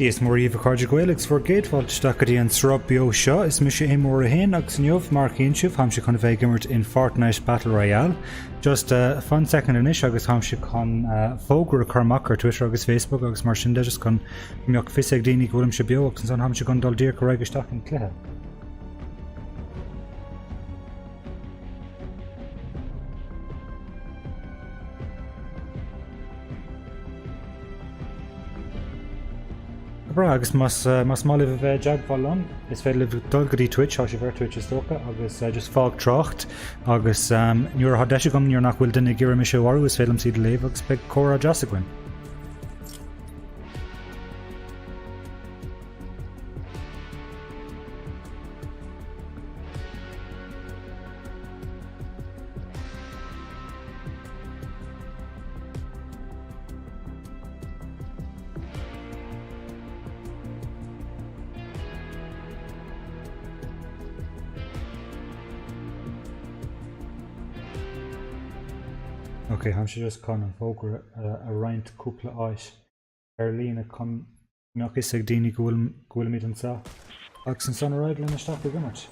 Díos mór íomh cáirde Gaeilgeachs for géadfáilte Chéad Sruth Beo seo is mis é mór a hain agus neomh mar chéinseamh ham se chun bheith gimmert in Fortnite Battle Royale. Just a fun second inis agus ham se chun fógur a chumach ar Twitter agus Facebook agus mar sin de just chun mbeadh fiosig daoine bhfuilm se beo agus an ham se chun dul dír go raibh isteach an cluiche. Bra agus mas má libh bheith deagháil is féidir libh dul go dtí Twitch á sé bhar Twitch is tócha agus just fág trocht agus nuair a deise gom nuair nach bhfuil duine ggéire me sé bharú is féidirm siad léamh agus beag córa deasa goin. Ok, ham sé just chun an fógur a roint cúpla áis ar lína chun meach is ag daoine gúil míid an sa agus an san ráid lena isteach go gimmert.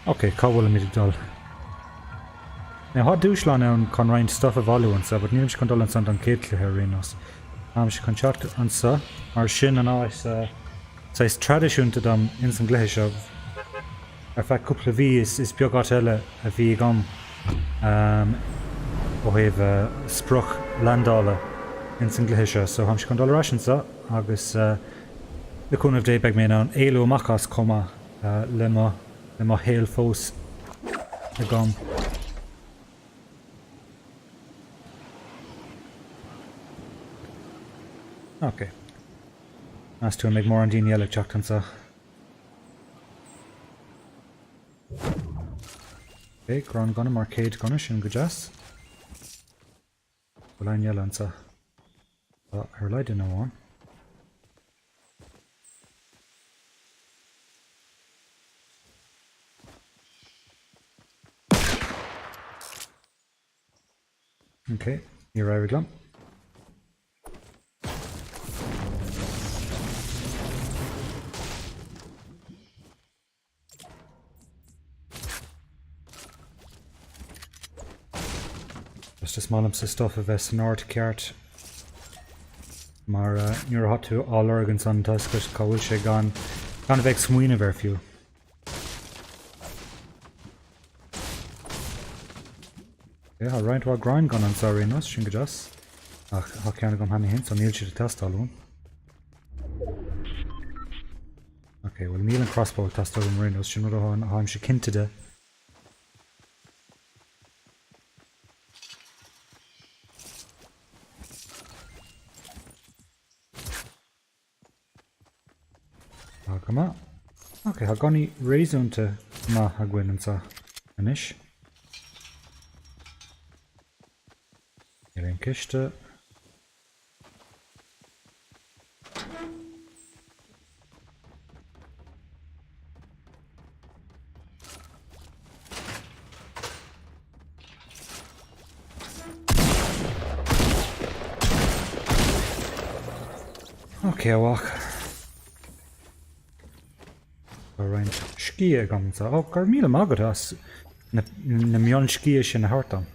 Ok, cábhfuil míid dul. Now, há dúsláán an chun roint stuff a bháú an sa, but nílim se chun dul an san an céadlú ar rinos. Am se chun teacht an sa, mar sin an áis is tradiisiúnta dom in san gluiche seo. Ar feadh cúpla bhí is beagát eile a bhí gom ó thaobh spruch landála in san gluiche seo, so ham se chun dul arás an sa, agus le cúnmh dé beag mé an éilú amachchas comma le má héal fós a gom. Ok. As to make more on daoine eile teacht an sa. Ok, grán gona mar céad gona sin go deas. Go lein eile an sa. Ar leid in amháin. Ok, ní raibh glum. Just málam sa stuff a bheith san áirt ceart mar nuair a hatú all organ san tascas cábhfuil sé gan bheith smuoine bhar fiú. Okay, I'll roint bhá grind gan an sa rinos sin go deas ach há ceanna gom haina hin so níl siad a testáilún. Ok, well níl an crossbow testáilún rinos sin rud a háim sé cinnte de. Come okay, ha goni réúnta má a gcuin an sa inis. Ar an ciste. Okay, a walk. Roint scia gom sa. Oh, gur míle mágad as na mion scia sin na hartam.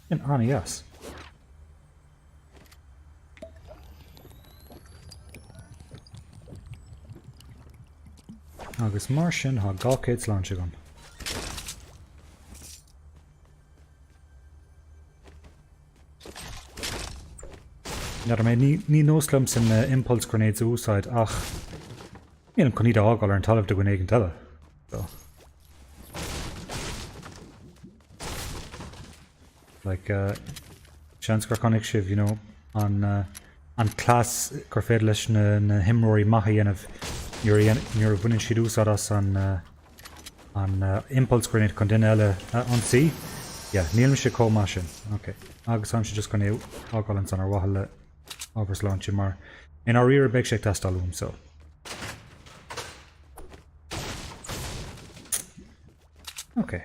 In anna yes. Agus mar sin há gácéid sláinte gom. Nar mé ní nóslam sin impulse grenades úsáid ach níl chun iad ágáil ar an talamh do gine an teile. Like seans gur connic sibh, you know, an clás gur féad leis na himróí maithe dhéanamh nuair a bhaineann siad úsáid as an impulse grenade chun duine eile an sí. Yeah, níl sé comá sin. Okay. Agus an sé just gonna ágálann san ar wahall le ábharsláinte mar in our rear big sé testalúm so. Okay.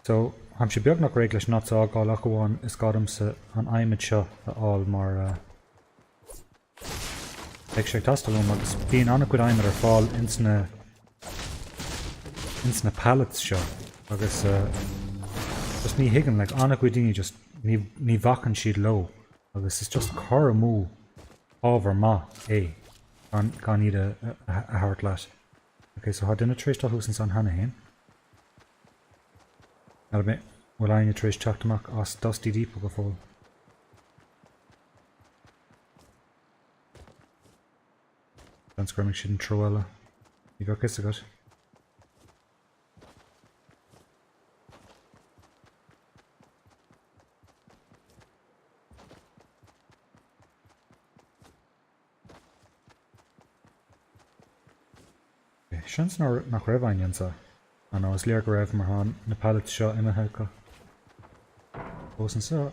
So, ham sé beag nach réig leis not á gáil ach goháin is gadam sa an aimime seo aáil mar ag sé testalúm agus bíon anna cuid aimime ar fáil insna pallets seo agus just ní higann like anna cuid daoine just ní bhacan siad lo agus is just chur mú ábhar ma gan iad a thabhairt leat. Okay, so há duine tríéis tá hús an hana hain. Bhfuil aine tríéis teachtamach as dustí dípa go fóil. An scrumming siad an troile. Ní go cos agat. Seans nach raibh aine sa. An is léir go raibh mar tháinig na pallets seo imethe go. Bós an sa.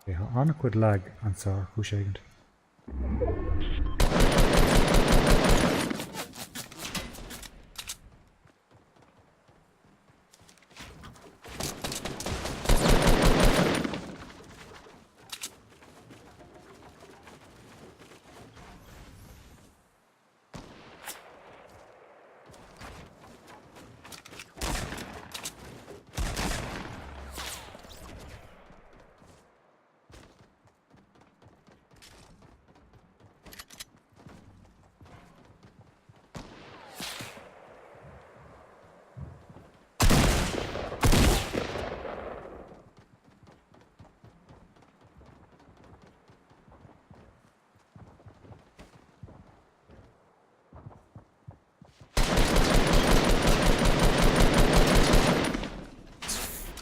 Okay, há anna cuid lag an sa chúiségant.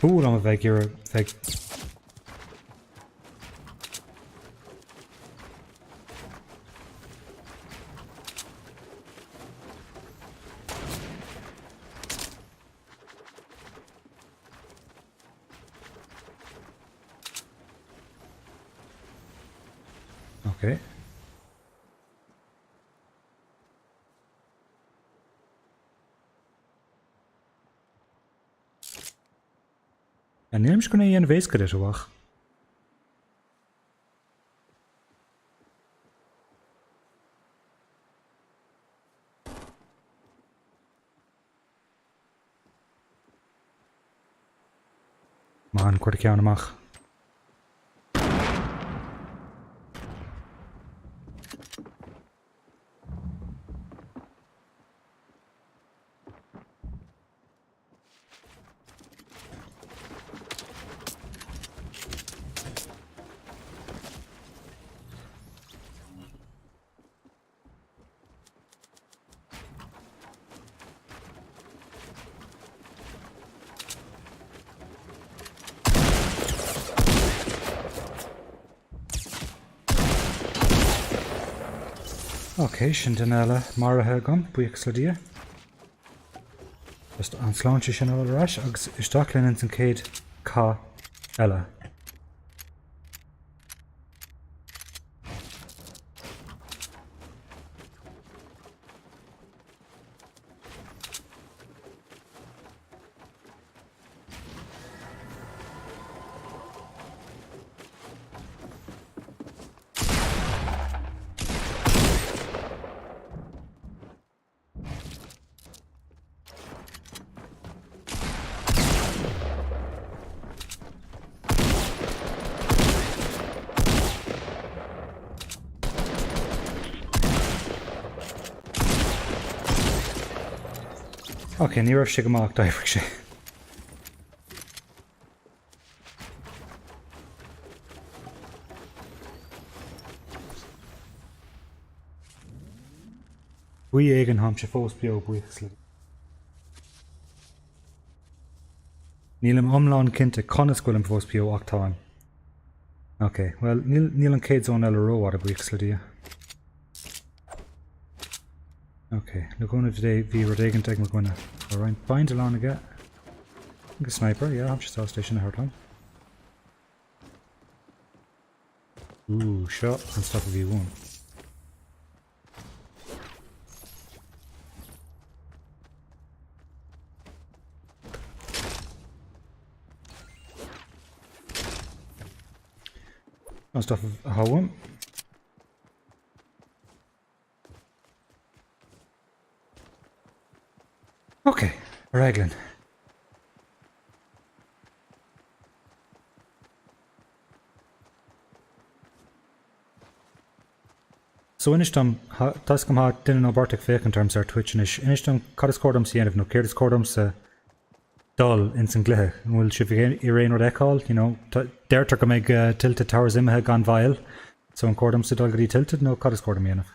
Fúil am a bheith gur bheith. Okay. En neem je een weeskade zo wacht. Maar een korte keer aan de mag. Okay, cinnte marathe gom buíochas le dia. Just an sláinte sin óil rais agus isteach leinn an céad cá eile. Okay, ní raibh sé go amach daifrigh sé. bui éigen haimse fós beo buíochas le. Nílam omláin cinnte conas gfuil an fós beo ach táim. Okay, well, níl an céad zón eile ró ar a buíochas le dia. Okay, le gona today bhí rud éigin ag mo gona. Alright, bind alán aige. A sniper, yeah, haimse tá station a hartlan. Ooh, shot and stuff of V1. And stuff of how okay, Raglan. So inistam tascam ha din no Bartek fake in terms of Twitch and inistam cadiscordum sienv no cadiscordum sa dull in St. Glithe. Will she begin Irene or Ecall, you know, there to make tilted towers imha gone vile. So in cordum sa dulgadi tilted no cadiscordum yenv.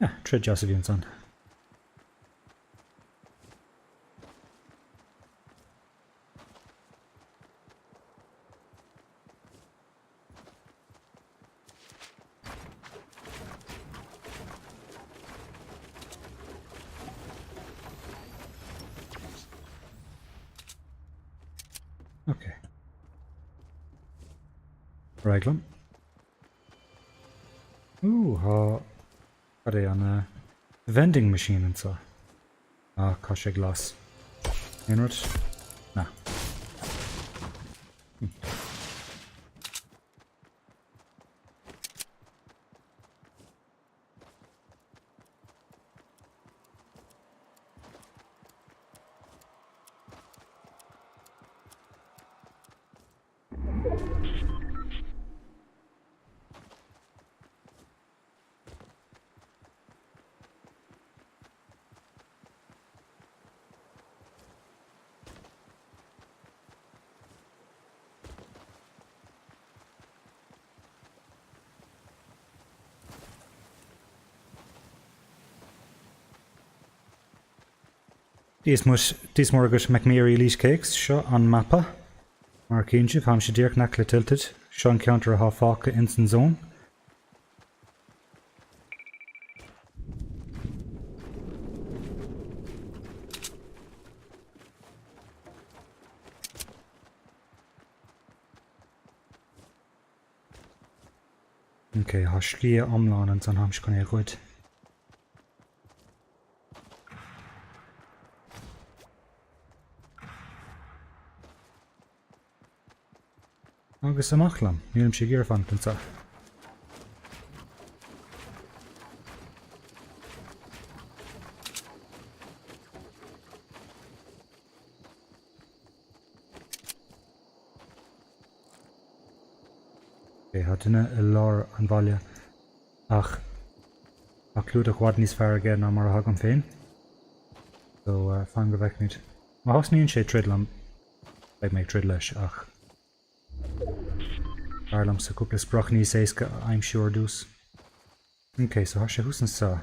Yeah, Trid Josephine son. Okay. Raglan. Ooh, are they on a vending machine and so? Ah, Kasha glass. Inward? Nah. These more good McMeary leash cakes shot on Mappa. Markinship, Hamshi Dirk Nakla tilted. Sean counter a half walk instant zone. Okay, Hashlia Omlan and Son Hamsh Kone good. Agus amachlam, nílim sé ggéar fan sa. Okay, ha duine I lár an bhaile ach clúd a chhuad níos fearr aige ná mar a thug an féin. So fan go bheith níd. Má hasníonn sé trid lam ag méid trid leis ach Arlam sa cúpla sprach níos éasca I'm sure dús. Okay, so has sé hús an sa.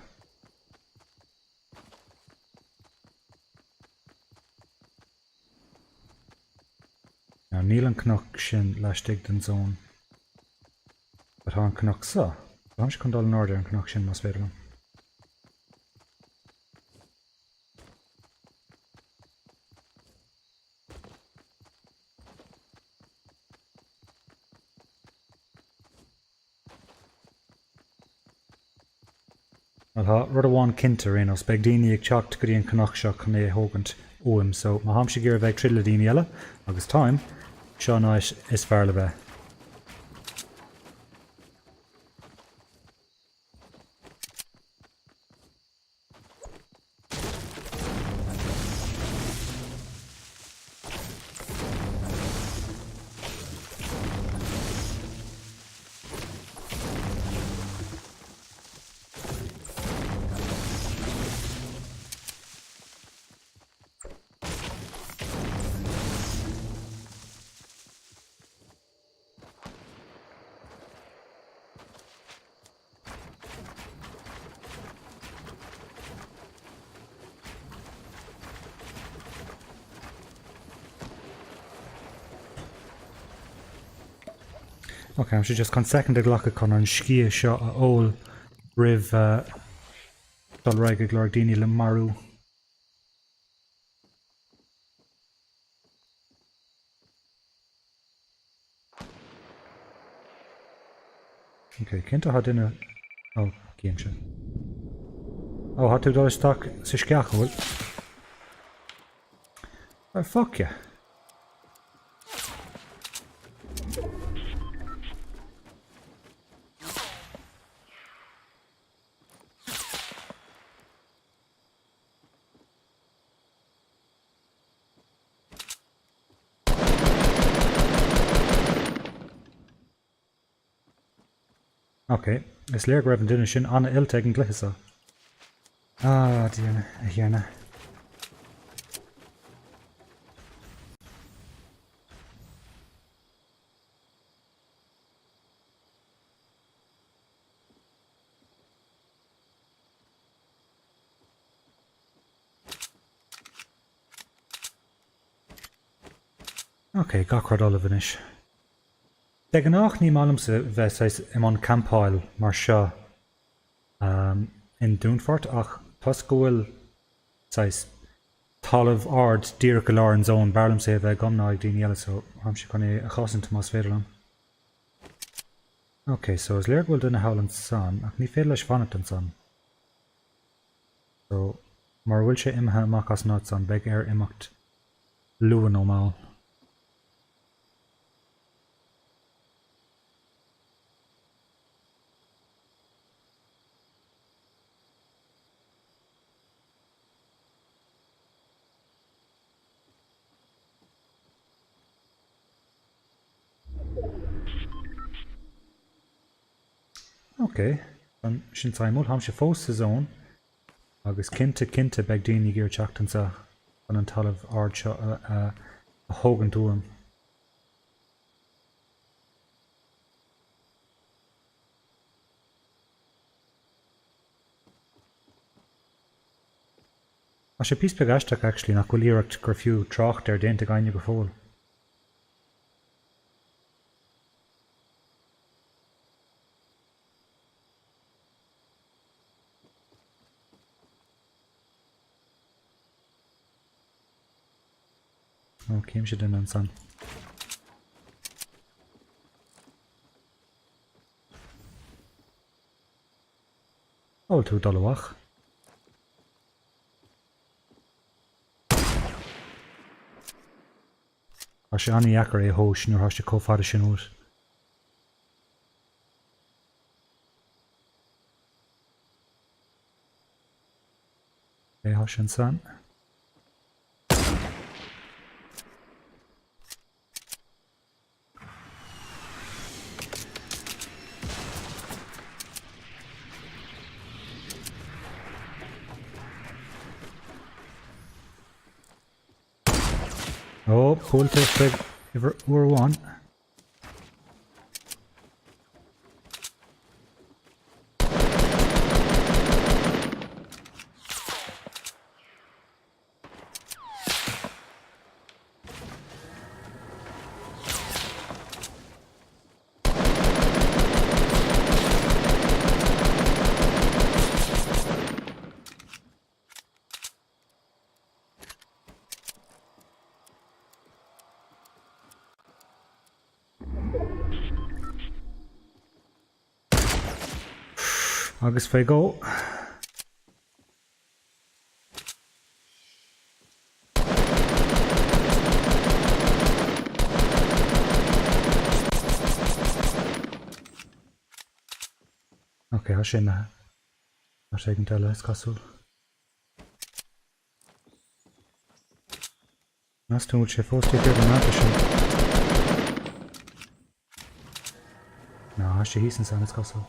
Now níl an cnoc sin leistigh den zón. But ha an cnoc sa. Bám sé chun dal an order an cnoc sin mas féidir lam. Well, ha rud amháin cinnte réon os beag daoine ag teacht go dtí an cnoc seo chun é thógant uaim, so má haimse gur bheith trid le daoine eile agus táim seo náis is fearr le bheith. Ok, I'm just con second ghlacha con an scia seo a ól rih dul raig ag glór daoine le marú. Ok, cinnte ha duine... Oh, céim se. Oh, ha tú dul isteach sa sceach bhfuil? Oh, fuck yeah. Ok, is léir go raibh an duine sin anna ilte ag an gluiche. Ah, díana, a dhéana. Ok, gachrad olaf inis. De gannách ní málam sa bheith im an campáil mar seo in dúnfort ach tas go bhfuil talamh ard dír go leir an zón barlam sé bheith gomná ag daoine eile so am si chun é a chosanta más féidir an. Ok, so is léir go bhfuil duine hail an san ach ní féidir leis fanat an san. So mar bhfuil sé imethe amach as náid san beidh ar imacht luan ó máil. Ok, an sin taimúil ham sé fós sa zón agus cinnte beag daoine gur teachtansa an an talamh ard seo a thógan túam. A sé pís beag eisteach actually nach bhfuil iarracht gur fiú trácht ar déanta gcaine go fóil. Oh, céim sé duine an san. Óil tú dul amach. Ar sé anna dheacar é thós nuair thoiste cófada sin úr. É thois an san. Oh, pull to big over one. Agus fé go. Ok, ha sin na. Har sé an teile is cosúil. Nas túil sé fóstí ar an náta sin. Ná, ha sé hísan san is cosúil.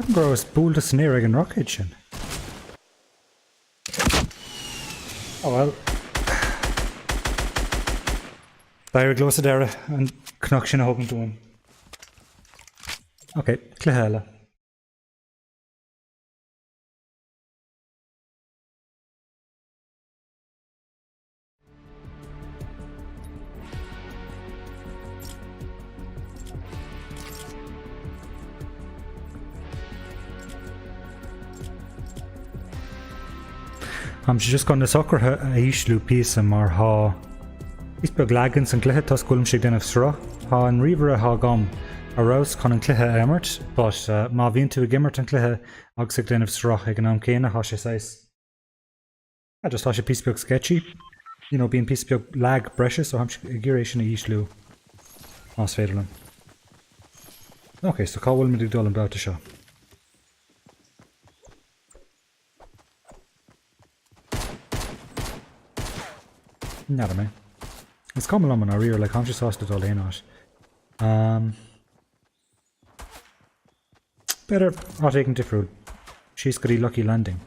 Gross bull to snare an rocket sin. Oh well. Dair glós a dara an cnoc sin a hogan dúin. Ok, cluthéile. I'm just going to soccer a ishlú písa mar há is beag leagans an cluthe tas gúilm sig denmh sra há an riomhar a há gom a rás chun an cluthe emmert but má bhíonn tú a gimmert an cluthe agus ag denmh sra ag an am céine há sé sais just há sé písa beag sketchy you know bíon písa beag lag breise so I'm ggéiréis sin a ishlú más féidirlim. Ok, so cá bhfuil me dul an bouta seo. Nada me. It's coming on our rear like I'm just lost it all in out. Better not taking different. She's got a lucky landing.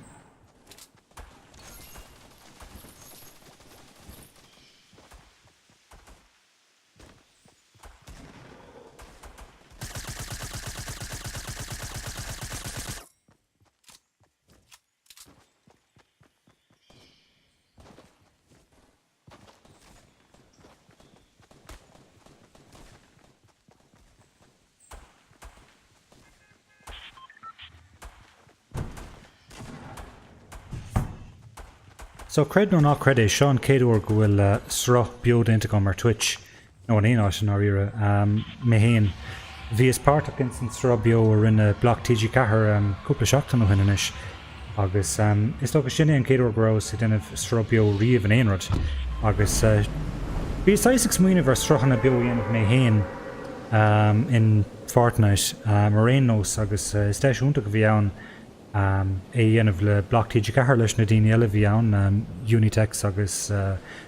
So cred no nach cred é Seán Céadúr go bhfuil sra beo dénta go mar Twitch nó an éáis an áíre mé héin. Bhí is páirteach in san sra beo ar rinne bloc TG4 cúpla seachtain ó hinnis agus is tócha sinné an Céadúr grós i denmh sra beo riamh an éonrad agus bhí saoisigh smaoineh ar strachanna beo dhéanamh mé héin in Fortnite mar réon nós agus is deisiúnta go bhí ann é dhéanamh le bloc TG4 leis na daoine eile bhí ann Unitex agus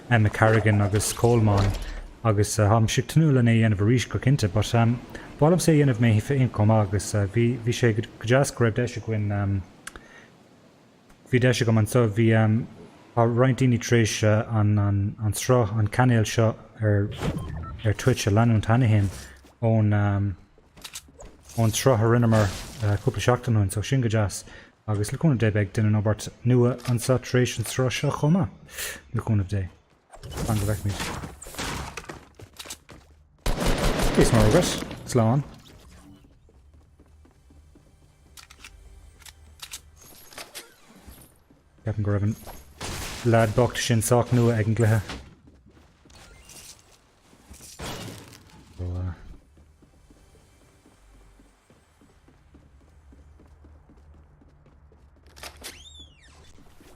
Emma Carrigan agus Coleman agus ham si tanúla é dhéanamh ríis go cinnte, but bálam sé dhéanamh mé féin com agus bhí sé go deas go raibh deise goin bhí deise go an so bhí roiint daoine tréis an sra an gcainéil seo ar Twitch a leanún tanna héin ón sra a rinne mar cúpla seachtain so sin go deas agus le cúnamh dé beag duine nóbart nua an saturation sra seo chuma le cúnamh dé an go bheith míid. Is mar agus sláán. Ceapan go raibh an lad bocht sin sách nua ag an gluthe.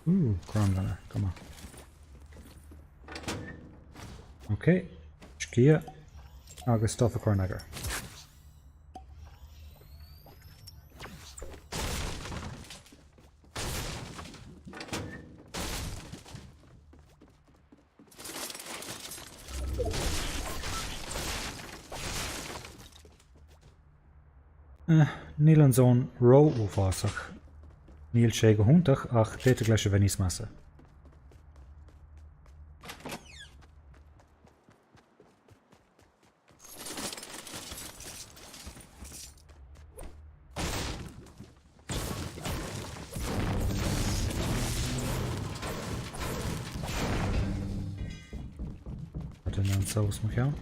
Ooh, crown gunner, come on. Okay, Shkia, agus stuff a cornager. Níl an zón ró ó fásach. Níl sé go húntaach ach déiteach leis a bheith níos measa. Wat an sós mo cheann?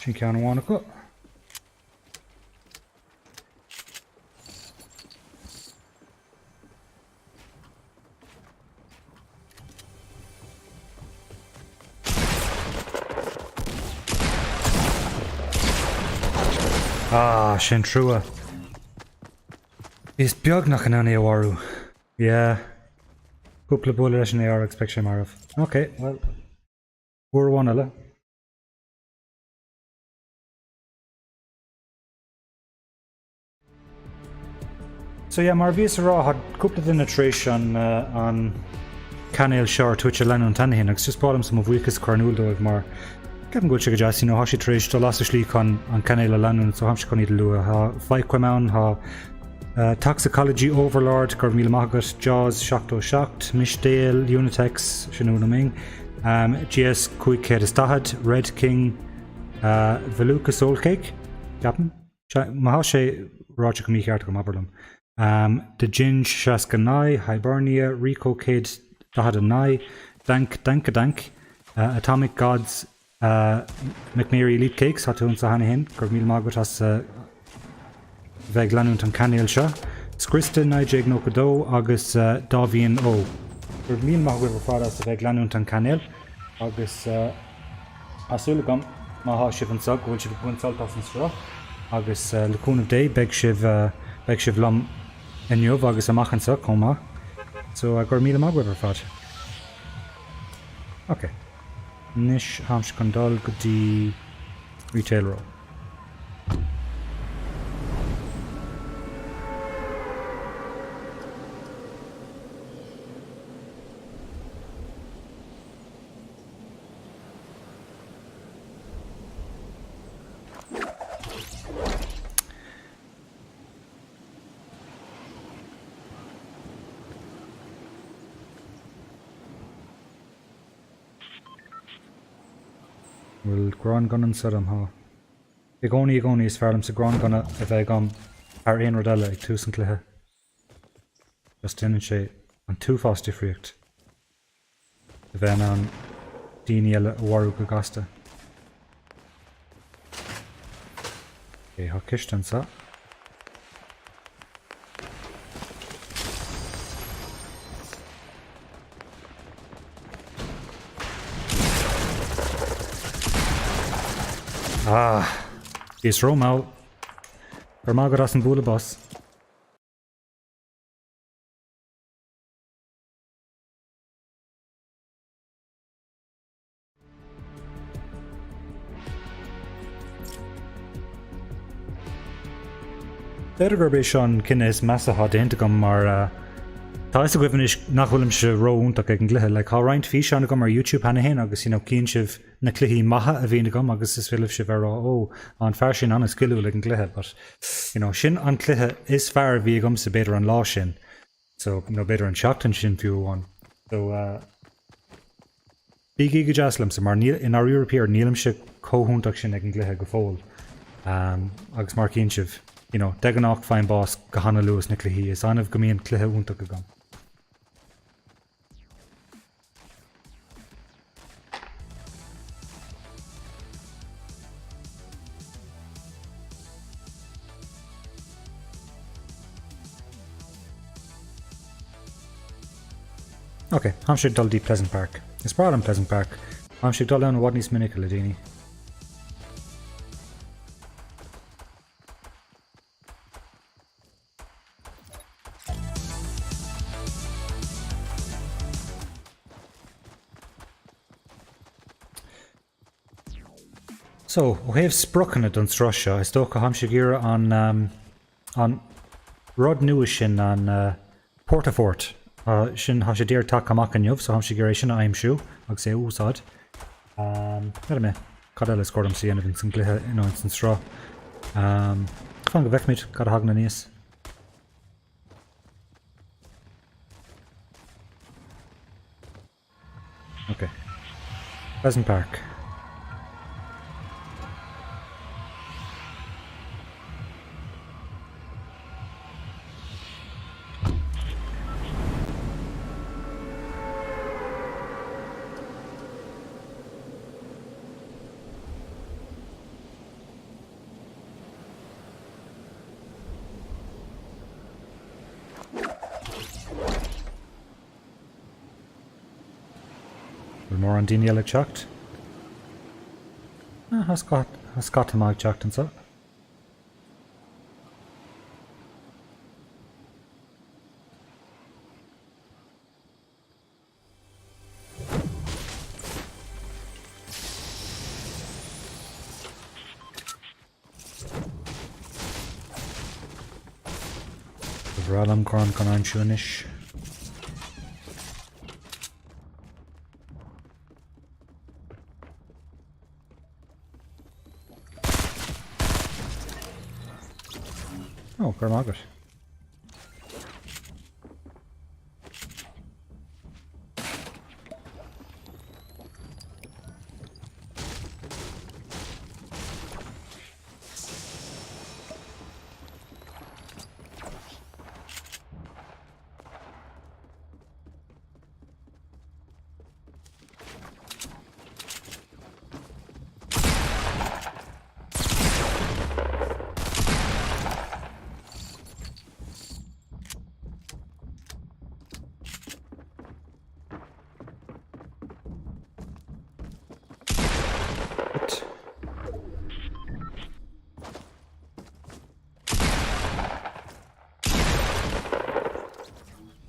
Sin ceann bhána go. Sin trua. Is beag nach an éhaú. Yeah. Cúpla bula leis an éar expect sé marh. Okay, well. Uair bhain eile. So yeah, mar bhíos rá had cúpla duine tréis an cainéil seo tuaite leanún tanna agus just bálam sa mo bhuichas carnúildóibh mar ceapan gúil si go deas hasí tréis do las slí chun an cainéil leanún so ham se chuní lua ha feicquamán ha Toxicology Overlord gur míle magat Jaws Shocked Shocked Mishdale Unitex sinú na ming GS Cuicéad is Dahad Red King Veluca Soulcake Captain má sé ráte go míart go mabarlam the Ginge Shaskanai Hibernia Rico Kid Dahad and Nai Dank Atomic Gods McMary Elite Cakes hatún sa hana hin gur míle magat has bheith leanúint an cainéil seo. Scrista naigéag nó godó agus dábhíonn ó. Gur míle maith bhfuil fád as bheith leanúint an cainéil agus asúla gom má há sibh an sag bhfuil sibh buinteoltas an srá agus leúnmh dé beag sibh lom inniuh agus amach an sag chomá. So gur míle maith bhfuil fád. Ok. Nis hams chun dul go dtí retail row. Will grán gunnan sudam ha. Igóní is fearlam sa grán gunna a bheith gom ar aon rodile ag tús an cluthe. Just inan sé an túfás difriocht. A bheith an daoine eile bhharú go gasta. Okay, ha kistan sa. Is Romau. Mágad as an búla bus. Beidir gur béis an cinenne is measa há déanta gom mar tá is a goibhann is nachhfuilm se róúntaach ag an gluthe, le há roinnt bhfíseán gom ar YouTube hena hen agus cín sibh na cluichí maithe a bhíonna gom agus is bhuiilh sibh rá ó an fear sin anna sciúil le an gluthe, but sin an cluiche is fearr bhí gom sa beidir an lá sin, so nó beidir an seachtain sin fiúháin. So bhí go deaslam sa mar in our European nílam se cóhúntaach sin ag an gluthe go fóil agus mar cín sibh de ganách fein bás go hanna luas na cluichí is anmh go mííon cluithe úntaach go gom. Okay, ham sé dul dí Pleasant Park. Is bra an Pleasant Park. Ham sé dul an bhd níos minic le daoine. So, ó héobh sprochanna don strás seo, is dócha ham sé gira an rud nua sin an Portafort. Sin ha sé déir take amach an jobh, so ham sé gur sin aimimsú agus sé úsáid. Me cad eile scordam sí anamh san gluthe ináin san strá. Fan go bheicmid cad hagna níos. Okay. Pleasant Park. More on daoine eile teacht. Has got amach teacht an sa. Bhrálam corn gan an siúnis. Oh, gur mágat.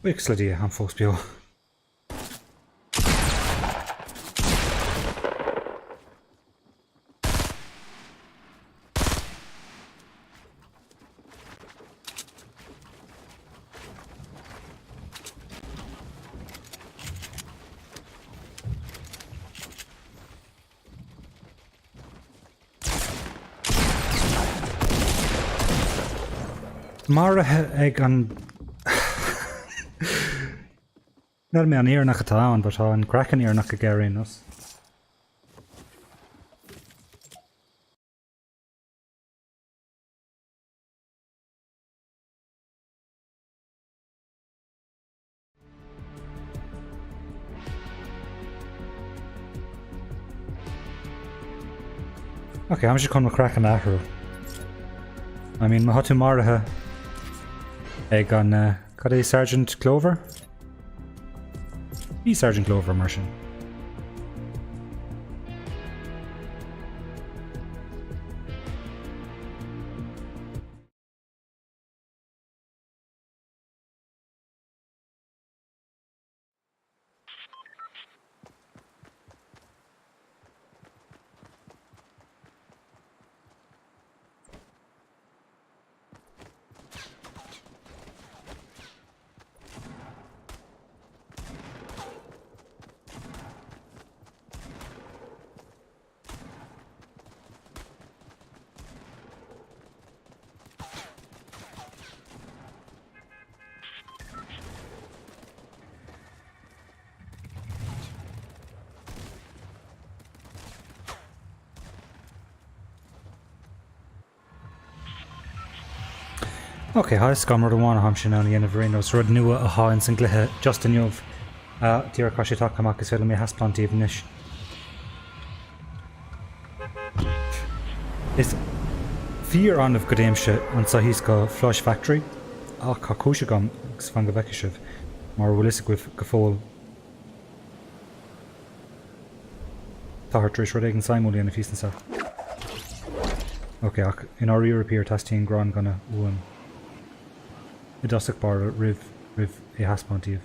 Wixladí an fós beo. Marathe ag an Nar mé an éarnach atá an, but tá an crackan éarnach a géirín us. Okay, I'm just going to crackan ahrú. I mean, ma hatu marathe ag an cad é Sergeant Clover? Í Sergeant Clover mar sin. Okay, hi scummer the one hamsin on the end of Rhinos Rud nua a ha in Singlehe just in Yov. Dear Kashita Kamakis Film has plenty of niche. Is fear on of Godamsha on Sahiska Flush Factory. Kakushagam Svangavekishiv. More realistic with Gafol. Thabhairt Rodrigan Simon and Feast and stuff. Okay, in our European testing Gran gonna win. The Dustic Bar Riv a Haspontive.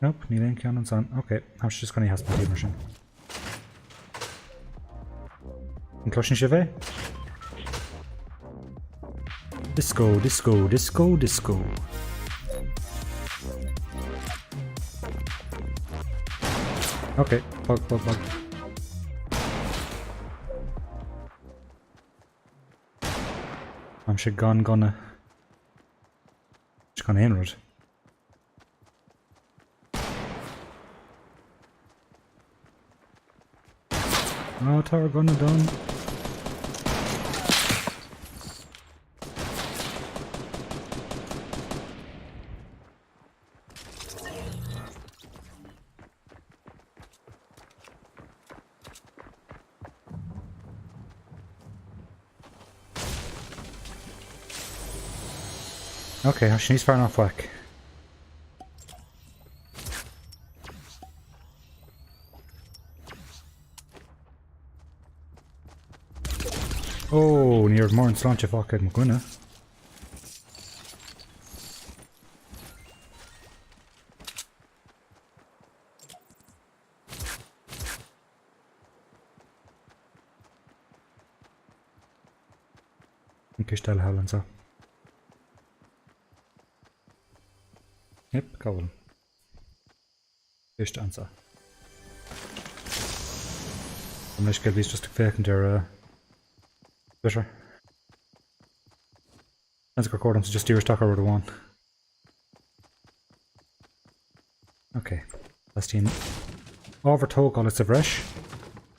Nope, Neil Cannon's on. Okay, I'm just gonna Haspontive machine. Inclusion Chevet? Disco, disco, disco, disco. Okay, bug. I'm sure gonna just gonna inward. Oh, tower gonna done. Okay, she's far enough whack. Oh, near more in Slancha fuck at Muguna. An cístal helen sa. Yep, gael. Císt an sa. Am leis gael bís just ag fécin Twitter. Let's go record them to just steer stock over the one. Okay, that's team. Overtog all it's a fresh.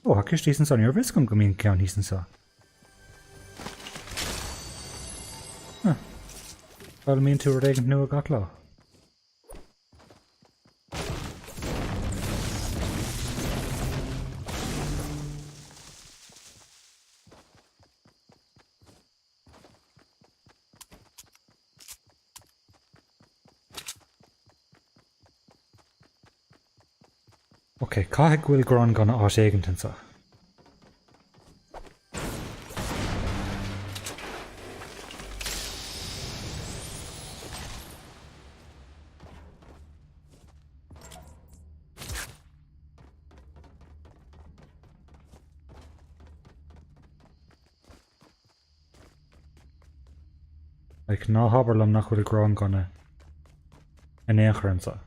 Oh, how kish decent on your risk on coming count decent saw. Huh. Well, mean to redagan new got law. Okay, Kahig will grow on gonna art Egenton sa. Like no haberlam nach will grow on gonna an sa.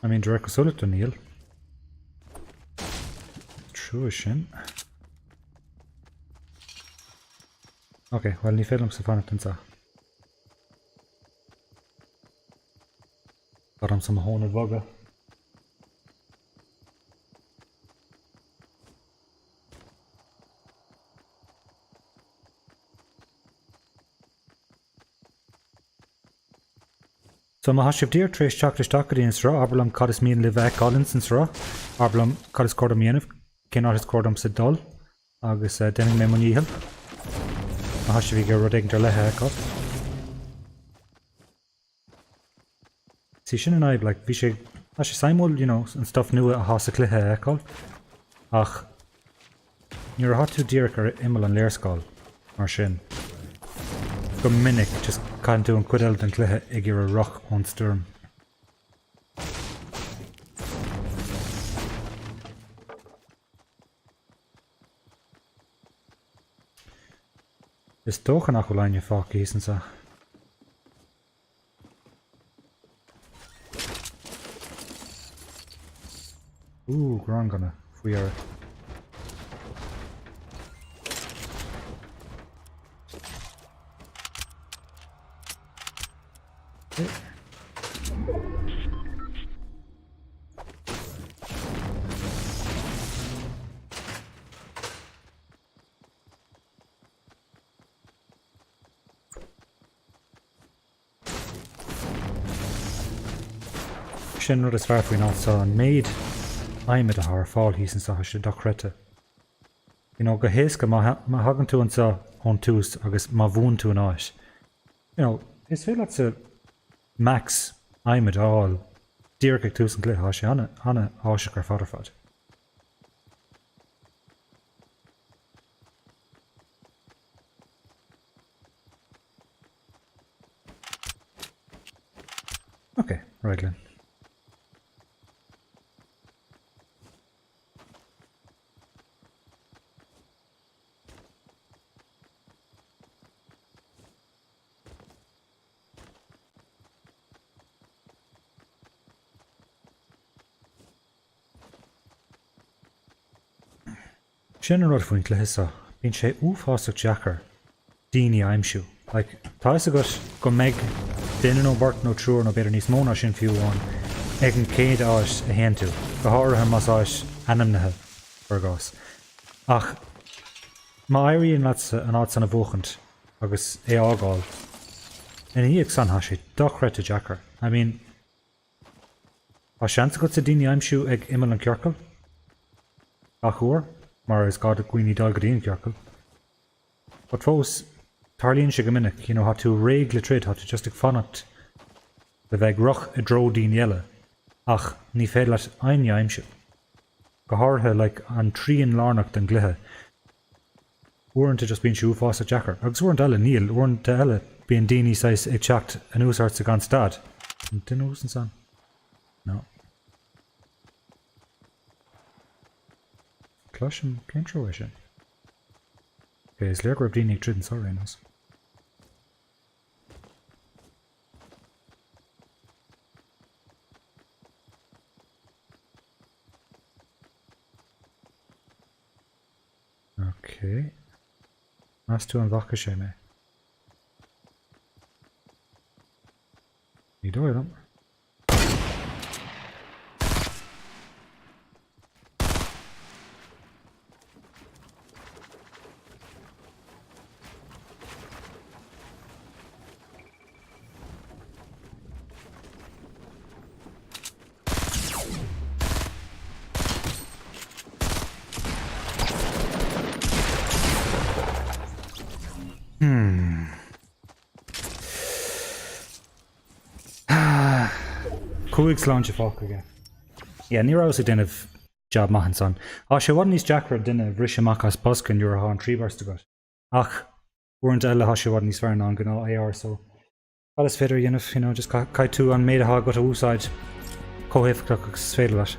I mean, direct solid to Neil. True shin. Okay, well, ni film sa fan at sa. Param sa mahon vaga. So ma hasib dear trace chocolate stockady in straw, Aberlam codis mean live Collins in straw, Aberlam codis cordam yenif, cannot his cordam said dull, Agus denning me money help. Ma hasib go roding to leha cut. See, shin and I like vishe hash simul, you know, and stuff new a house a cliha call. Ach, you're a hot to dear or immel and lair skull, or shin. Go minute just can't do an quidel than clihe igir a rock on sturm. Is toch an achulain je fuck hießen sa. Ooh, gran gonna fuiar. Sin rud is fear faoin ása an méid aimime a haar fáil hísan sa se dochrete. You know, go héasca má hagan tú an sa ón tús agus má bhún tú an áis. You know, is fé le sa max aimime áil díircha tús an glithe se anna áise ar fadar fad. Okay, right then. Sin an rud faoin cluiche bíonn sé uafásach deachar daoine aimsiú. Like, tá is agat go méid duine nó bart nó trúr nó beidir níos móna sin fiúháin ag an céad áis a héan tú, go háirithe mas áis anamnathe ar gás. Ach, má éiríonn an áit sanna bhuachant agus é ágáil, in íag san ha sé dochrete deachar. I mean, tá seansa go sa daoine aimsiú ag imil an cearcail? A chuair? Mar is God a gwini dalgadín cearcail. But fós, tarlíonn sé go minic, you know, how to réig le trid, how to just ag fannacht le bheith roch a dro dín eile, ach ní féad leat aine aimsiú. Go háirithe like an tríon lárnach den glithe. Uaireanta just bíonn siú fás a deachar. Agus uaireanta eile níl, uaireanta eile bíon daoine sais ag teacht an úsart sa gan stad. Duine ús an san? No. Cloisian céintro sin. Okay, is léir raibh daoine ag trid an sorénos. Okay. As tú an bhacha sé mé. Ní dóir am. Cúig sláinte fáca aige. Yeah, ní rá a duineh job maithan san. Sé bhhaid níos deacra duine bhris amach as boscan dúr an tríbarsta go. Ach, bhuaint eile sé bhhaid níos fearna an gná AR, so alles féidir dhéanamh, just cai tú an méid athá go a úsáid cóhéifcach agus féidir leis.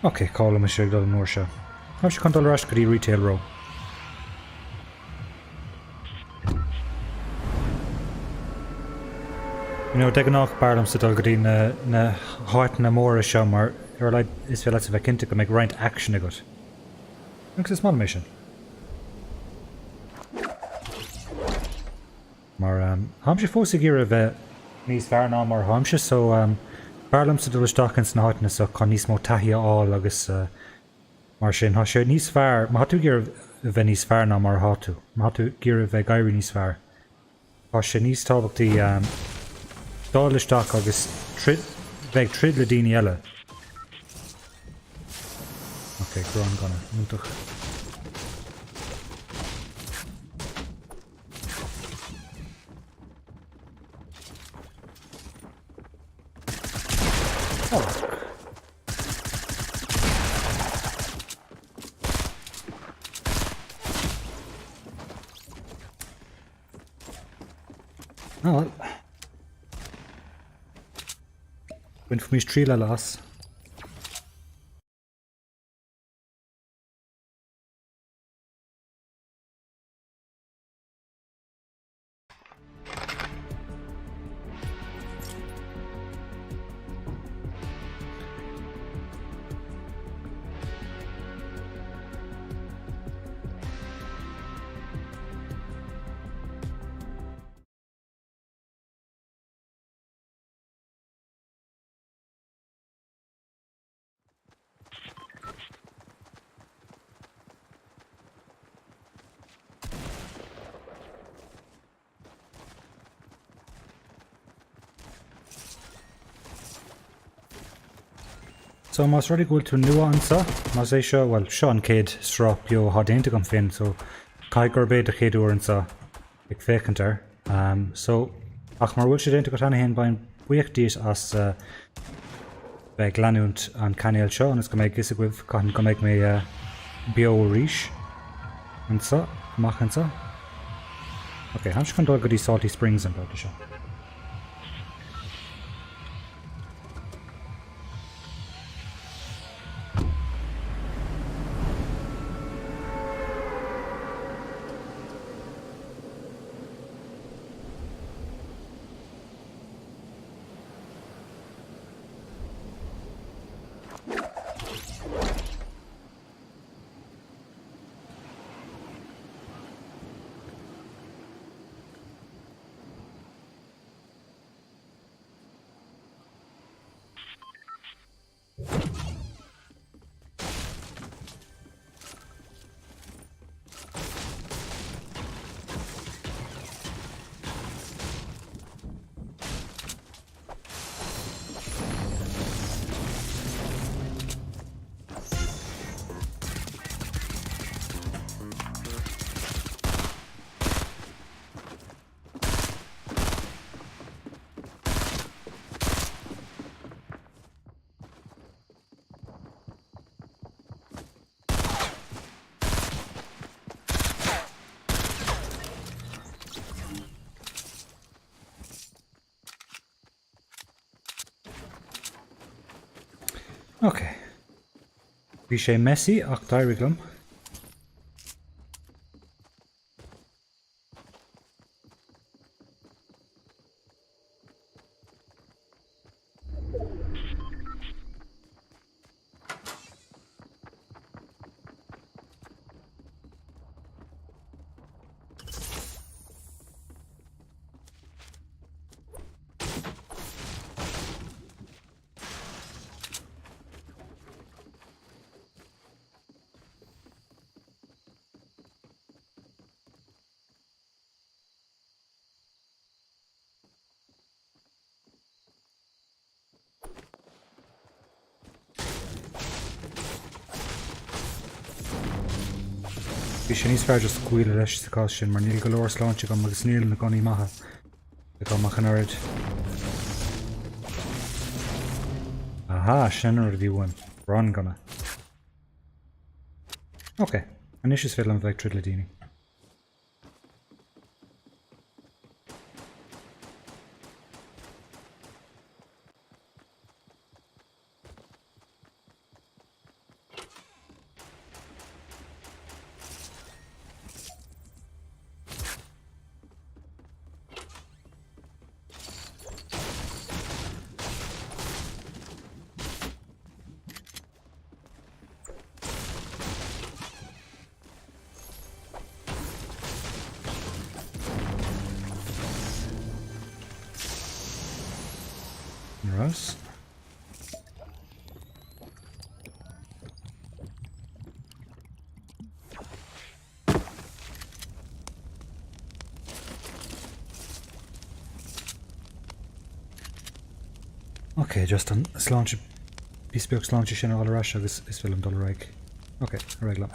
Okay, cála me sé dul an nuair seo. Tá sé chun dul ras go dtí retail row. De nach barlam sa dul go dtí na háit na móra seo mar ar leid is fé leis a bheith cinnte go méid roint action agat. Agus is má mé sin. Mar ham sé fós a gur a bheith níos fear ná mar hamse, so barlam sa dul isteachchans na háitna sa chu níos mó taithí áil agus mar sin há sé níos fear, má tú gur a bheith níos fear ná mar háú, má tú gur a bheith gaiirí níos fear. Há sé níos tábhachtaí dáil isteach agus bheith trid le daoine eile. Ok, grán gana, múntach. Well, went for me trailer las. So mas really good to nuance mas é seo, well, seo an Chéad Sruth Beo hadénta go fin, so cai gur béad a chéadú an sa ag fécantar. So ach mar bhfuil sé dénta go tanna hen bain buíochtíos as bheith glanúnt an cainéil seo, agus go méid gisaguibh caiin go méid mé beo ríis an sa, amach an sa. Ok, hans chun dul go dtí Salty Springs an báta seo. Ok. Bhí sé messy ach dairiglam. Bhí sé níos fearr just cuaille leis sa cás sin mar níl go leor sláinte go agus níl na ganí maithe le go mach an aird. Aha, sinar a bhí bhain. Rán gona. Ok, anis is féile an bheith trid le daoine. Ross. Ok, just an sláinte bísbeag sláinte sin all arás agus is film dul raig. Ok, regla.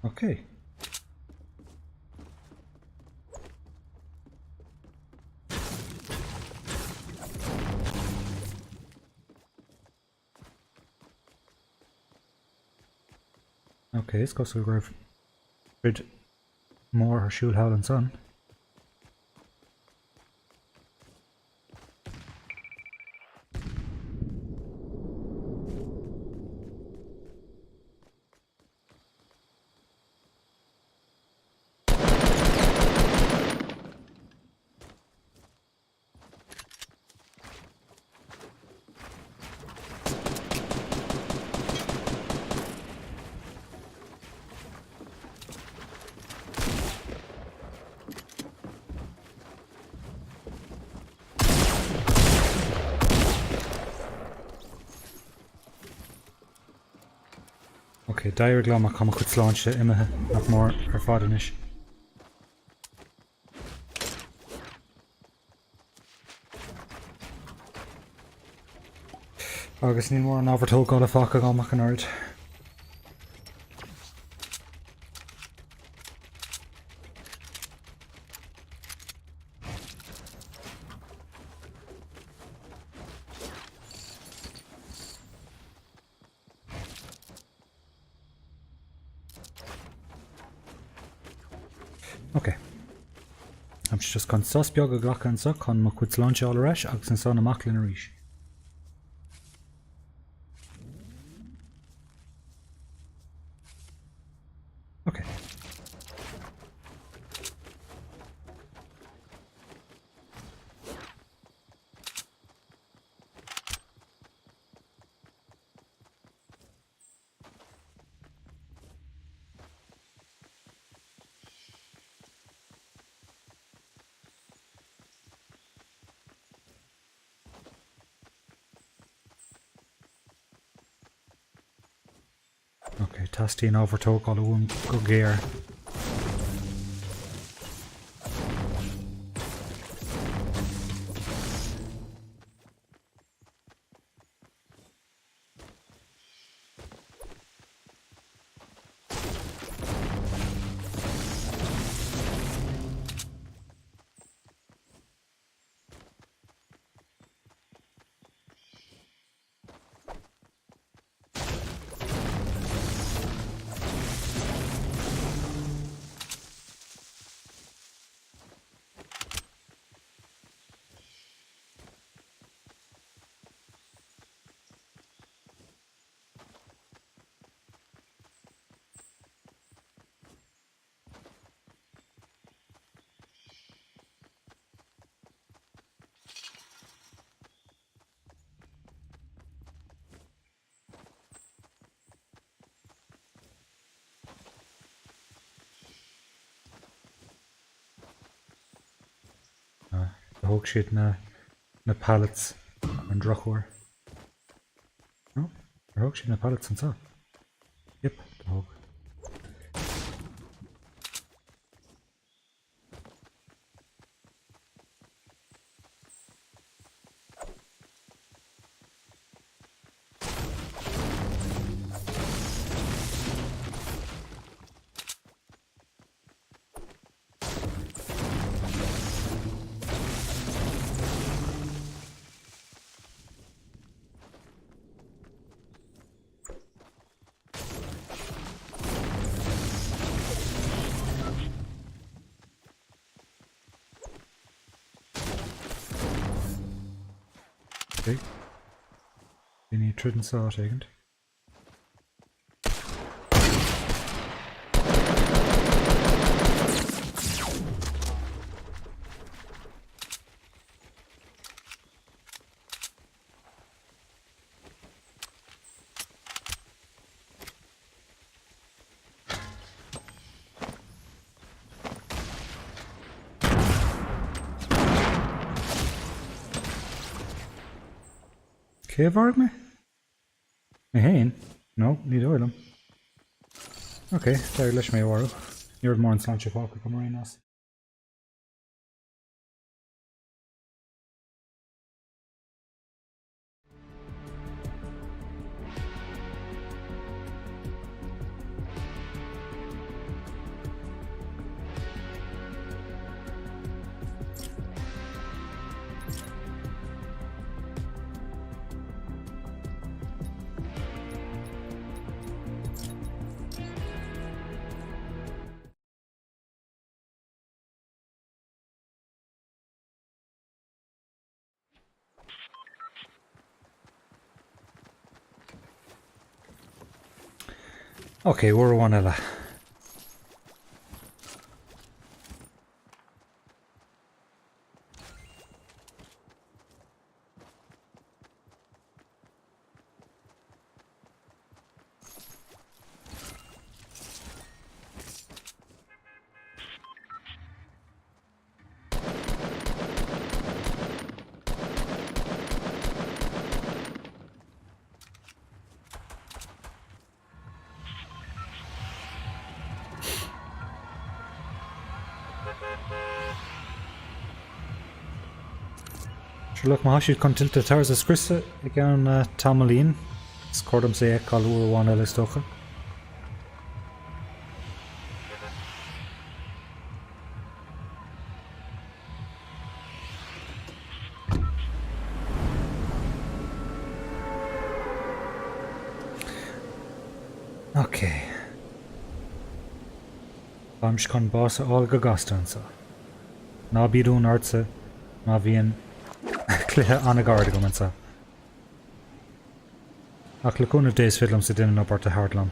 Okay. Okay, let's go to the grave. Bit more her shoot Howland's son. Okay, dair glám a chum chud sláinte imethe nach mór ar fad inis. Agus níl mór an ábhartógáil a fáca gámach an ard. Okay. I'm just going to beag a gach an sa chun mo chud sláinte all arás agus an son amach linn arís. Okay. Okay, tastíon ábhartógáil a bhain go géir. Thug siad na pallets an drochúir. No, thug siad na pallets an top. Yep, thug. Okay. We need trident saw taken. Céimh arg me? Me hain? No, need oil him. Okay, there leis me warú. You're more in Sancho Falco come around us. Okay, we're one ella. Look, má siad chun tiltte tars a scrisa ag an tamálín. Scordam sé ag call uair bháin eile stocha. Okay. Báim chun bása áil go gastan sa. Ná bíadún artsa, má bhíon cluthe anna garda go man sa. Ach le cúnamh dééis fidlam sa duine napáirte Hardlam.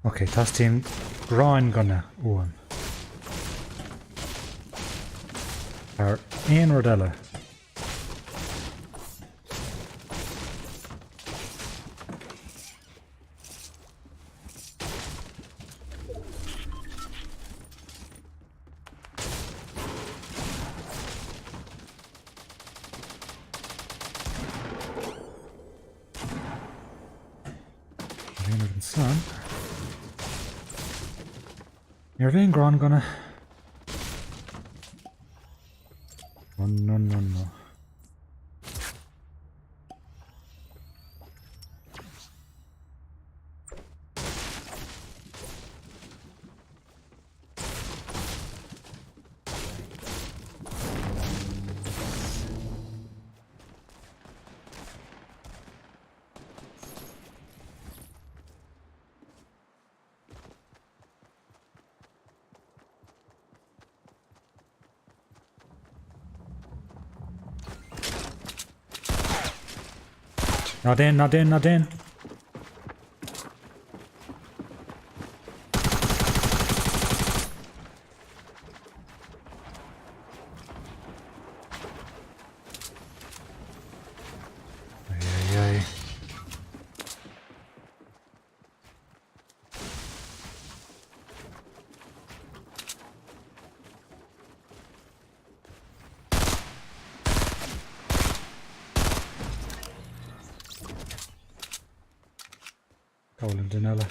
Okay, tas tíim gráin gona uan. Ar aon rud eile. Aon an san. You're being grown gonna. Oh, no. Not in, not in, not in. Colin Danella.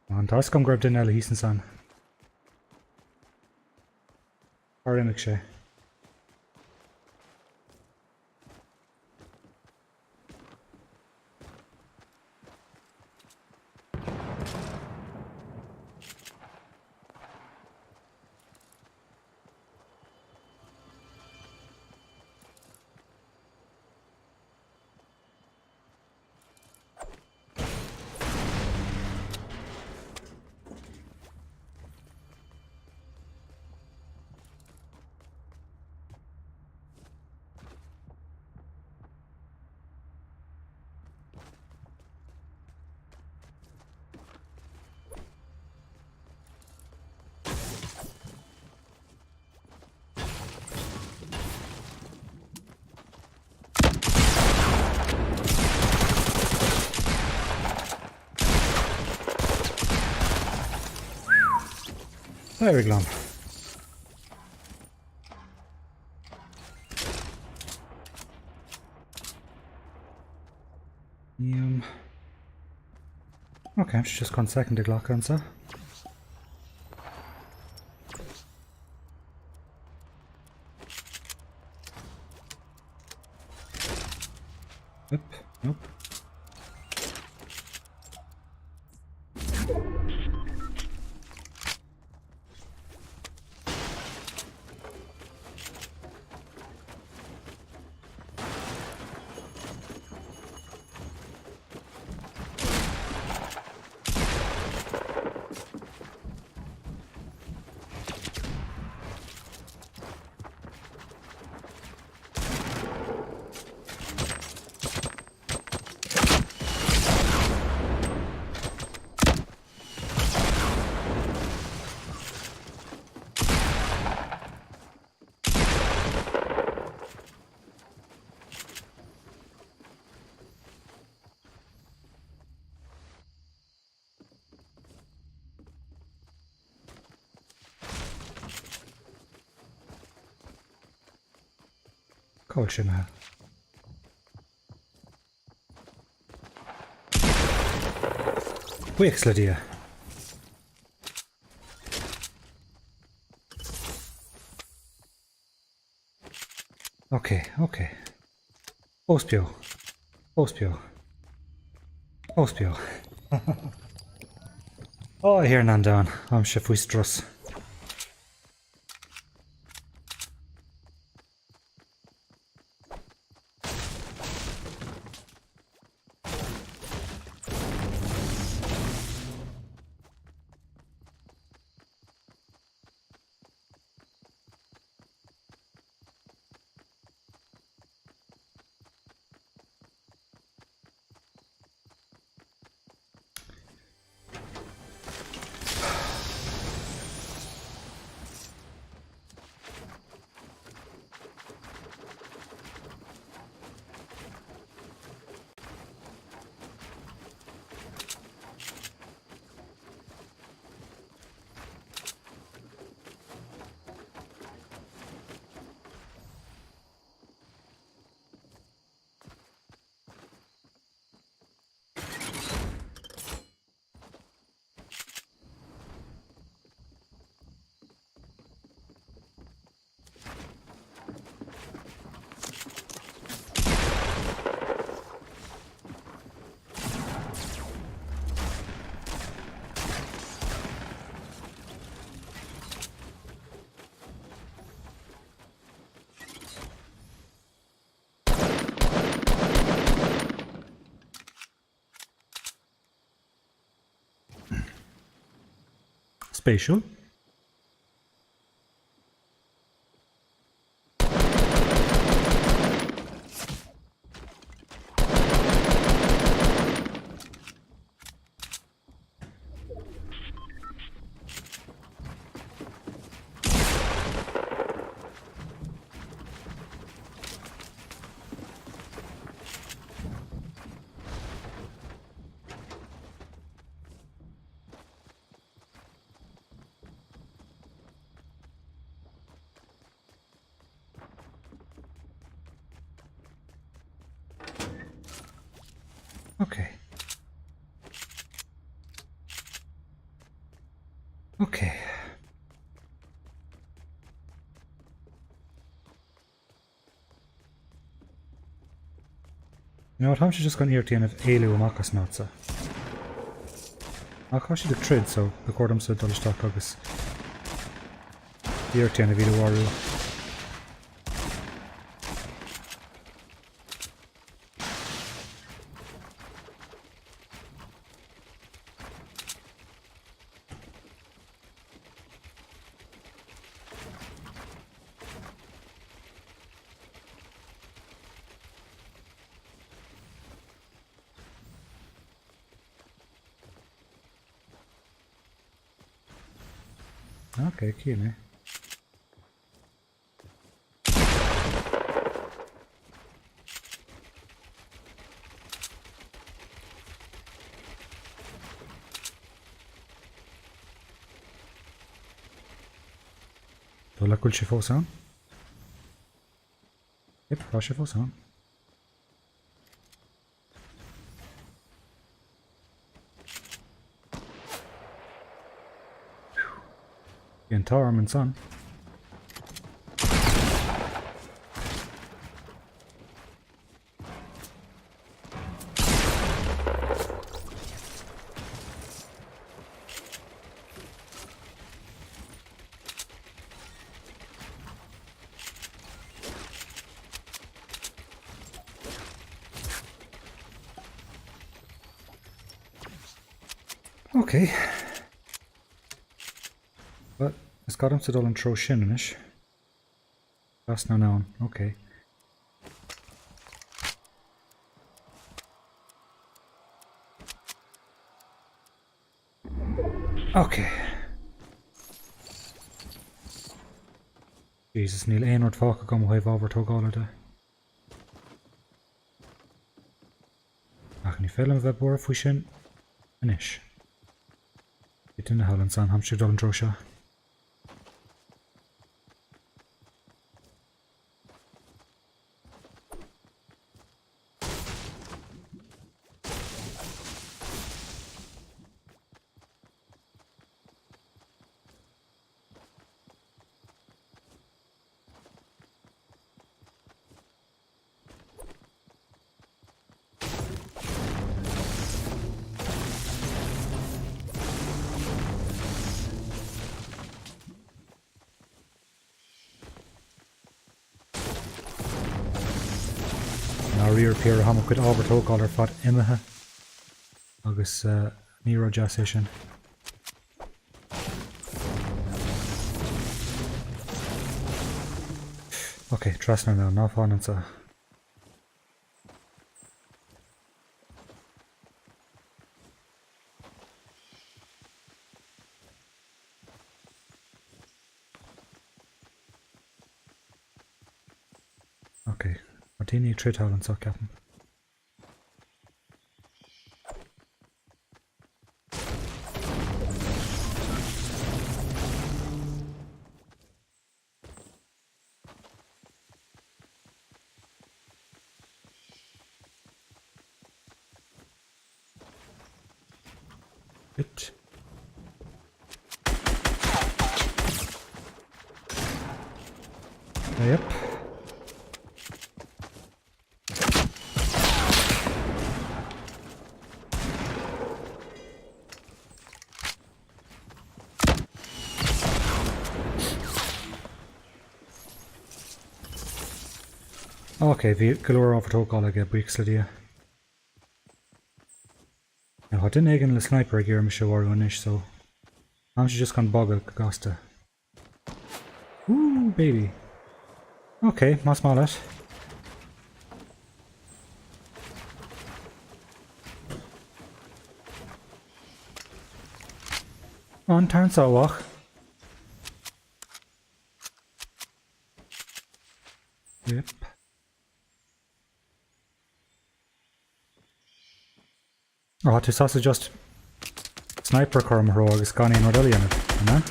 An tá come grab Danella hís an san. Arimic sé. Very glum. Okay, I'm just gone second to Glock answer. Nope, nope. Coach now. Wix Lydia. Okay, okay. Ospio. Ospio. Ospio. Oh, I hear Nandan. I'm chef we stress. spatial. Okay. Okay. You know what, I'm just going to hear the end of Ailu Amakas Notsa. I'll call you the trid, so the cordum so Dullish Talk Agus. The end of Ilu Waru. Okay, cute, eh? Dolla kull xi foscríobh? Yep, ra xi foscríobh. An tarm and son. Okay. But it's got him to dull and throw shin in it. That's now known. Okay. Okay. Jesus, Neil Einward Falk come away over to Golada. Ach, ni film of a bor of shin finish. It in the Howlands on Hampshire dull and throw shot. Rear Pier Hammock with overtog all our fat Imaha agus Nero Jassation. Okay, trust me now, not fun and so. Okay. Martini trade hall and so, Captain. It. Yep. Okay, vi galore overtog all aga breaks lydia. Now I didn't egg in the sniper gear I'm sure one ish so I'm just gonna bog it, Gosta. Ooh, baby. Okay, más malas. On turn so walk. Yep. Oh, this also just sniper corm rogue is gone in already, you know?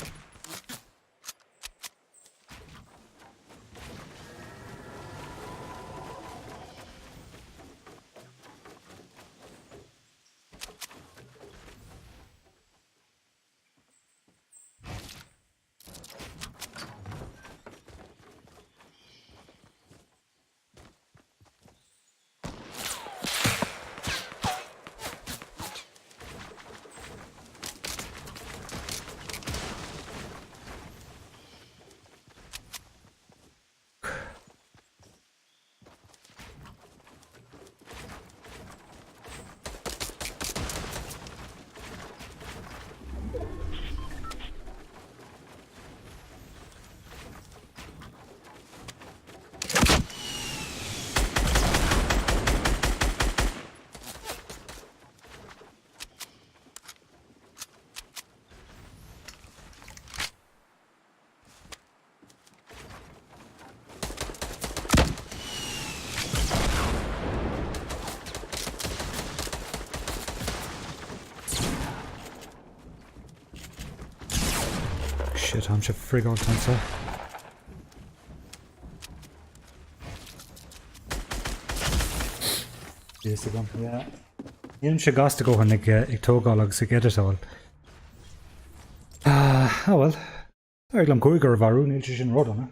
Shit, I'm sure frig all time, so. Yes, again, yeah. Ian should gas to go when I told all to get it all. Oh well. I'm going to go to Varun, it's in road on it.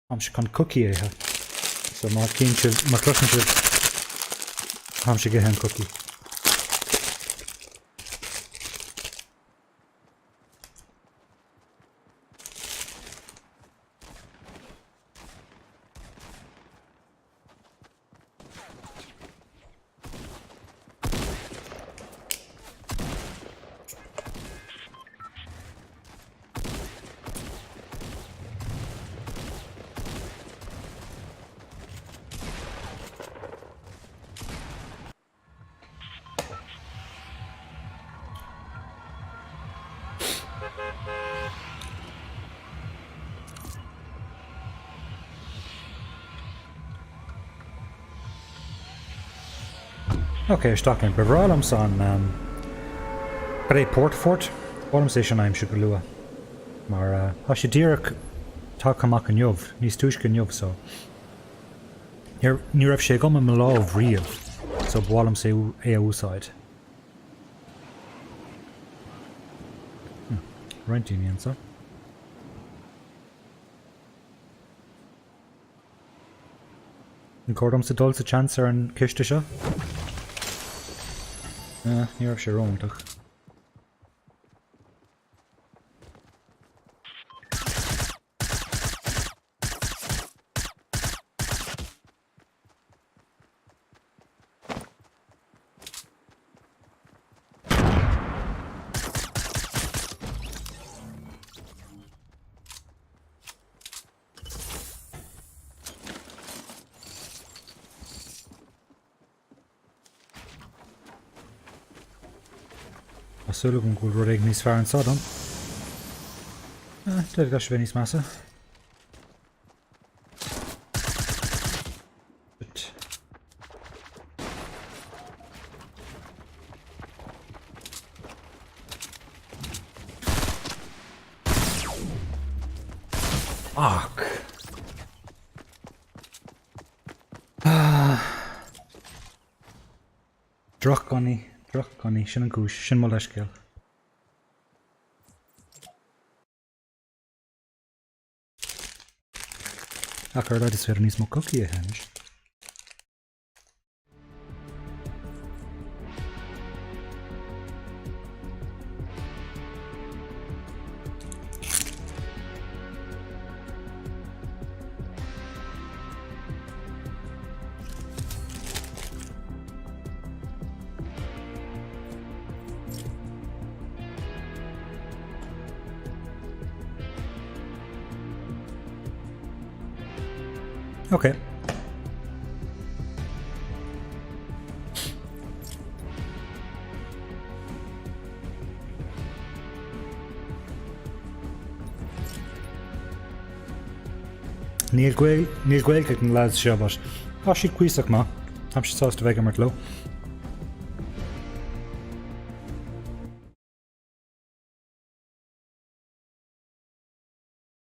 I'm just going to cookie here. So my king should, my cooking should, I'm should get him cookie. Okay, Stockland, Bevralum son, Grey Portfort, Bottom Station, I'm Sugarlua. Maar, als je direct takamaka njov, nis tushka njov, so. Hier, nu heb je gom een law of real, so Bwalum se AU side. Rent union, so. Gordom se dulce chance en kishtisha. Ní raibh sé róntaach. Solo con cul rodig nis fear an sodom. Did gash venis massa. But fuck. Drach Connie, sin an cúis, sin mo leis céal. Ach, ar leid is fér níos mo cookie a henis. Okay. Níl gweil an lead seo bas. Tá si cuiach má. Tá si sásta bheith mar lo.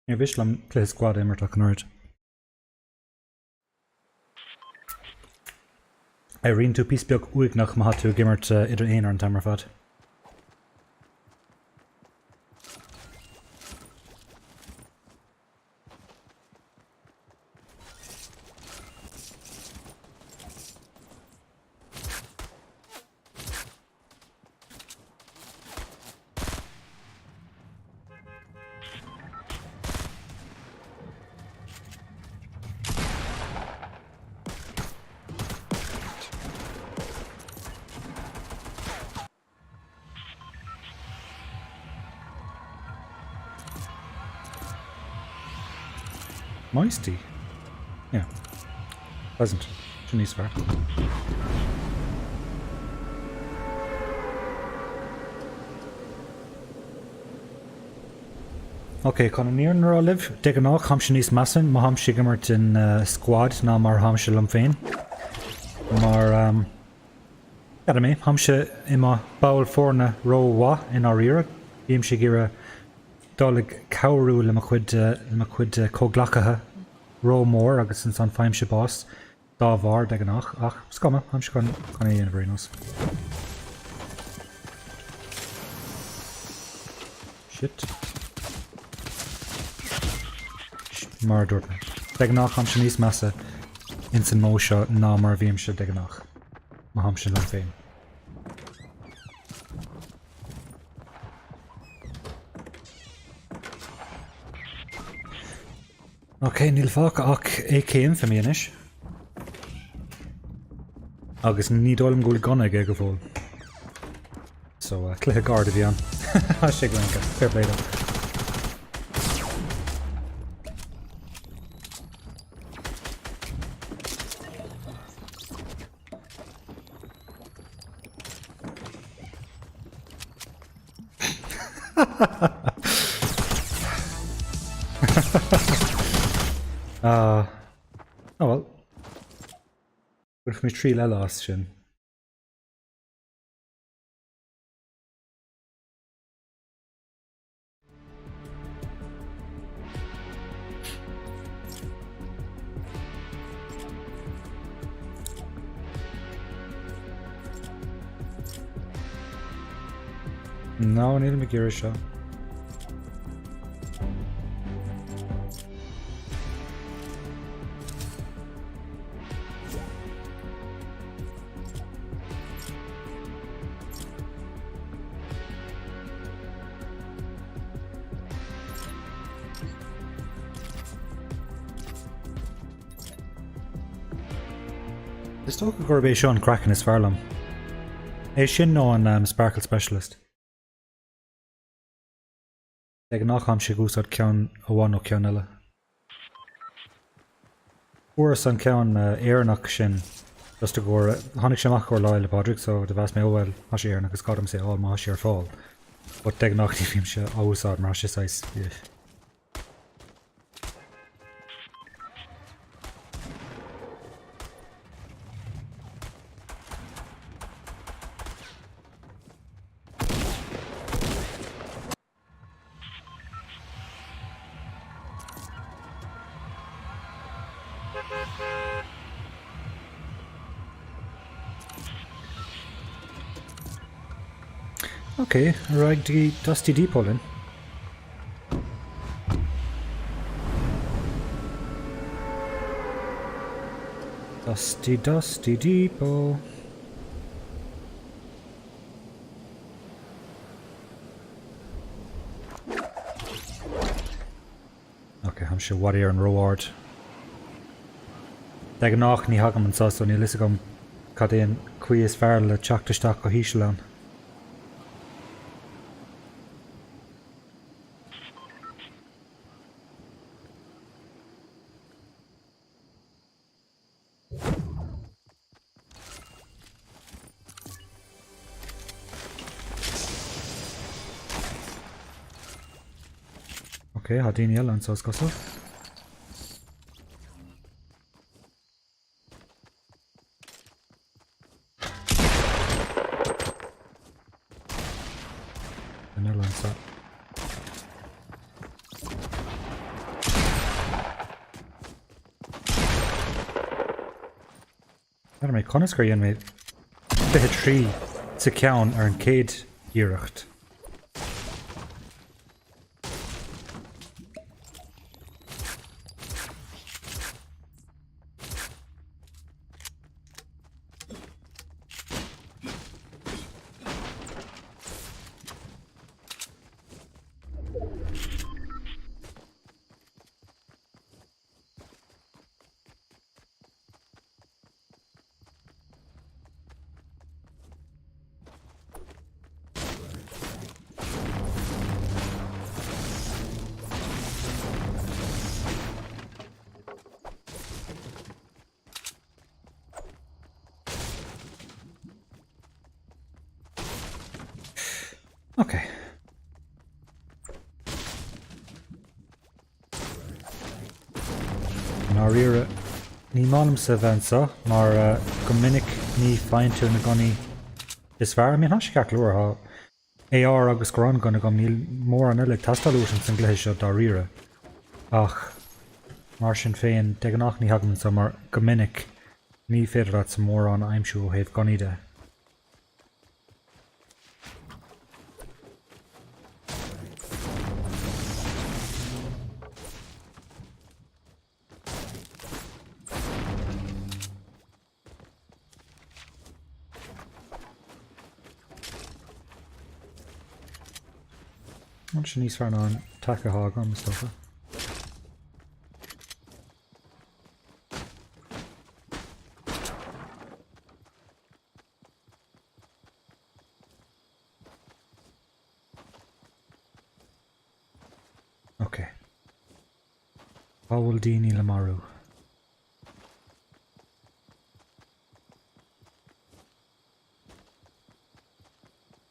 Ní bhís le plé squad émar le an Irene tú pís beag uig nach má tú gimmert idir éonar an tamar fad. Moisty? Yeah. Pleasant. Shanice fair. Okay, can an níor nar live. Dig an ách ham Shanice massin, ma ham sigamert in squad na mar ham se lum féin. Mar Gada mé, ham se ima bawl fórna ró wa in ar ira. Bím se gira dálig cowrú le ma chud cóglacathe ró mór agus san feim se bás dá bhar de an ach scama, ham se gan é an bhrínos. Shit. Mar dúirt me. De an ham se níos massa in san mó seo ná mar bhíam se de an ma ham se le féin. Okay, níl fág ach AKM fa míanis. Agus ní dólam gúil gona ag go fóil. So, clíthe guard a bhí an. Ha sé glenca, fair play though. Oh well. What if me trí le lás sin? No, níl me gira seo. Is tó go gurbh é seo an crackan is fearlam. É sin nó an Sparkle Specialist. Ag nach am sé gúsad ceann amháin ó ceann eile. Uair an ceann éarnach sin just a gcóir tháinig sé amach go leil le Padraig, so de bheas mé óhfuil má sé éarnach agus cadam sé má sé ar fáil. But ag nach ní bhíam se áúsáid mar sé sais. Okay, right, the Dusty Depot then. Dusty Depot. Okay, I'm sure what here and reward. Dag nach ní hagam an sas ní lis gom cadéan cuí is fearr le teachtasteach go híseán. Okay, ha daoine eile an sos gosa. An eile an sa. Ar mé conas gur dhéon mé bithe trí sa ceann ar an céad iireacht. Okay. Ná riire ní málam sa bhainsa mar go minic ní fáintear na gcónaí is fearr. Míon thois ceach leabhar ha AR agus Corán gona go míl mór an uile tastalúis an san gléise seo dá riire. Ach mar sin féin de nach ní hagann sa mar go minic ní féidir at sa mór an aimsú ó héobh gcónaí de. An sin níos fearr ná an take a hág an stofa. Okay. Bhfuil daoine le marú.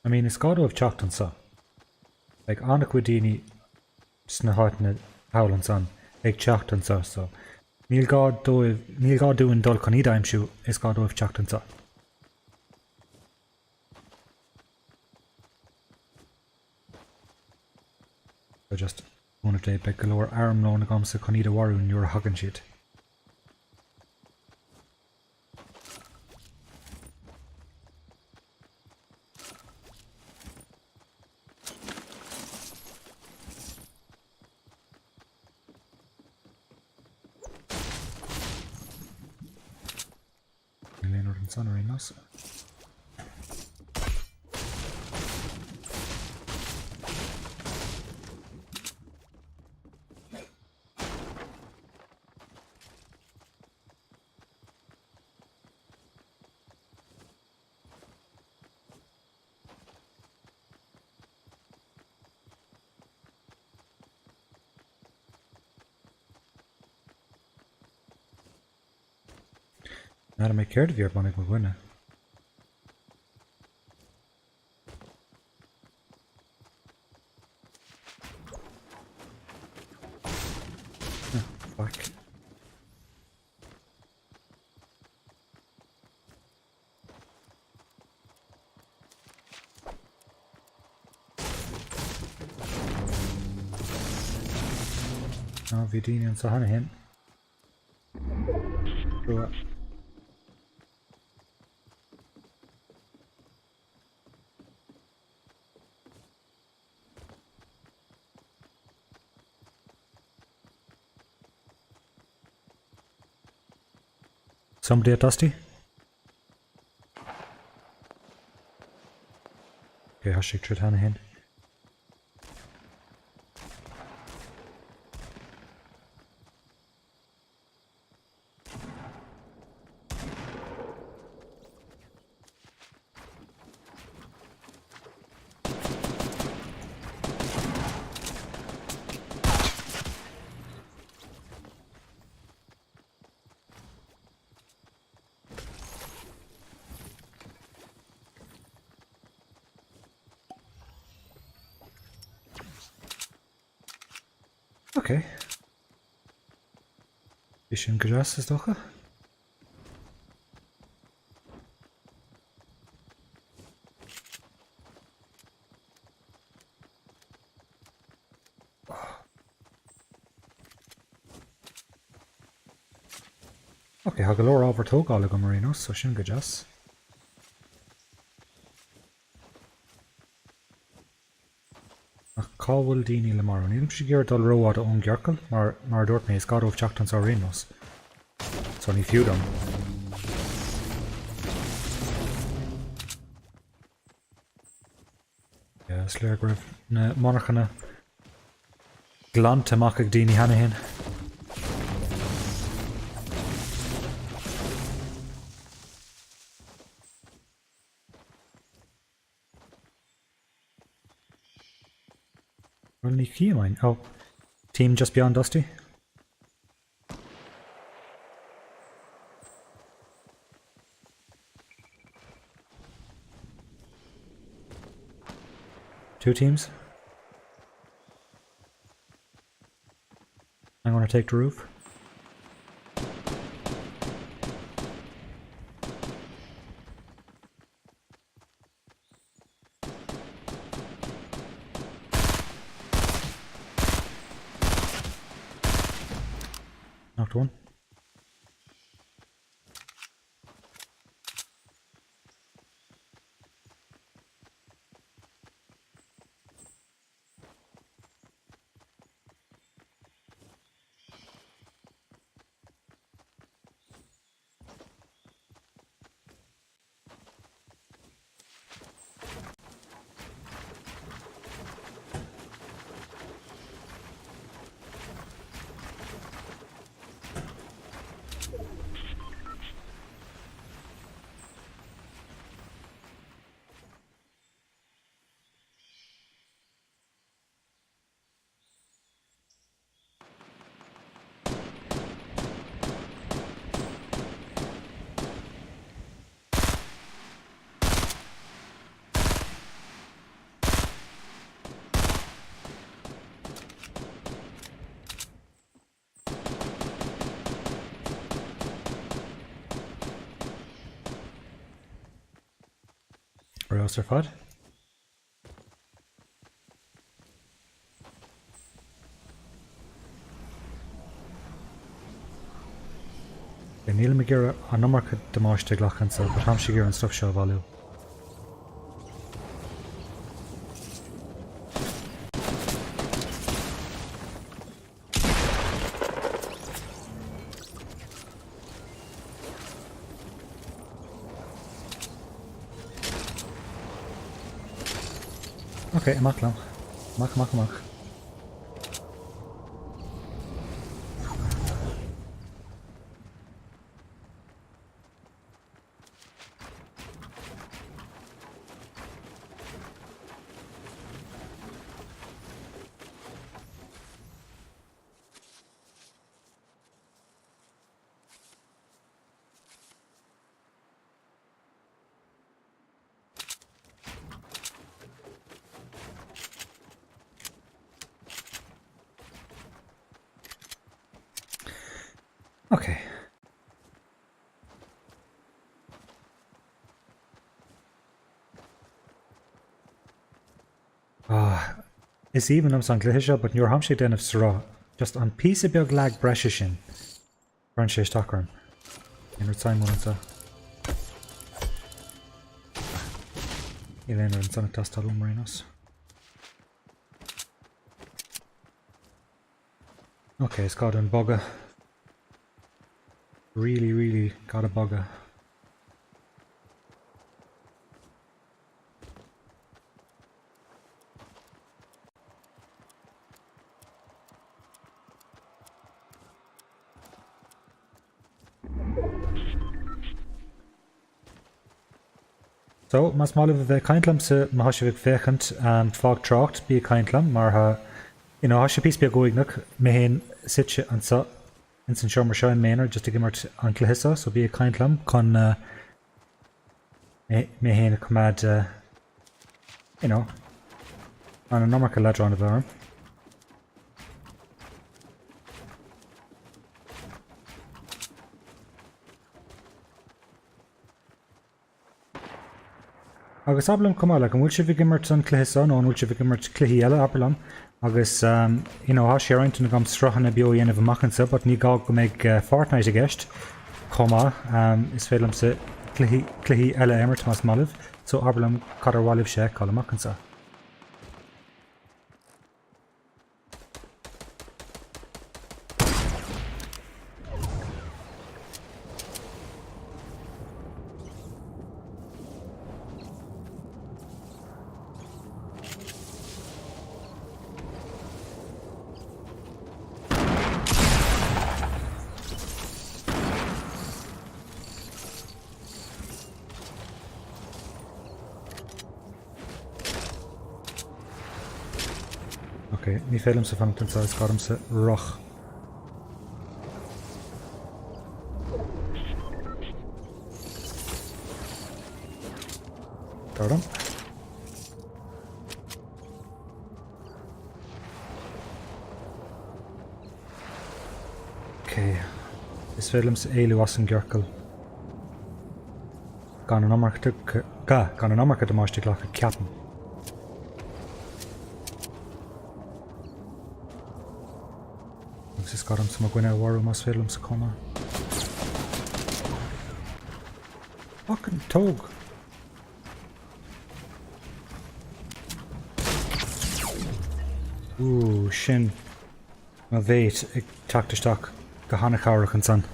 I mean, is gádóibh teacht an sa. Like, anna cu daoine sna háitna howlan san ag teacht an sa, so níl gá dúin dul chun iad aimsú is gádóibh teacht an sa. So just one of the big galore arm loan comes to Conida Warun, you're hugging shit. Leonard and Son are in us. Not to make care of your money, but winner. Fuck. Oh, Vidini and Sahana him. Through it. Somebody at Dusty? Okay, Hashik Trid Hanahan. Okay. Bisschen Gras is doch. Okay, ha galore overtóg all go marinos, so sin go jas. Ach cábhfuil daoine le mar. Nílim si gur dul róád ón ghearcail, mar dúirt mé is gadómh teachtan sa rinos. So ní fiú dom. Ja, sléir go raibh na monarchanna glant amach ag daoine hena hin. Well, ní chi mine. Oh, team just beyond Dusty. Two teams. I'm going to take the roof. Knocked one. Where else are fod? Níl me gur an numar demáiste glachan sa, but ham si gur an stuff seo bhú. Okay, amach lang. Amach. Okay. Is even am san gluhisha, but your hamshi den of sra. Just on piece of big lag breshishin. Branche stockern. In her time one sa. Elena and son of Tastalum Marinos. Okay, it's got a bugger. Really got a bugger. So, mas mal of the kindlam se mahashivik vacant fog trocht be kindlam, marha, you know, hashipis be goignuk, mehen sitche and so, in St. Shomer Shine Manor, just to give her an Clahissa, so be a kindlam, con mehen command, you know, on a normal ladder on the arm. Agus ablam cumá le an bhfuil si bhí gimmart san cluiseán nó bhfuil si bhí gimmart cluichí eile ablam agus há sé roiint na gam strachan na bio dhéanamh amachchansa, but ní gá go méid Fortnite a gceist comá is félam sa cluichí eile immert más malamh, so ablam cad ar bhailibh sé cáil amachchansa. Okay, ní félim sa fanachtain sa is garm sa roch. Garm. Okay, is félim sa éilú as an gghearcail. Gan an amarcha do máiste gleach a ceapan. Is garm sa magwine warú mas félim sa coma. Fucking tóg. Sin má bhéit ag teachtasteach go hána cabhrach an san.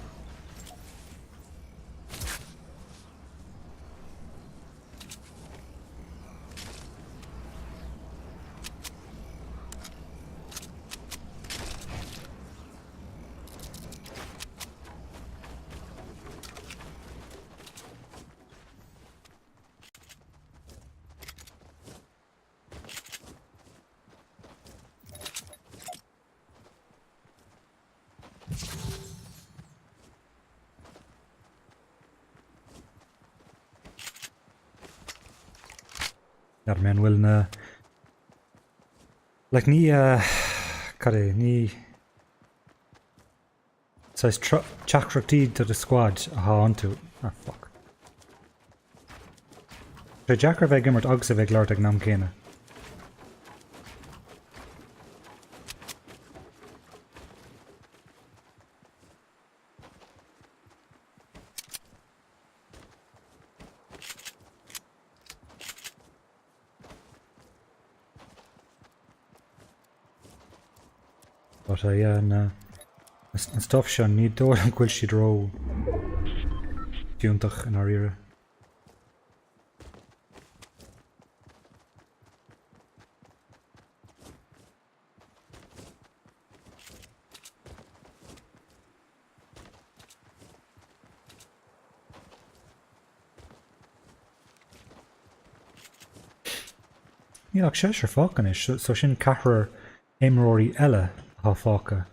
Dar men bhfuil na ní cadé ní sais teachreachtaí do the squad a tháinig tú. Fuck. Sé Jackar bheith gimmart agus a bheith leart ag nam céine. But an stuff sin ní dóir an ghuiil siad ró dúntach in our ire. Níl ach sé ar fácan is, so sin cahar éimreoirí eile á fáca.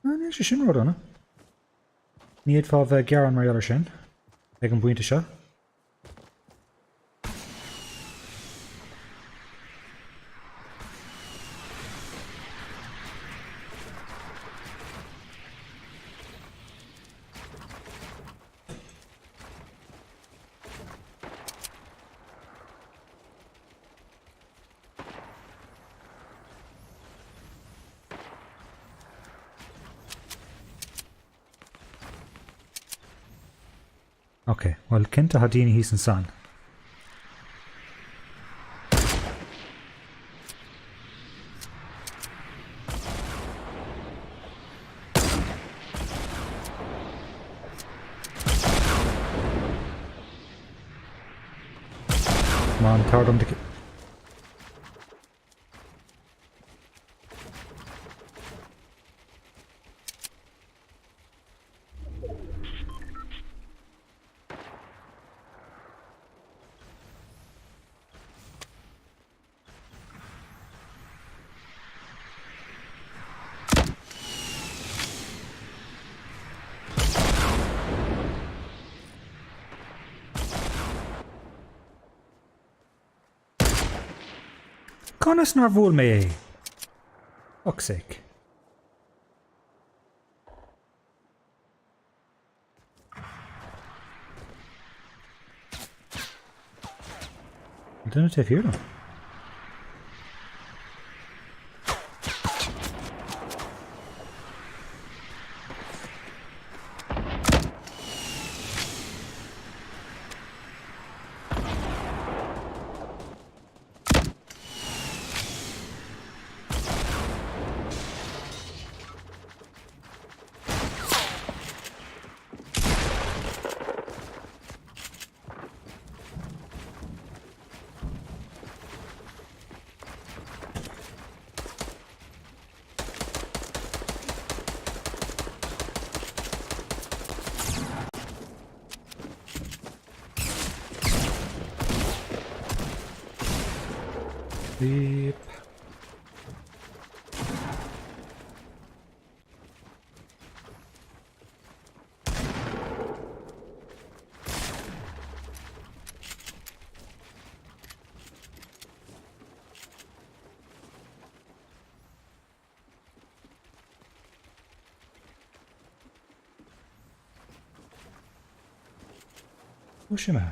Níl sé sin rud anna. Ní iad fá bheith gearan mar eile sin ag an buinte seo. Okay, well, cinnte ha daoine hís an san. Come on, tard the... Conas nar bhfuil mé é. Fuck's sake. I don't know if you hear them. Beep. Push him out.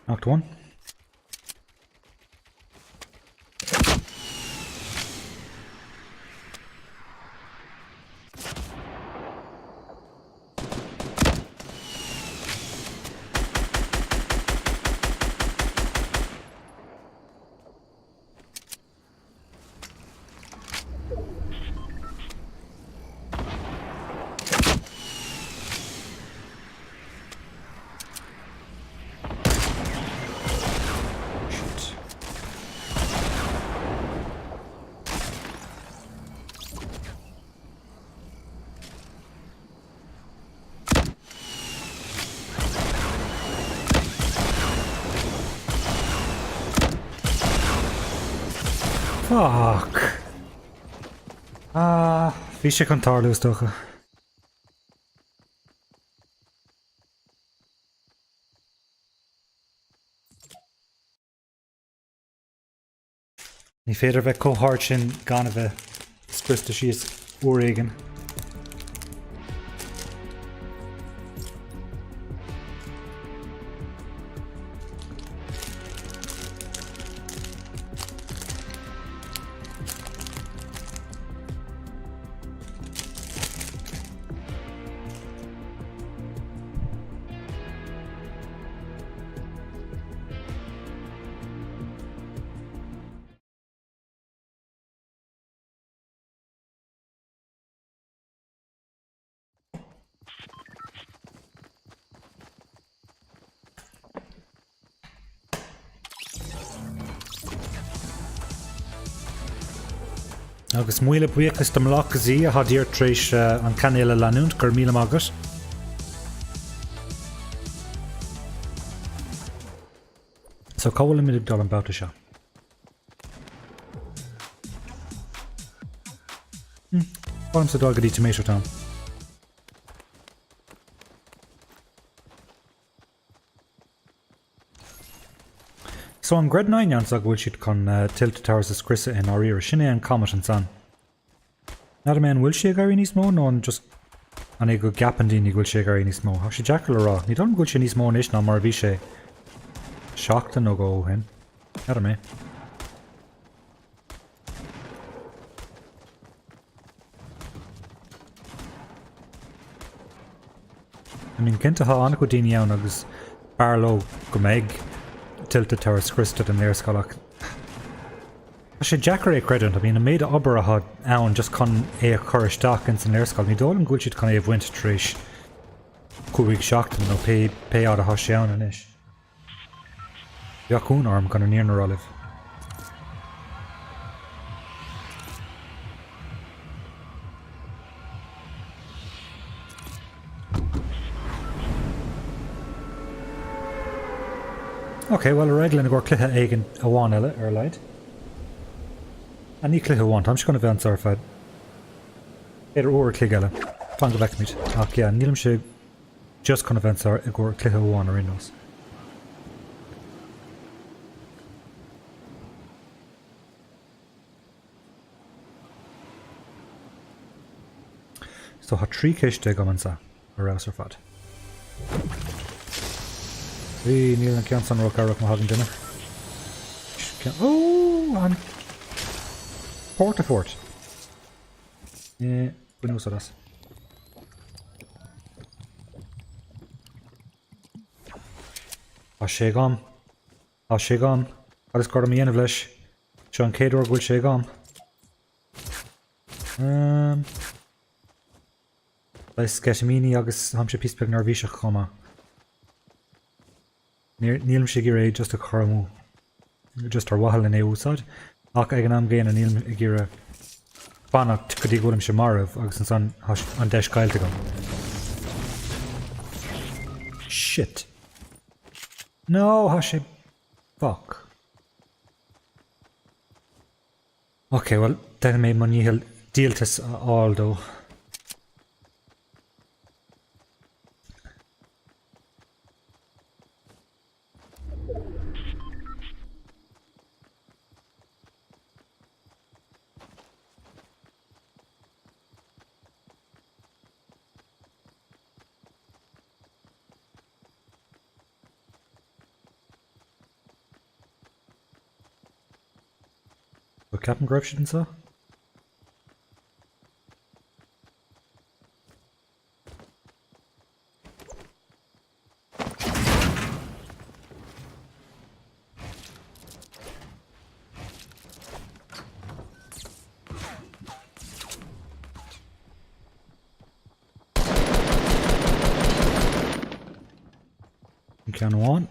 Knocked one. Fuck. Bhí sé chun tarlús dócha. Ní féidir bheith cóthart sin gan a bheith scrista síos uair éigean. Agus muile buíochas do mlachas í a hadíir tríis an canéile leanúnt gur míle agus. So cábhfuil minic dul an bouta seo. Fáim sa dul go dtí tomato town. So an gred 9 ans ag bhfuil siad chun tiltte towers is crisa in áíir sinné an comet an san. Na a man bhfuil sé garí níos mó nó an just an go gapan daoine bhfuil sé garí níos mó. Thug sé Jackal rá. Ní don bhfuil sé níos mó níos ná mar bhí sé seachtain nó go hen. Na a mé. I mean cinnte há anna go daoine ann agus barló go méid tilted towers Christa an neerscalach. I should jacker a credit. I mean, I made a ober a hod own just con a chorish dock in the neerscal. Me dolan gulchit con a wint trish. Cúig seachtain nó pe á a thoseán inis. Beachún arm gan an níor olive. Okay, well, reglan a gur cluthe éigen a bháin eile ar leid. A ní cluthe bháint, I'm just going to bheith an sarfad. Éidir uair clig eile. Fan go bheic míid. Ach, yeah, nílim sé just chun a bheith an sar a gur cluthe bháin ar inos. So, ha trí céiste go man sa ar raibh ar fad. Níl an cean san ro carach má hagan duine. An Portafort. Buenos Aires. Tá sé gam. Tá sé gam. Ar is gar am dhéanamh leis. Seo an céad uair bhfuil sé gam. Leis sceisiamíní agus ham sé píspeg nar bhíseach chuma. Nílim sé gur é just a choramú. Just ar wahal in é úsáid. Ach ag an am géana nílim i gur fannacht go dtí gúlim sé marmh agus an deis gaiilte gom. Shit. No, ha sé... Fuck. Okay, well, then mé man níhil díaltas áil dó. Captain Corruption so? Can one.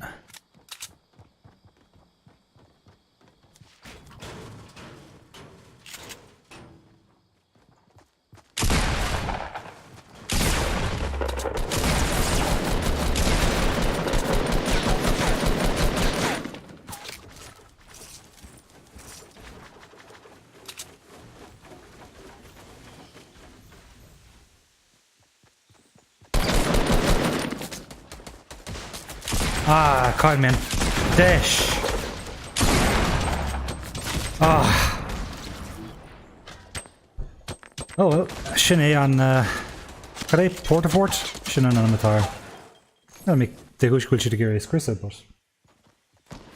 Ah, caught me in. Dish. Ah. Oh well, sinné an Cadé Portafort? Sinné an amatar. Well, me de gúisgúil si de géir éis but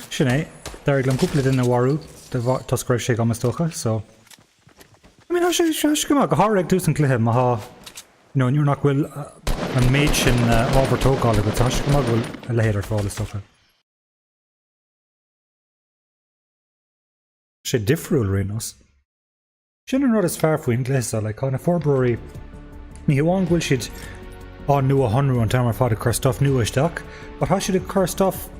sinné, dar glam cúpla in na warú de toscraibh sé gamastocha, so I mean, has go go há ag dús an cluthe má há you're nach bhfuil an méid sin ábhartógáil go tá go bhfuil a léidir fáil stocha. Sé difriúil rinos. Sin an rud is fear faoin gléasa le chuna forbróí ní bháin bhfuil siad á nua honrú an tamar fád a chur stuff nua isteach, but has siad a chur stuff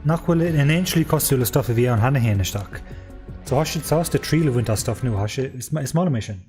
nach bhfuil in ainslí cosúla stuff a bhí an hana héana isteach. So has siad sásta trí le bhaint stuff nua, has siad is mála mé sin.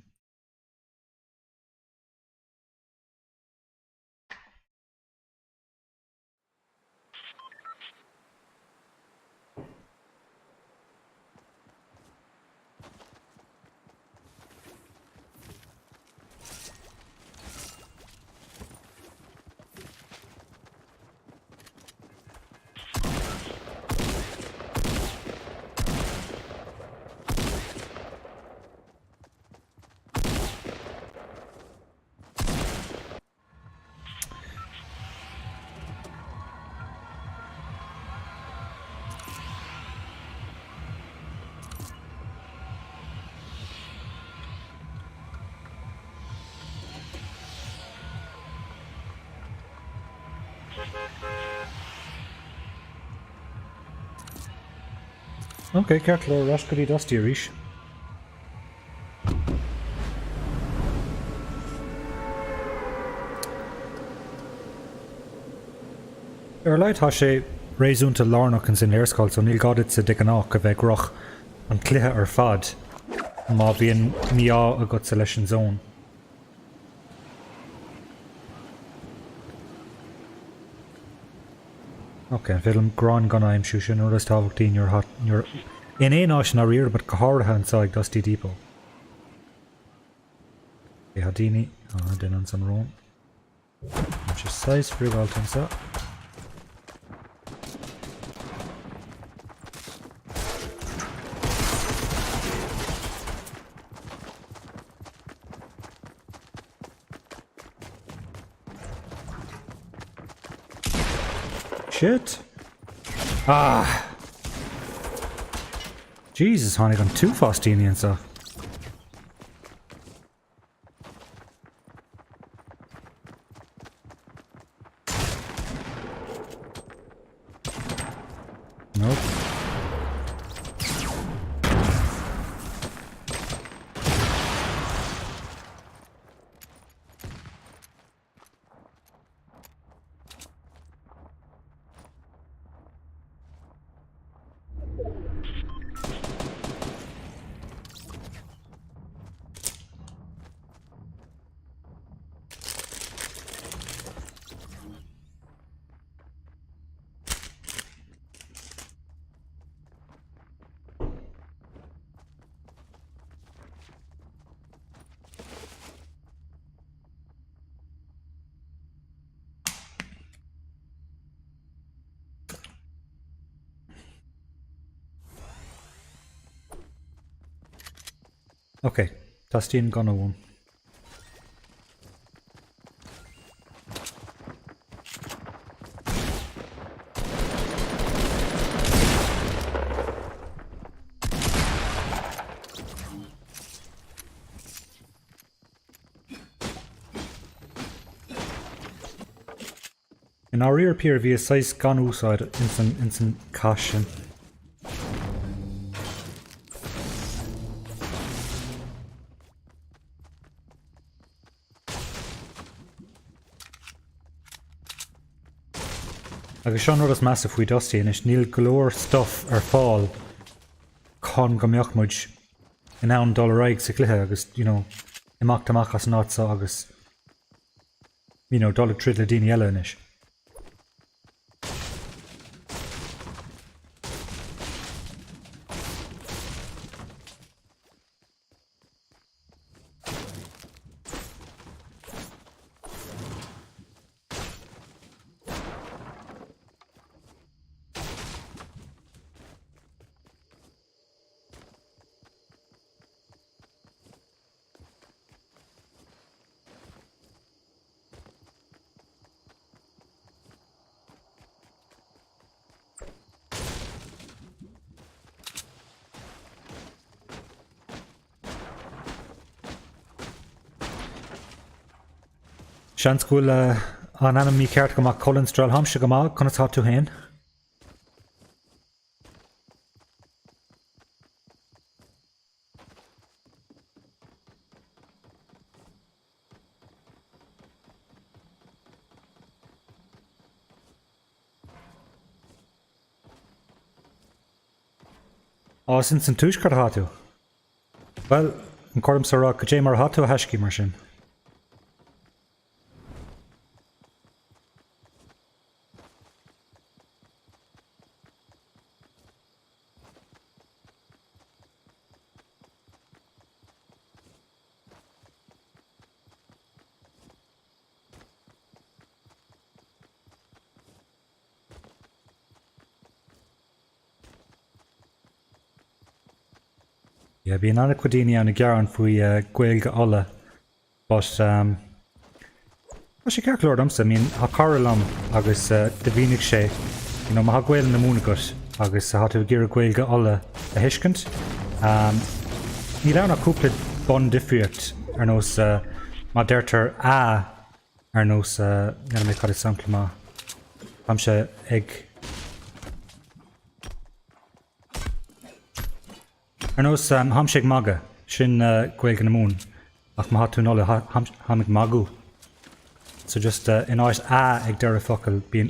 Okay, ceart le ras go dtí dustí arís. leid tá sé réúnta lánach an sin léirscáil, so níl gadid sa diganách a bheith groch an cluthe ar fad má bhíon míá a go sa leis an zón. Ok, film grán gan aimsú sin nó is tábhachttaí nuair in éon áis na riir, but go háirithe an sáig Dusty Depot. Ha daoine den an san rón. Just 6 friúgáiltain sa. Shit. Jesus, honey, I'm too Faustinian, so. Nope. Okay, Tastín gone one. In our rear pier via size gan úsáid in san caution. Agus sean rudas massive faoi Dusty inis níl glór stuff ar fáil chun go mbeochmuid in ann dul raig sa cluiche agus, imach tamach as nátsa agus, dul trid le daoine eile inis. Seans gúil an anam mí ceart go mac Colin Strel hamse go mac chun atá tú hain. Sin san túiscar hatú. Well, an chom sa rá go dé mar hatú a heiscí mar sin. Yeah, bhíon anna cuidíine anna gearan faoi gaeilge alla, but sé cearclóir amsa, há carlam agus de bhínig sé, má gaeil na múna got agus hatú gur gaeilge alla a hiiscint. Ní rana cúpla bon difriocht ar nós má deirtar ar nós nena mé cad is sampla má am sé ag ar nós hamseag maga sin gaeilge na mún ach má hatú nola hamig magú. So just in áis ag deir focail bíon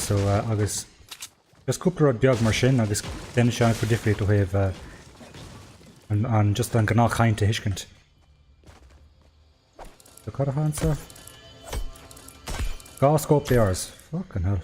so agus just cúpla rud beag mar sin agus déine seán chu difriúil ó thaobh an just an gná chainte hiiscint. So cad a hása? Gá scóp bears. Fucking hell.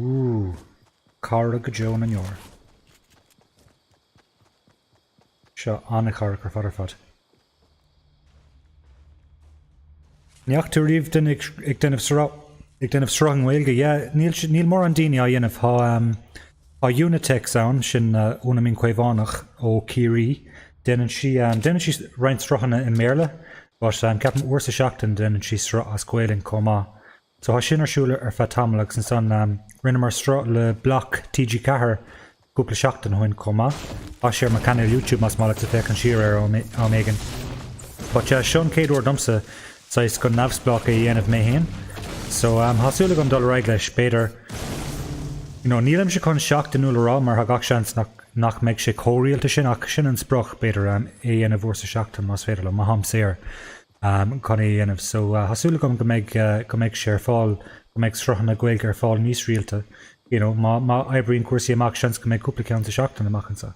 Ooh, cara go Joan an Yor. Seo anna cara gur fadar fad. Neach tú riomh den ag denmh srang bhilge, níl mór an daine a dhéanamh há Unitex ann sin úna mín cuimhnach ó Cirí, déanann si roinnt strachanna i méle, bás ceapan uair sa seachtain déanann si sra a scoiling comá. So há sin arsúla ar feadh tamil agus an son rinne mar stra le bloc TG4 cúpla seachtain chuin comá. Há sé mar canal YouTube mas mála a feic an siar ar á mégan. But sean céad uair domsa sais go navsblock a dhéanamh mé héin. So hasúla gom dul raig leis beidir nílam se chun seachtain uair rá mar ha gach seans nach meid sé cóirialta sin ach sin an spruch beidir dhéanamh uair sa seachtain mas féidir le maham séir. Conna dhéanamh, so hasúla gom go méid sé ar fáil go méid strachanna gaeilge ar fáil níos rialta. Má eibríonn cuasaí amach seans go méid cúpla ceann sa seachtain amachchansa.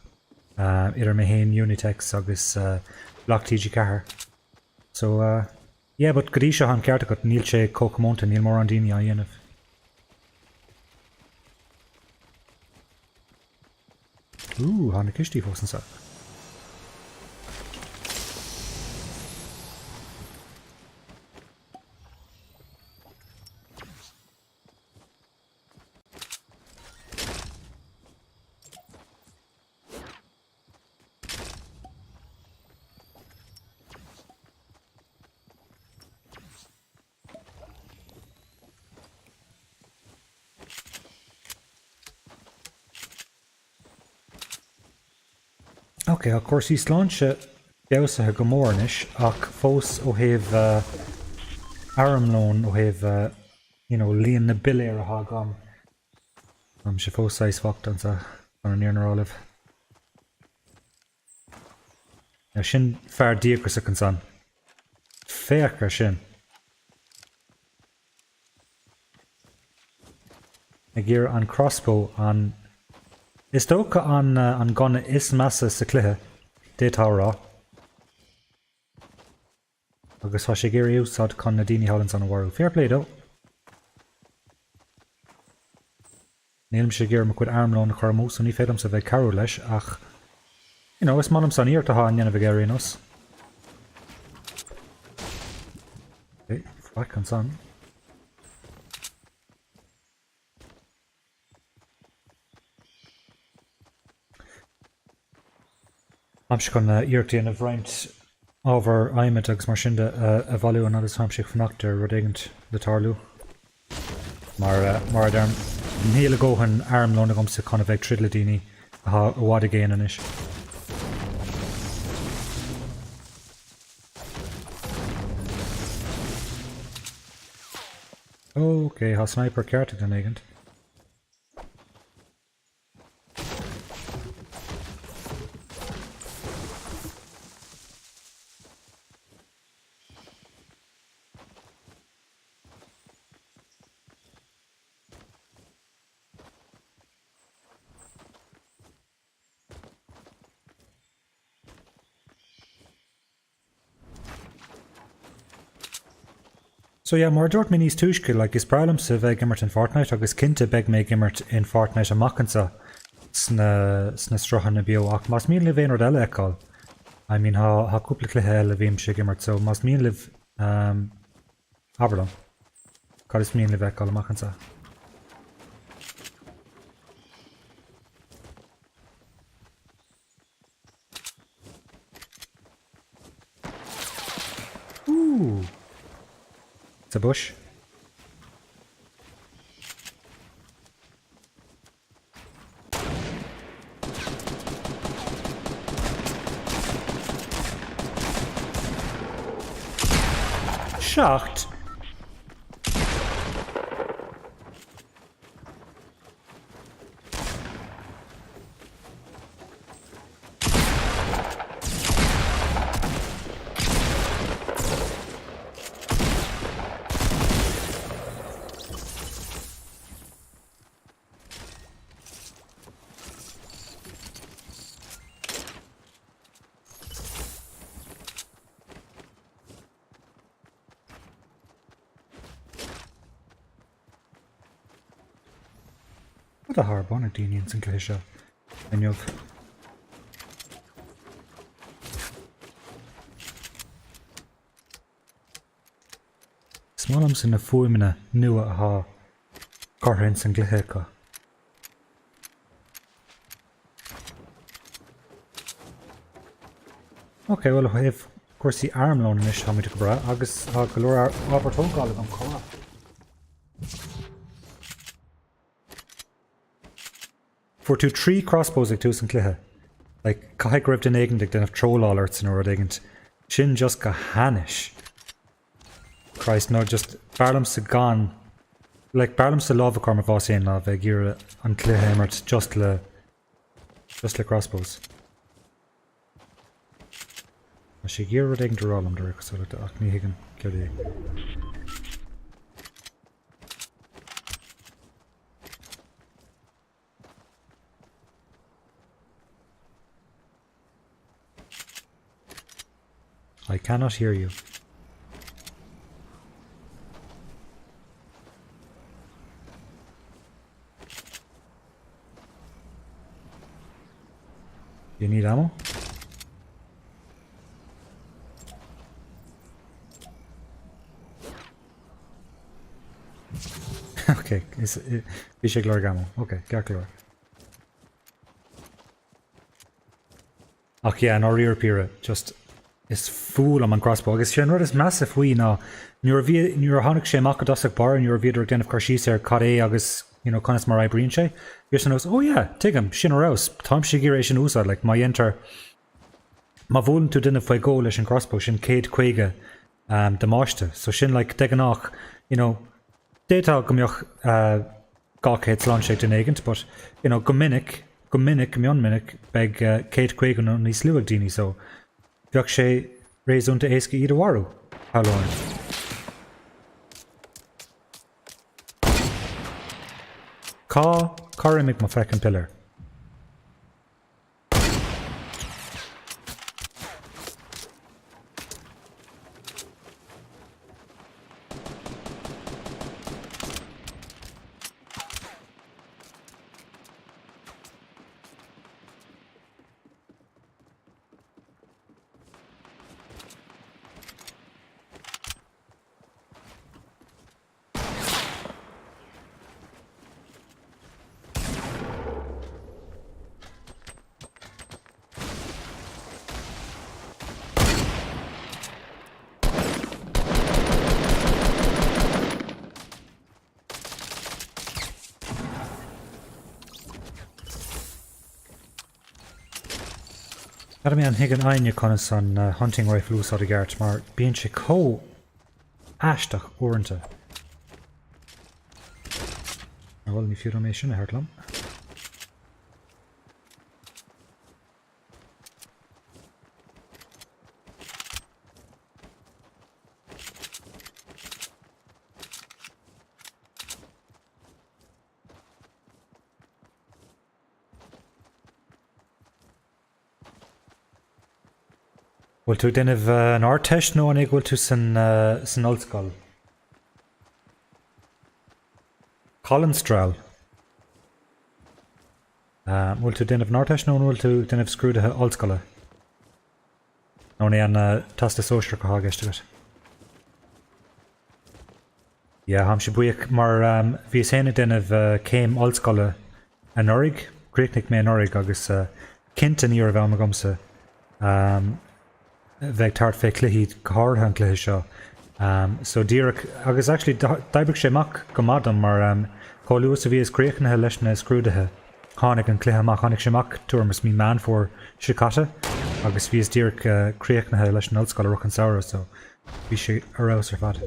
Idir mé héin Unitex agus bloc TG4. So but go dtí seo an cearta go níl sé cócamónta níl mór an daine a dhéanamh. Hána cistí fósansa. Okay, of course he's sláinte deosathe go mórnis ach fós ó thaobh airmlón ó thaobh líon na biléir a thagam. Se fós sais fachtansa an níornarálah. Sin fear díochas an san. Féachar sin. Ag gur an crossbow an is tócha an gona is measa sa cluiche détá rá. Agus tá sé géirí úsáid chun na daoine hallann an bhharú. Fair play dó. Nílim sé géir mar chud armlón na chur mús, ní féadam sa bheith carú leis ach is manam san íocht a an dhéanamh géirí nos. Okay, fuck an san. Am se chun íochtaí a bhraint ábhar aimimeid agus mar sin a bhailú an agus hamsich fannachtar rud éigent le tarlú. Mar derm níl a ggóthain armlón a gomsa chuna bheith tríd le daoine a bhád a géanaan is. Okay, ha sniper cearta den éigent. So mar dúirt mé níos túisce is bralam sa bheith gimmert in Fortnite agus cinnte beag mé gimmert in Fortnite amachchansa sna strachanna beo ach mas míon libh éonar eile eáil. I mean, ha cúpla cluiche eile bhíim sé gimmert, so mas míon libh Aberlon. Cad is míon libh eáil amachchansa. Ooh. It's a bush. shocked. What a harbon at Dinians and Glacier. And you've Smallums in the Fuimina knew at ha Corhins and Gleheka. Okay, well, if of course the arm loan in this Hammy to Cabra, Agus Galore Robert Hogal on Cora. For to 3 crossbows like 2 and Clehe. Like Kahik ripped in Egent, then of troll alerts in or Egent. Shin just Gahanish. Christ, no, just Barlam's gone. Like Barlam's the love of Cormac Vossian love, Gira and Clehe Emert, just le crossbows. She gear with Egent roll him there, so that Acme Higgin kill the I cannot hear you. You need ammo? Okay, it's Glorg ammo. Okay, Garklor. Okay, yeah, no rear pira. Just is fool am an crossbow. Agus sé is massive we ná nuair tháinig sé amach dosach bar and nuair viidir den of Carshís cadé agus conas mar ibríonn sé. You're knows, oh yeah, take him, sin arouse. Time she gear sin úsad, like my enter ma bhúln tú duine foioi go leis an crossbow sin céad chuige de máiste. So sin like de nach, détá gombeoch gachéad slán sé den Egent, but go minic mion minic beg céad chuige an níos luach daoine, so Bheag sé rééisúnta éasca iad warú. Halláin. Cá imig má fecin pillar. Had me an higgin aine conas an hunting rifle ús a gart, mar bíonn sé có aisteach uanta. Bhfuil ní fiú mé sin a hartlam. Bhfuil tú déanamh an áirteist nó an ag bhfuil tú san ollscoil? Collinstrál. Bhfuil tú déanamh an áirteist nó bhfuil tú déanamh scrúdathe ollscoile? Nó é an tasta sóistre go hágeiste go. Ja, ham sé buíoch mar bhí héna déanamh céim ollscoile an orig, Gréicnic mé an orig agus cinnte ní ar bheith me gomsa. Bheith tart fé cluichí cátha an cluiche seo. So díreach agus actually d'oibrigh sé amach go madam mar choús a bhí is críochnathe leis na scrúdathe. Chánig an cluiche amach chánig sé amach tuamas mí man for sicata agus bhí is díreach críochnathe leis an ollscoil a ruch an saoire, so Bhí sé arás ar fad.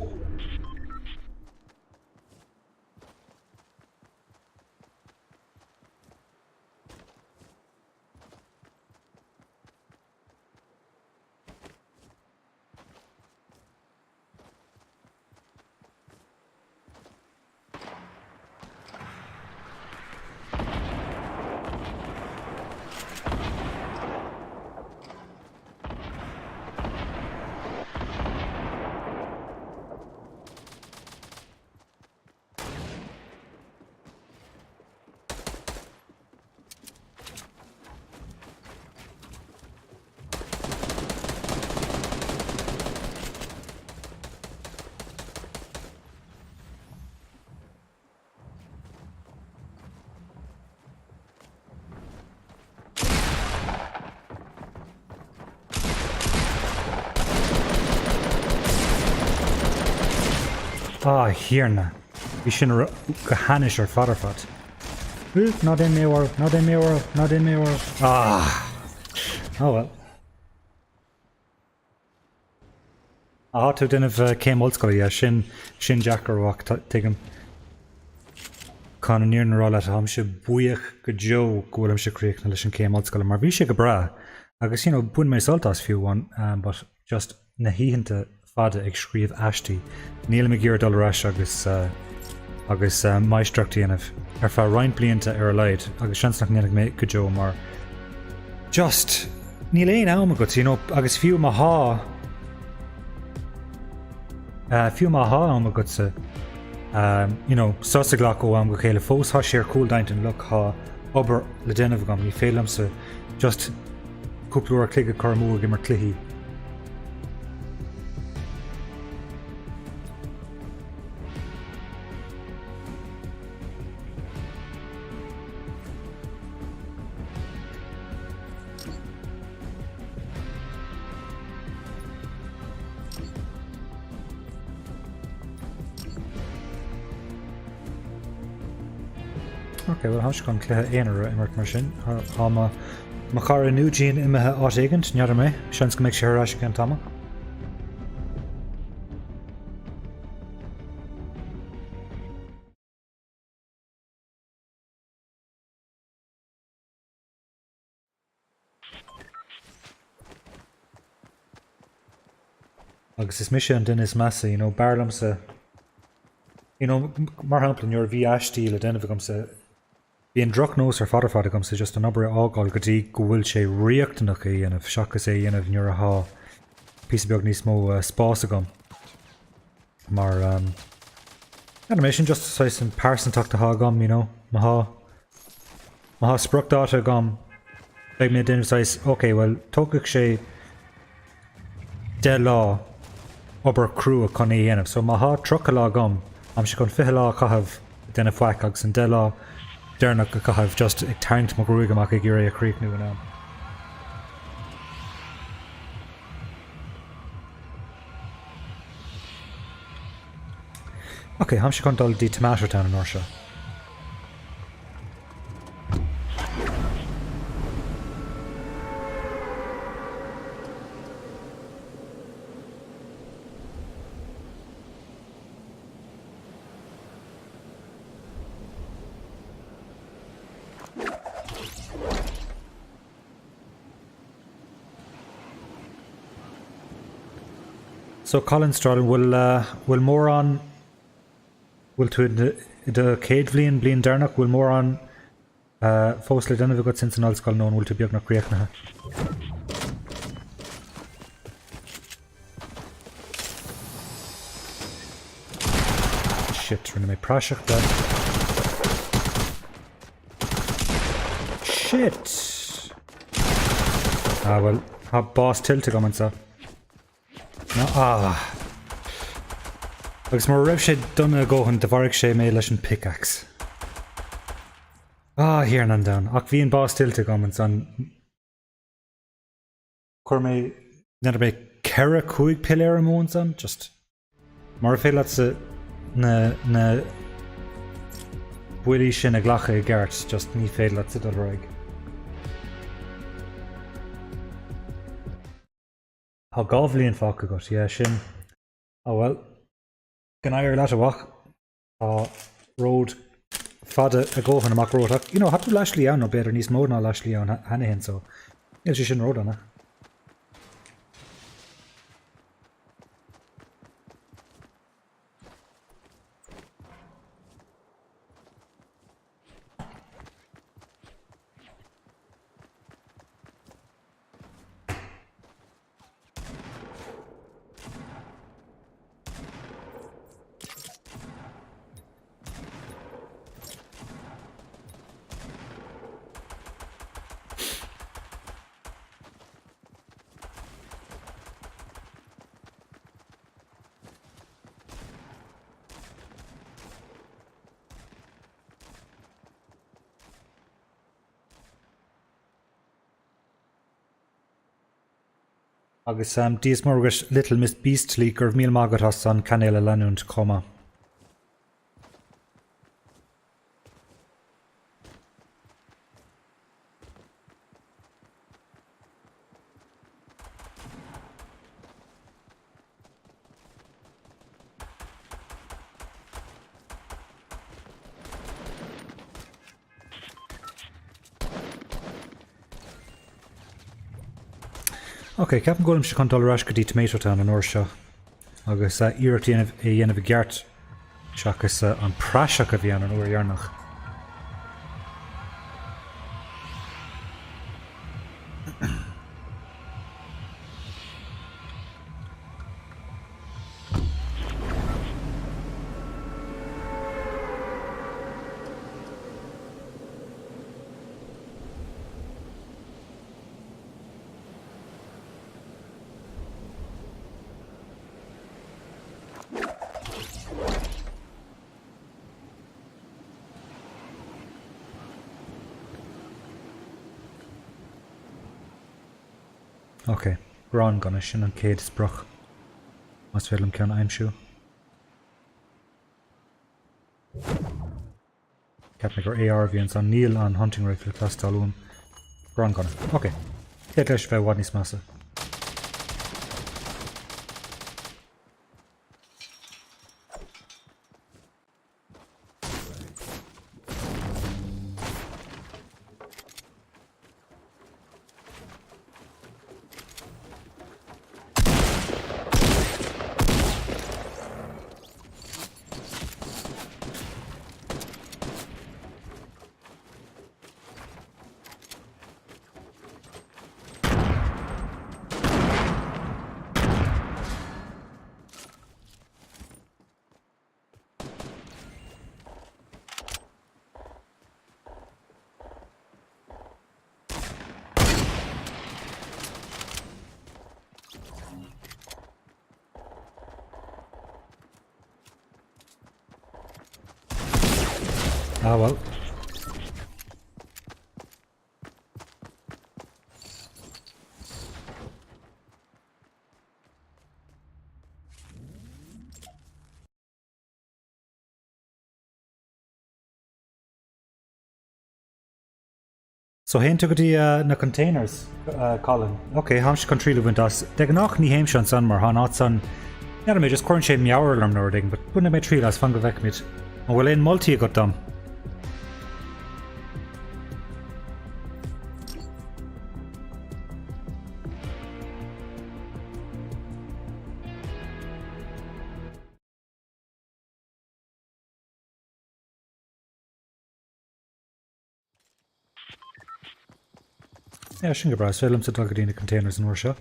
Hiarna. Bhí sin go hanis ar fad ar fad. Not in me world, not in me world, not in me world. Oh well. Tú duineh céim ollscoil, sin Jack ar bhac tuigim. Chun níor na rála am se buíoch go Joe gohfuil se críoch na leis an céim ollscoil, mar bhí sé go bra. Agus buin mé soltas fiúháin, but just na híhananta fada ag scríomh astí. Níl me ggéir dul reis agus maistruachtaí anamh ar fá roiint blianta ar a leid, agus seansnach nílag mé go Joe, mar just níl éon am agat, agus fiú má há am agat sa sosa ghlach ó am go chéile fós há sé ar cúil daint an luch há obair le déanamh gom, ní félam sa just cúplúir clíige carmú ag mar cluichí. Okay, well, how's going to clear éanaire immert mar sin? Tá má chara nú dín imethe áit éigent, neadar mé, seans go méid sé ar eisce an tama. Agus is mis an duine is measa, bearlam sa mar hampla nuair bhí astí le déanamh gom sa bhíon droch nós ar fada gom sa just an obair ágáil go dtí go bhfuil sé riachtanach é dhéanamh seachas é dhéanamh nuair a há píos beag níos mó spása gom. Mar animation just sais an percentach a há gom, má há spruachdáta gom beag mé déanamh sais, okay, well, tógadh sé de lá obair crú a chun é dhéanamh, so má há trocha lá gom, am se chun fiche lá chahabh déna foic agus an de lá dearnach go chahabh just ag taint mo grúig amach ag gur é a chríoch nu an am. Okay, ham se chun dul dí tomato tan an or seo. So Colin Strad will mór an will tú de céad blion dearnach will mór an fós le déanamh agat sin an ollscoil nó bhfuil tú beag nach críochnathe. Shit, rinne mé práiseach de. Shit! Well, há bás tiltte gom an sa. No, agus mar raibh sé donna ggóhann de bharraigh sé mé leis an pickaxe. Here an down. Ach bhí an bás tiltte gom an san. Chuir mé neidir mé ceithre cúig pilléir amón san, just mar fé leat sa na builí sin a ghlacha I gceart, just ní féad leat sa dul roiig. Tá gábhlíon fáca agat, Oh well. Can I leat amach road fada a ggóhan amach roadach. You know, hapú leis an no better níos mód ná leis an hena hen so. Il sin road anna. Agus díos morgus Little Miss Beastly gur míl mágatas an cainéil a leanúnt comma. Ok, ceapan ggóilm se chun dul rais go dtí tomato an uair seo. Agus iirecht dhéanamh geart seachas an praseach a bhí an uair dhearnach. Ok, rán gona sin an céad sprach. Mas féilm ceann aimsiú. Ceapna gur AR bhíonn an níl an hunting rifle clastalún. Rán gona. Ok. Céad leis bheith bhhaid níos masa. Ah well. So hen tu go dtí na containers, Colin. Ok, ham se control buint as. De nach ní héim san mar han áit san. Ja mé just corn sé meabhar am nóding, but bunna mé trí as fan go bheith mit. An bhfuil éon multi a got dom. Ja, sin go bra, féilm sa dul go dtí na containers an uair seo.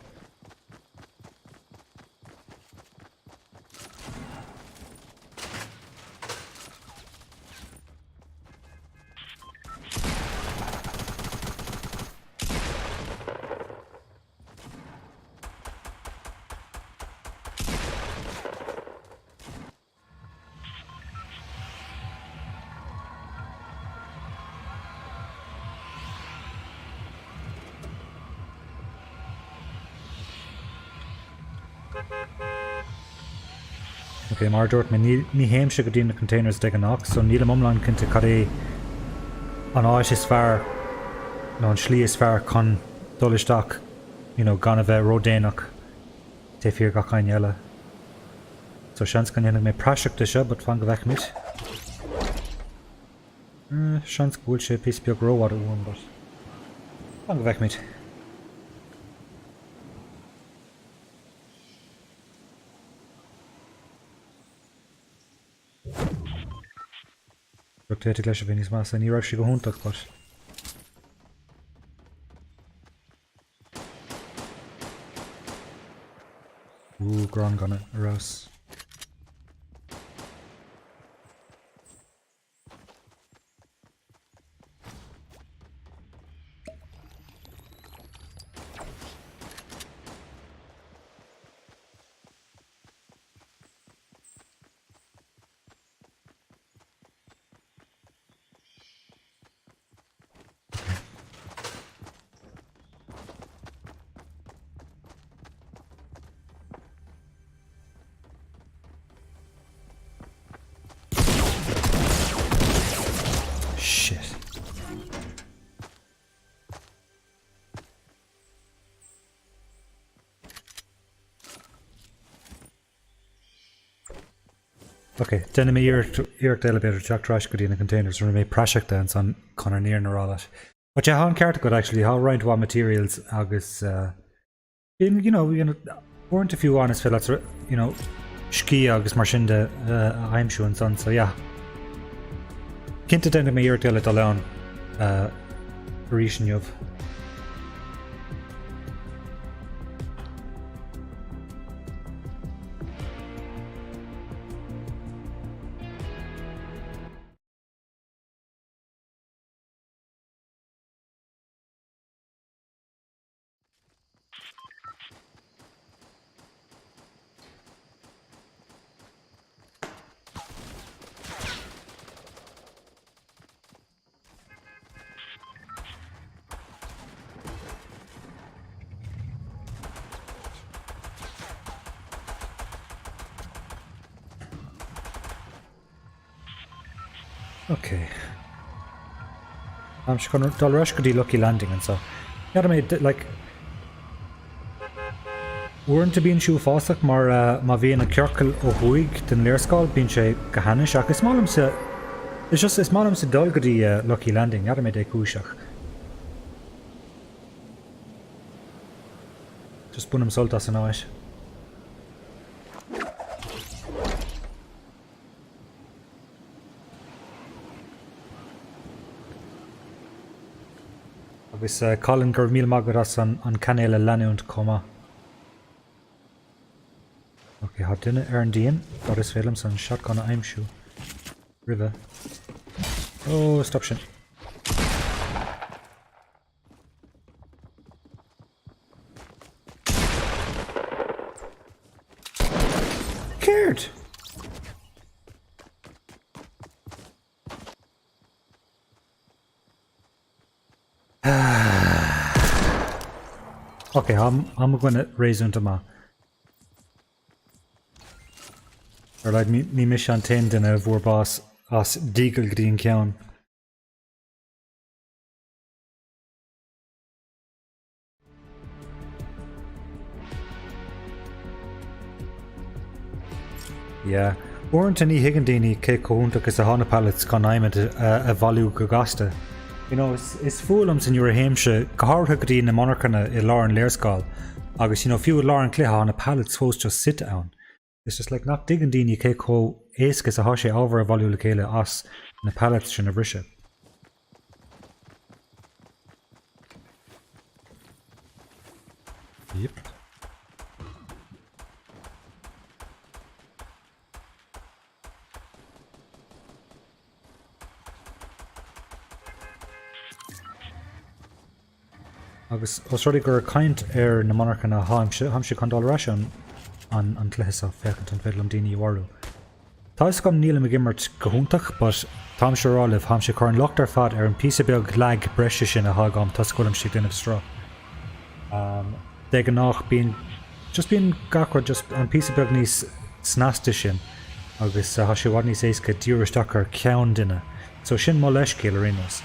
Ok, mar dúirt me ní héim se go dtí na containers de an nach, so níl am omláin cinnte cad é an áis is fearr nó an slí is fearr chun dul isteach, gan a bheith rodénach té fíor gach cain eile. So seans gan dhéanamh mé praseachta seo, but fan go bhfeic mit. Seans go bhfuil sé pís beag róhád a bhúin, but fan go bhfeic mit. Rugtéite leis a bhínis más a ní raibh si go húntaach, but grán ganna arás. Shit. Okay, then mé iarcht elevator Jack trash go in the containers or mé praseachta an san conar near narala. But yeah, how ceart good actually, how right what materials agus in weren't a few honest fellas, ski agus mar sin de aimimsú an son, so yeah. Cinnte den mé iarcht eile alán rísin jobh. Okay. I'm just gonna rush go lucky landing and so. Yeah, I mean, like weren't to be in shoe fosach mar ma bhíon a cearcail ó thuig den léirscáil bíonn sé go hanis ach is málam sa dul go dtí lucky landing, yeah, I mean, cúiseach. Just bunam soltas an áis. Agus Colin gur míl magaras an cainéil a leanúint comma. Okay, há duine ar an díon, dar is félam san shotgun a aimimsú. River. Oh, stop sin. Céard! Okay, I'm going to raise into ma. Or like me miss an tain in a bhór bás as dígal grín ceann. Yeah. Warrant any higandini ke kohunta cos a hana pallets gan aimed a value go gasta. It's fúlams in your heimse gohartha go dtí na monarchana I láran léirscáil agus fiú láran cluiche an a pallet supposed just sit down. It's just like not digging dini ke ko éascas a hasé over a value le chéile as na pallets sin a bhrisise. Yep. Agus osráid gur caint ar na monarchana haimse chun dul reis an cluiche a fechant an fedlam daoine warú. Tá is gom níl a gimmert gohúntaach, but tám se rálah haimse chun lochtar fad ar an píosa beag lag breise sin a thagam tascoilm si duine strá. De gan nach bíon gachra just an píosa beag níos snasta sin agus ha sé bhhad níos éasca dúiristeach ar ceann duine, so sin má leis céile rinos.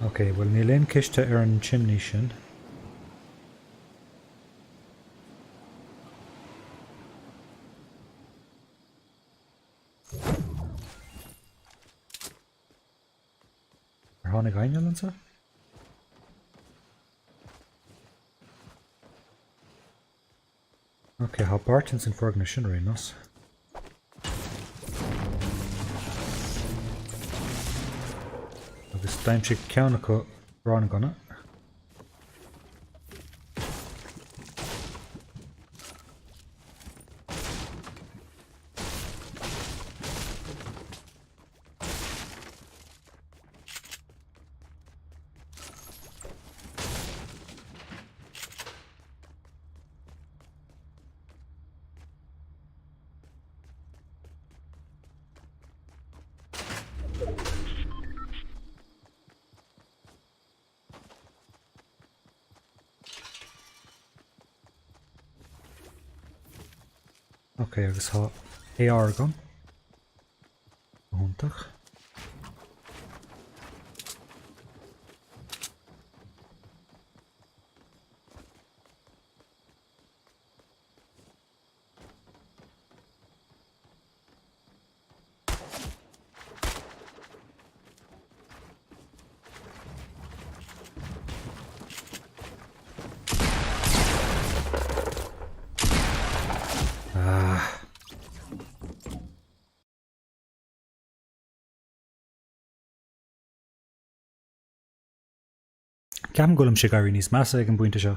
Okay, well níl aon ciste ar an chimney sin. Ar tháinig gcainéil ansa? Okay, how Barton's in Fergus sin Renos. Agus daim si ceanna go rán gona. Okay, agus há AR gan. Hóntach. Ceam golam si gairí níos measa ag an buinte seo.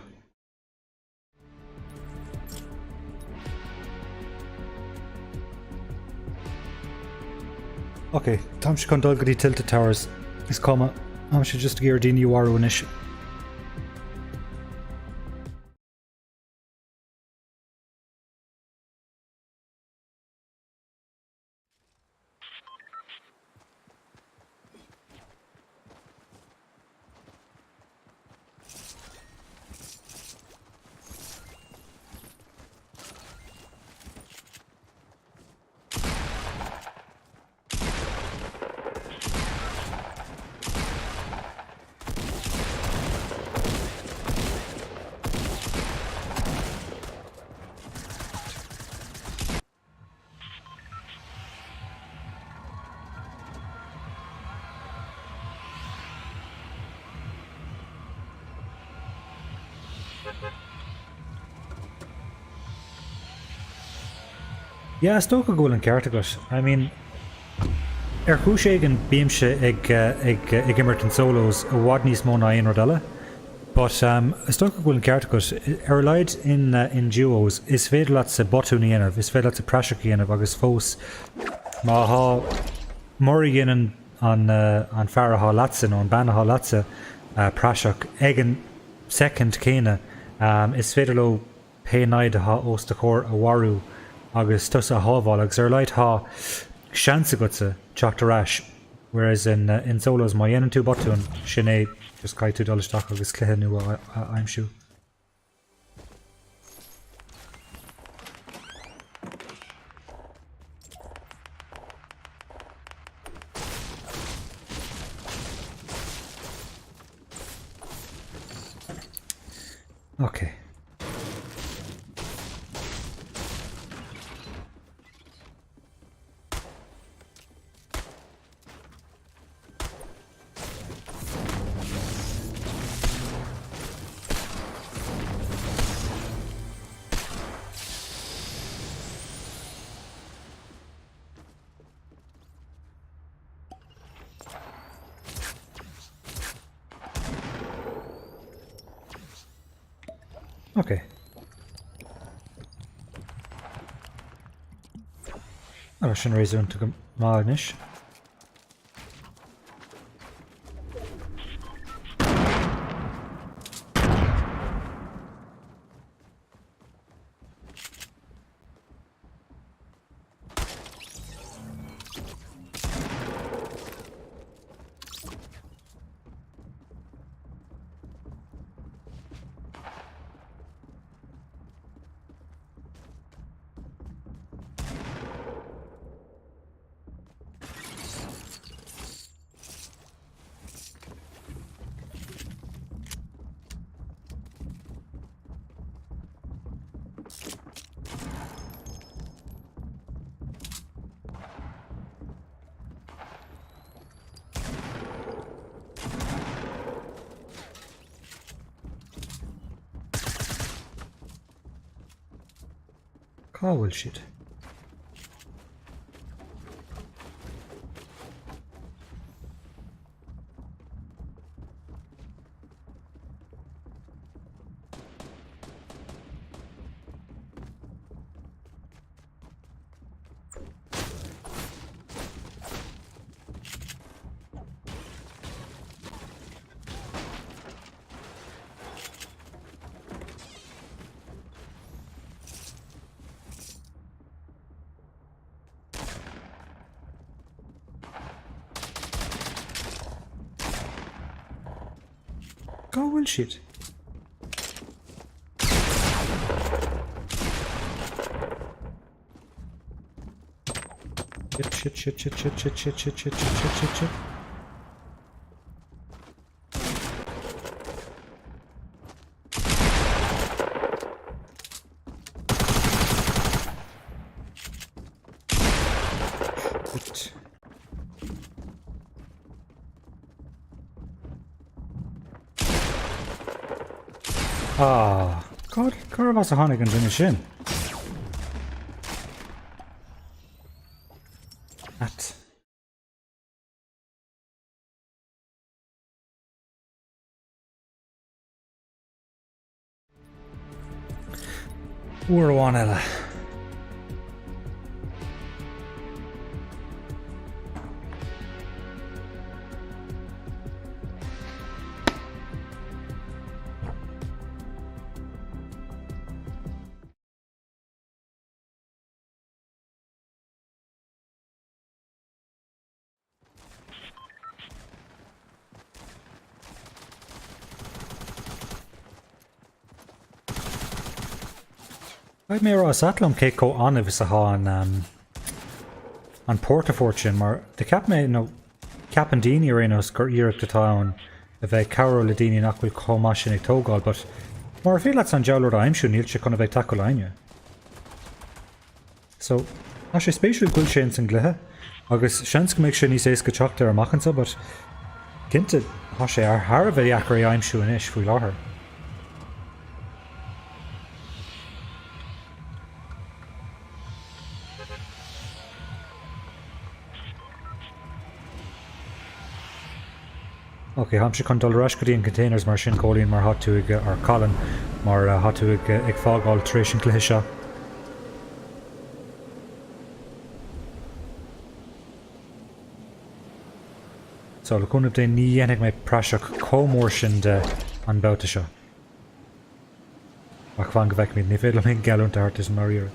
Okay, tám si chun dul go dtí Tilted Towers is comma. Am si just gur daoine warú inis. Yeah, sto go ghfuil an ceart agat. I mean, chúis sé an bíimse ag immert an solos a bhhad níos mó na aon rodile. But sto go ghfuil an ceart agat. Ar leid in duos is féidir leat sa botúna dhéanamh, is féidir leat sa pressure dhéanamh agus fós má há morí dhéanaan an fear há latsa nó an banna há latsa prasach ag an second céine is féidir lo pénaid a há os de chóir a warú agus tus a hábháil agus ar leid há seansa gotsa teachtarráis, whereas in solos má dhéanaan tú botún sin é just caiith tú dolisteach agus cluiche nu a aimsiú. Okay. Okay. Ar sin rééisúnta go máis. Cáhfuil siad. Cáhfuil siad. Shit. God, Carl has a Hannigan in the shin. That. We're one Ella. I'd mé rá satlam cé có anmh sa an Portafortune mar de cap mé no capan daoine rénos gur iarach de town a bheith cabhrú le daoine nach bhfuil comá sin ag tógáil, but mar fé leat an dealúir aimsú níl se chuna bheith takeáil aine. So, tá sé spéisiú gúil sé san gluthe, agus seans go méid sé níos éasca teacht ar amachchansa, but cinnte tá sé ar thar bheith eachar aimsú inis faoi láthair. Okay, ham se kan dul rascadíon containers mar sin cólíonn mar hatúig ar Colin mar hatúig ag fágáil tréis an cluiche seo. So le cúnamh dé ní dhéanamh mé praseach comór sin de an bouta seo. Ach fan go bheith míad ní féidir le geúnta hart is mar iar.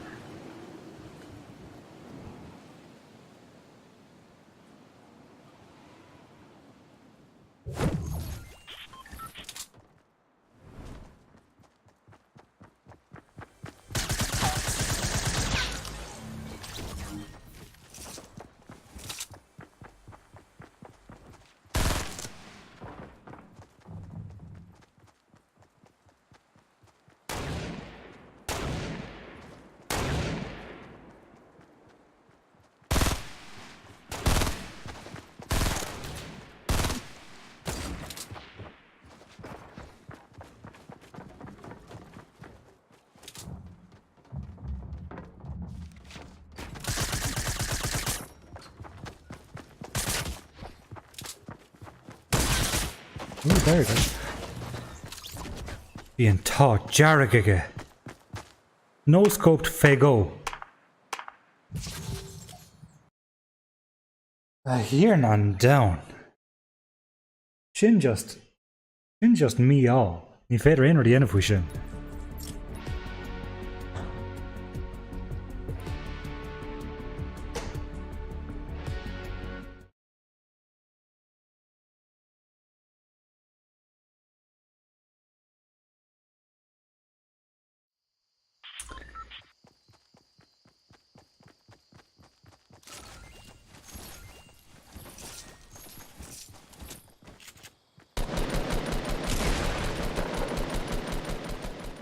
Ooh, there it is. Bíonn tá dearg aige. No scoped fego. Here and down. Sin just me all. Ní féidir aonar dhéanamh faoi sin.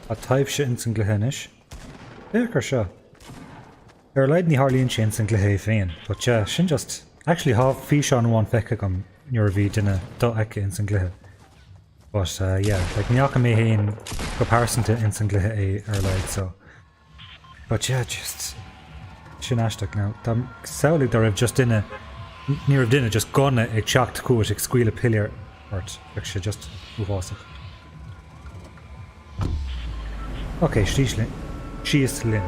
A taobh sé in san gluthe. Béchar seo. Ar leid ní hárlíonn sin san gluthe féin, but sin just actually bhfíseán bháin feice gom nuair a bhí duine dó aice in san gluthe. But yeah, like níocha mé haon go pásanta in san gluthe é ar leid, so But yeah, just sin aisteach now. Tá saoigh de raibh just duine ní raibh duine just gunna ag teacht cuat ag scaoileadh pilléir ort ag sé just uásach. Ok, síos linn.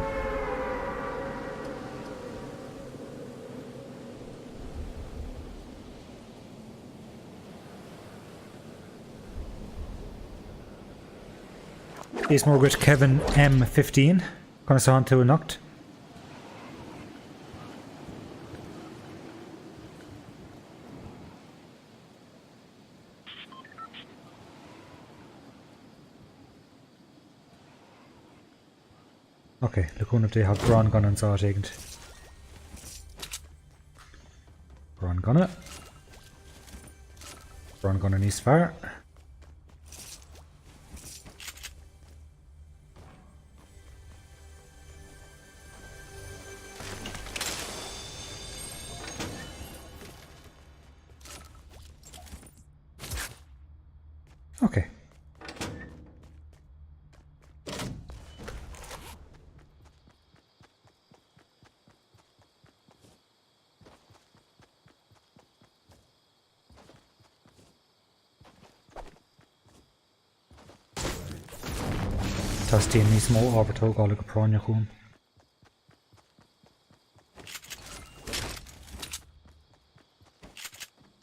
Is more with Kevin M15. Gonna say on to a knocked. Okay, look one of they have Bron gun and saw it agent. Bron gunner. Bron gunner East Fire. Okay. Tasty ní smó ábhartóg ála go práine chuam.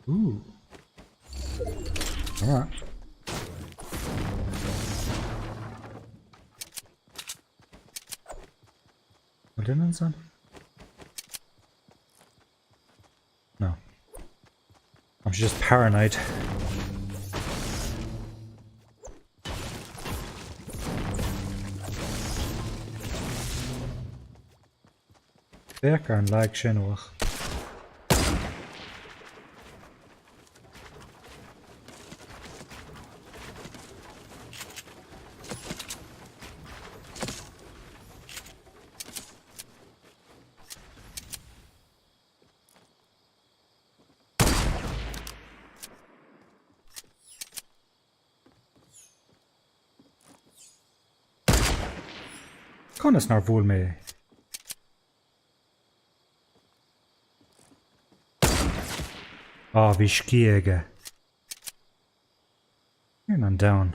Ooh. Alright. What did son? No. I'm just paranoid. Becker and lag shinwach. Conas nar bhfuil mé. Ah, bhí sciaige. You're not down.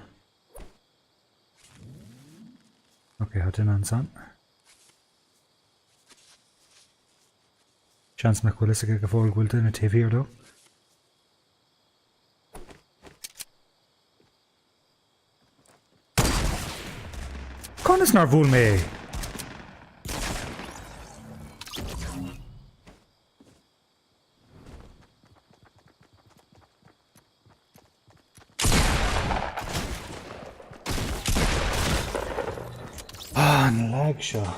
Okay, how did I son? Chance me chwilys ag go fóil gwilta na TV or do. Conas nar bhfuil mé. Sure.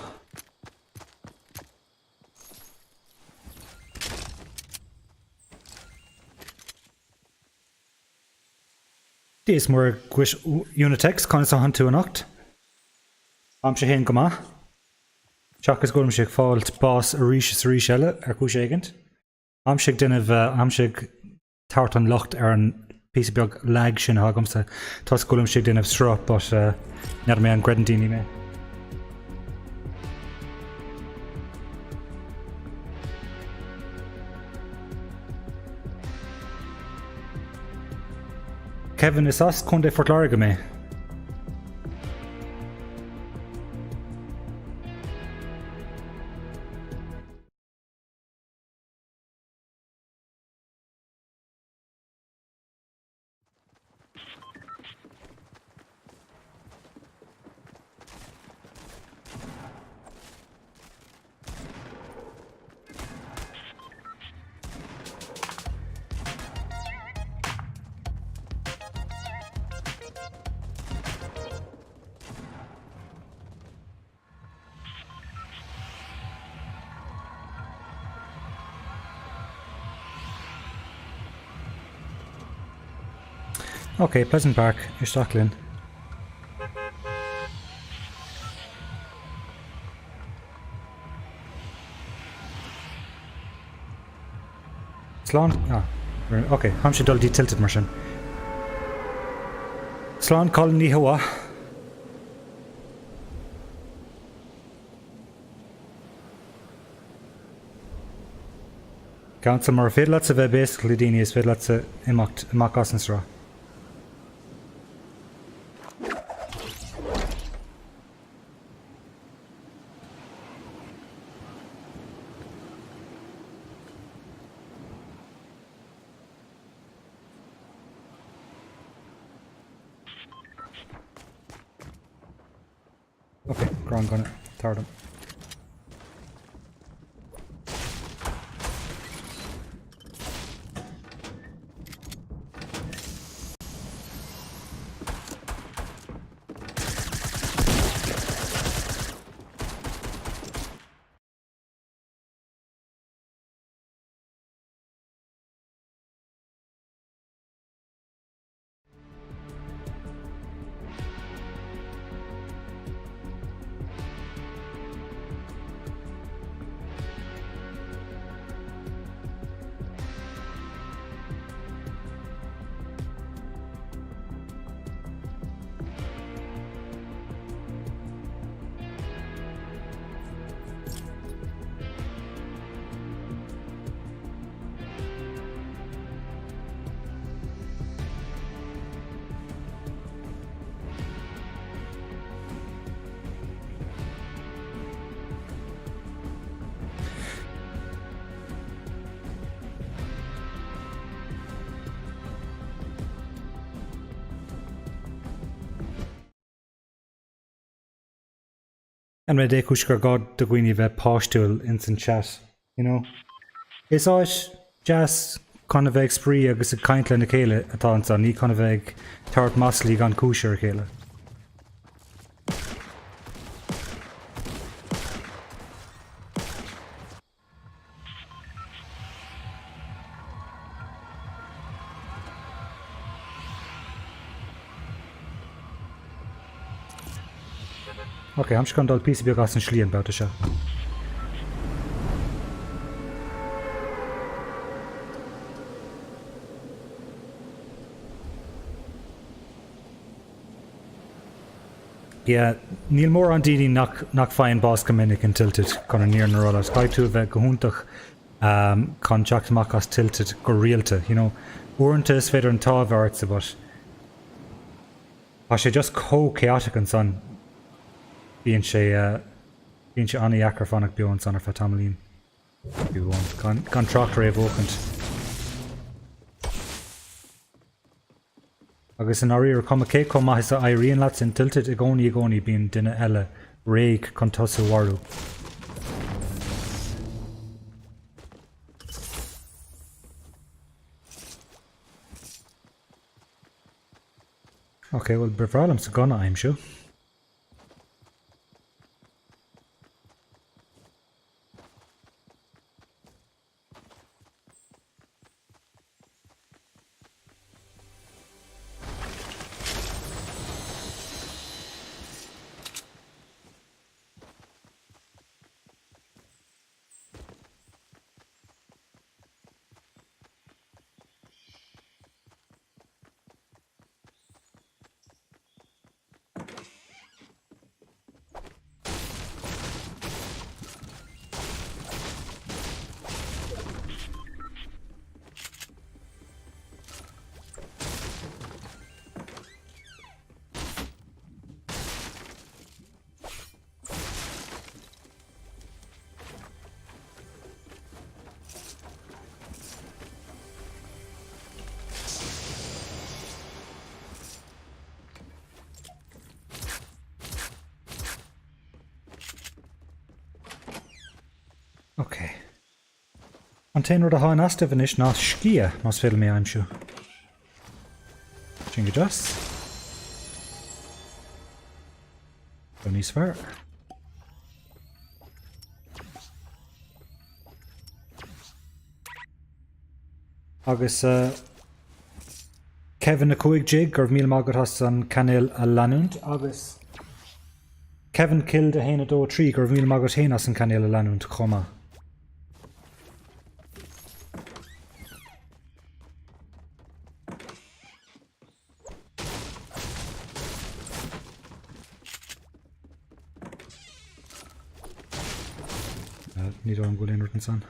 These more gwish Unitex kind of hunt to an oct. I'm shahin gama. Chuck is going to fault boss Arish Shella or Kushagant. I'm shig din of I'm shig tartan locked an piece of bug lag shin hagums to Tusculum shig din of straw, but not me and Gredendini me. Kevin is us conde fortlarga me. Okay, Pleasant Park, you're Stocklin. Slán? Ah, okay, Hampshire Duldy tilted Merchant. Slán Colony Hawa. Council mar féad leat a bheith basically daoine is féad leat a imacht as an srá. Okay, Grant gonna third him. And my day kushkar god the gwini ve postul in san chat, you know. Is áis jazz kind of spree agus a kaintla na chéile atá an san ní kind of tart maslí gan kushar chéile. Okay, I'm just going to piece of gas and schlien about the show. Yeah, Neil Moore on Dini knock fine boss communic and tilted kind of near Neurola. Sky to the Gahuntach contract Makas tilted go realta, you know. Weren't as fader and thabhairt but I should just chaotic and son. Bíonn sé anna eachar fannach beán san ar fa tamlín. Bíon gan tracht raibh ócant. Agus an áíar cum cé com maithis a éiríonn leat sin tilted i gcónaí bíonn duine eile réig chun tosa warú. Okay, well, befrálam sa gana aim seo. Okay. An taon rud a háin asta bhanis ná scia más féile mé aimsú. Sin go just. Go níos fearr. Agus Kevin na cuaig jig gur míle mágad has an cainéil a leanúint agus Kevin killed a héna dó trí gur míle mágad héna as an cainéil a leanúint chuma. Ní an go léon san.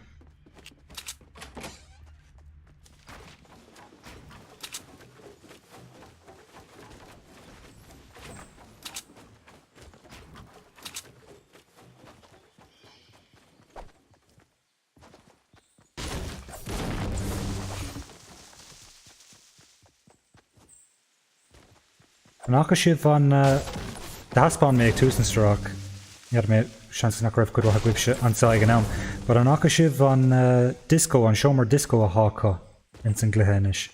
An acha sibh an daspáin méid túsan straach. Iad mé seans nach raibh go raibh se an saig an am. But an acha sibh an disco, an seomar disco a hácha in san gluhéis.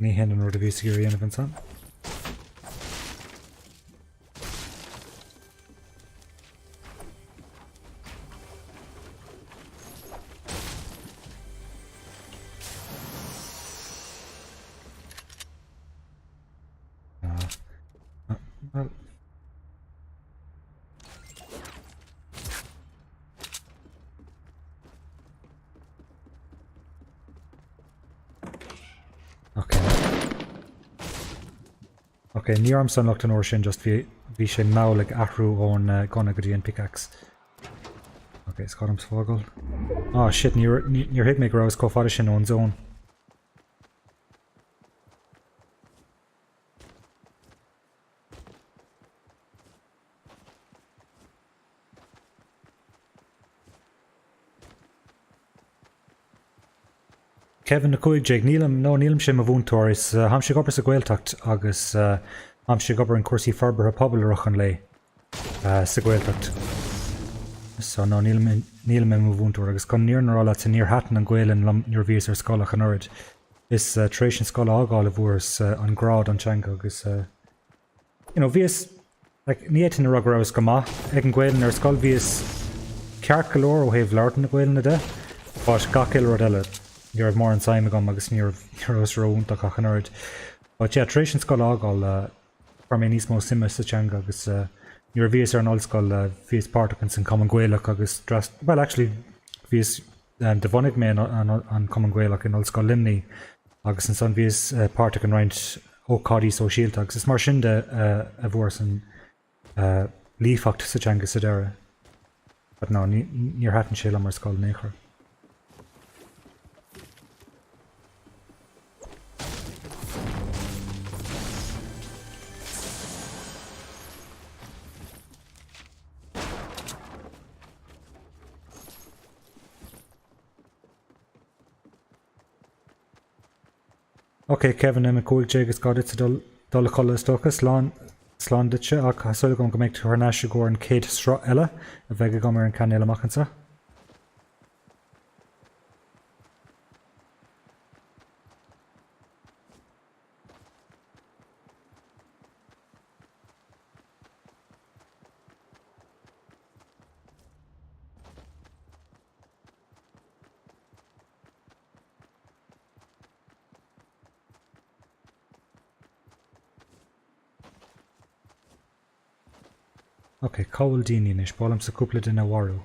Ní hen an rud a bhí gurí ana bhain san. Well. Okay, ní arm san lucht an or sin just bhí sé málaigh ahrú ón gona go dtí an pickaxe. Okay, it's got him sfogel. Oh shit, níor hit me go raibh cófada sin ón zone. Kevin na cuaig Jake, nílam sin a bhúntóir is ham sé gobar sa ghaeltacht agus ham sé gobar an cuasaí farbar a poblach an lei sa ghaeltacht. So no, nílam a bhúntóir agus con níor narála sa níor hatan an ghaelan níor bhís ar scalach an orid. Is tréis an scala ágáil a bhuairs an grád an teanga agus bhíos ní éitin a rug raibh go maith ag an ghaelan ar scáil bhíos ceart go leor ó thaobh leirtan na ghaelan de, bás gach il rud eile. You're more inside agam agus níor os roúntaach ach an orid. But yeah, tréis an scala ágáil for mé níos mó simime sa teanga agus níor bhíos ar an ollscoil bhíos páirteach san Common Gaelach agus well actually bhíos de bhanig mé an Common Gaelach in ollscoil Limní agus an son bhíos páirteach an roint ó cadí ó síalta agus is mar sin de a bhuair san lífacht sa teanga sa deire. But no, níor hatan sé le mar scáil néchar. Okay, Kevin, I'm a cool jig. It's got it to dull colour stock. Slán ditse ach hasúil go méid thunáise go an Chéad Sruth eile a bheith go mar an canéil amachchansa. Okay, Cowell Dini is bálam sa cúpla den a warú.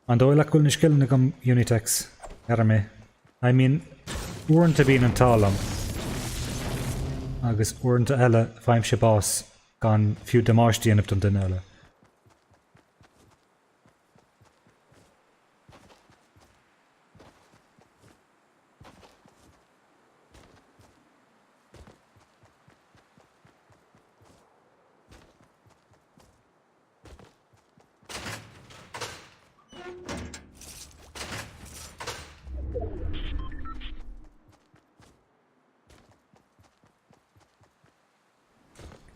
An dóile gúil na scilna gom Unitex, mé. I mean, uanta bín an tálam. Agus uanta eile bhaim sé bás gan fiú damáistí anamh don duine eile.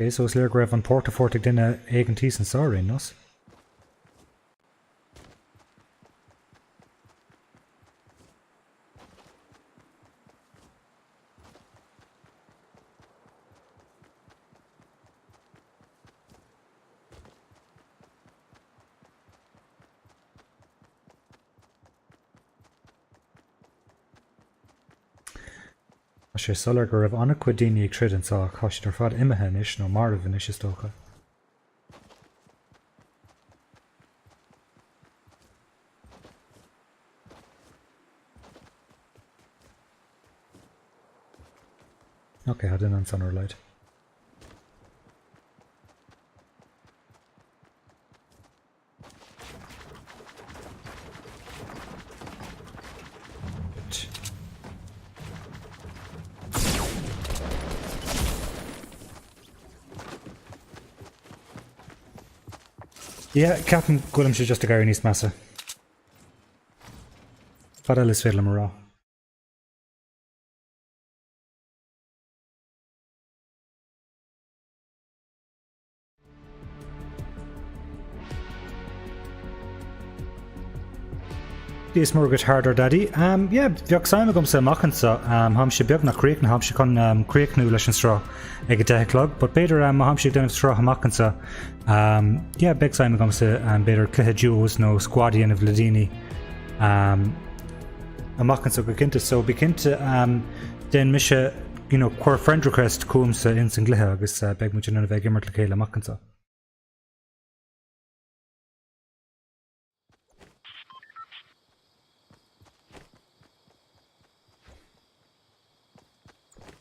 Okay, so it's léir go raibh an pórtafortaigh duine ag an tí san sáirín, nos? sé solar go raibh anna cuid daoine ag trid an sa caiisiid ar fad imethe inis nó mar a bhain is tócha. Ok, had in an sun or light. Yeah, Captain Gullum should just a gar níos massa. Fad eile is féile mar rá. Díos mór go harder daddy. Yeah, bheag saim agam sa machansa. Ham sé beag na críoch na ham sé chun críochnú leis an strá ag a 10 clog, but beidir ham sé denmh strá machansa. Yeah, beag saim agam sa beidir cluthe duos nó squadian of Ladini. A machansa go cinnte, so be cinnte den mise, you know, cuir friend request cuam sa in san gluthe agus beag mu an bheith gimmert le chéile machansa.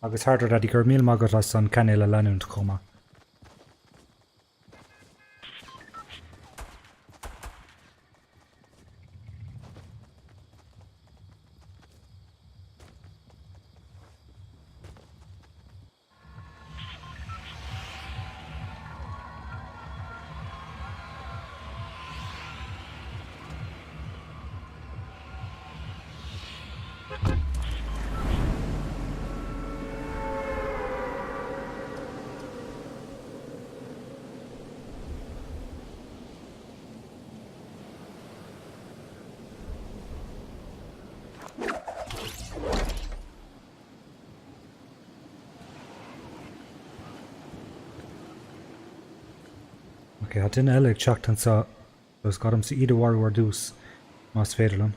Agus harder daddy gur míl mágad as an gcainéil a leanúnt chomá. Okay, had duine eile ag teacht an sa gus gadam sa iad war dús más féidir lem.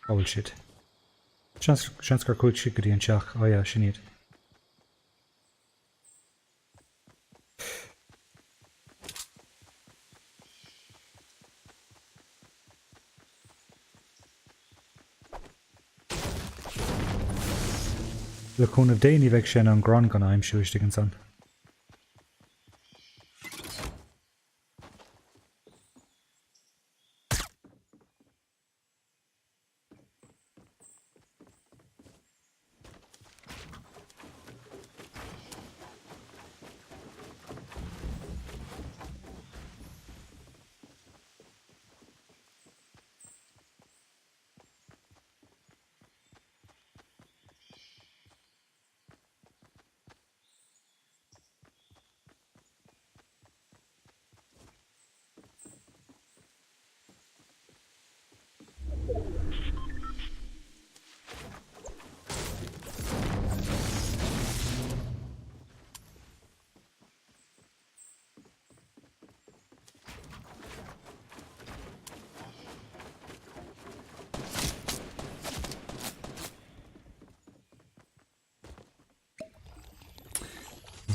Oh shit. Seans gur cúid si go dtí an teach. Oh yeah, sin iad. Le cún of déanaí bheith sin an grán gan aimsúiste an san.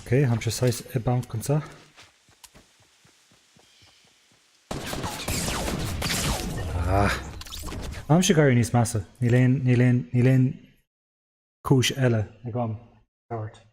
Okay, ham sé 6 I bank an sa. Ham sé gar níos massa. Ní léon cúis eile ag am thabhairt.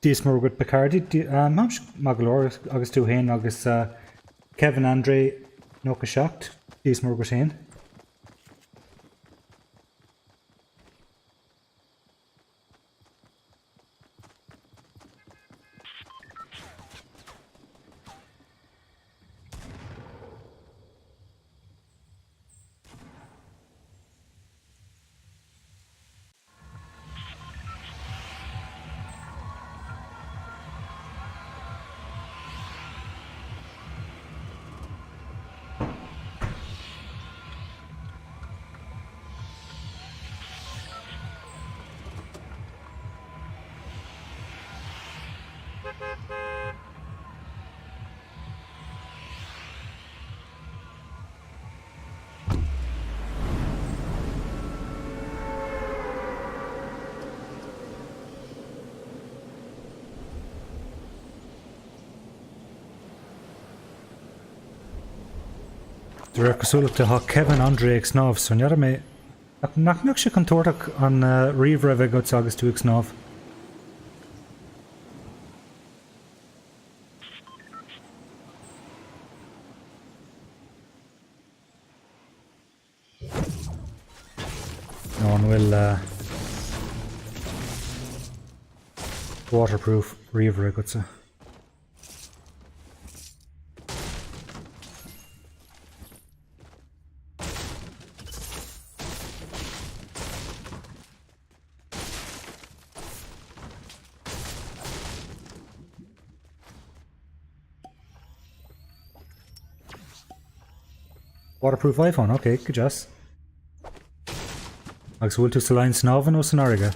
Díos mór go Bacardi, mám mag leor agus tú hain agus Kevin Andre nó go seacht, díos mór go hain. Dúir cosúlaachta ha Kevin Andre ag snámh so nearad mé nach sé contortach an riomh raibh go agus tú ag snámh. No an bhfuil waterproof riomh go sa. Waterproof iPhone, okay, good jazz. Agus bhfuil tú sa lein snámhan ó san áige?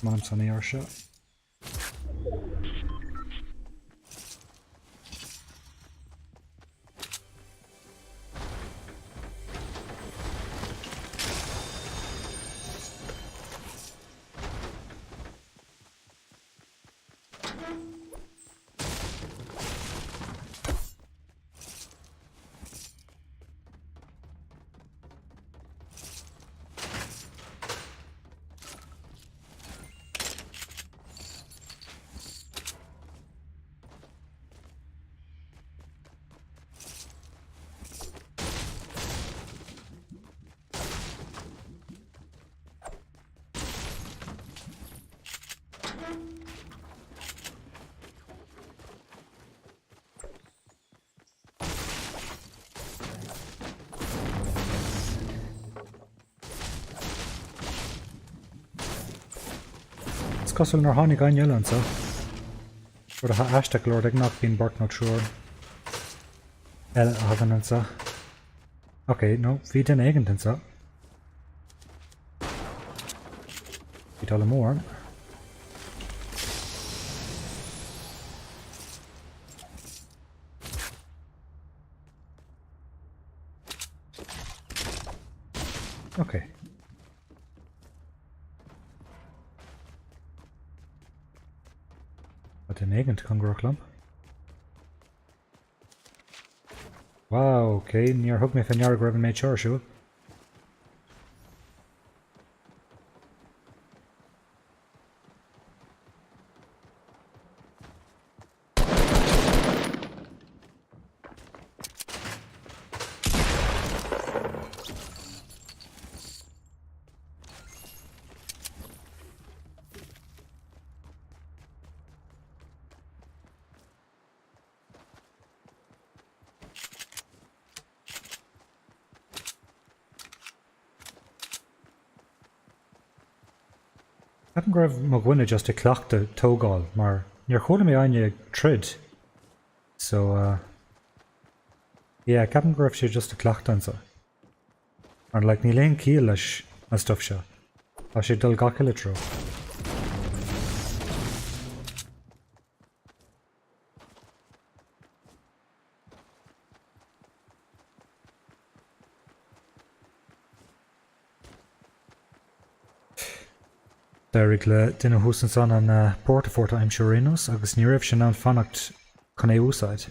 Mám san ar seo. Cosúil nar tháinig gcainéil ansa. Bud a aisteach lord ag nach bíon bart nó trúr. Eile a hagan ansa. Ok, no, bhí den éigent ansa. Bhí dal mór. Ok. Den éigent chun gurchlam. Wow, ok, níor thug mé fan nearg raibh an méid seoir siúil. Ceapan go raibh mo ghuine just i cleachta tógáil, mar níor chóla mé aine ag trid. So, yeah, ceapan go raibh sé just i cleachta ansa. Mar like, ní léon cíal leis an stuff seo. Tá sé dul gach ile tro. Deirigh le duine thusan san an Portaforta Aimseoranos agus ní raibh sin an fannacht chun é úsáid.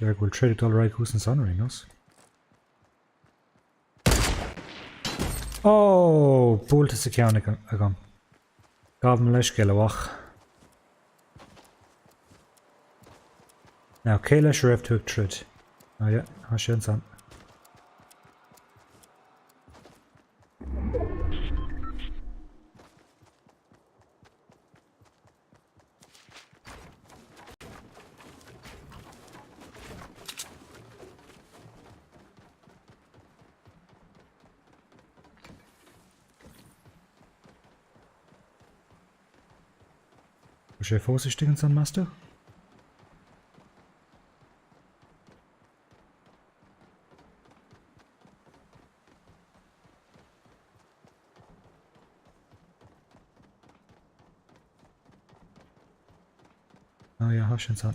Léir bhfuil tríd dul raig thusan san Oranos. Oh, búlta sa ceann agam. Gabham leis céile bhach. Now, cé leis raibh tú ag trid. Oh yeah, há sin san. Is sé fósaistigh san measta? Oh yeah, hashin san.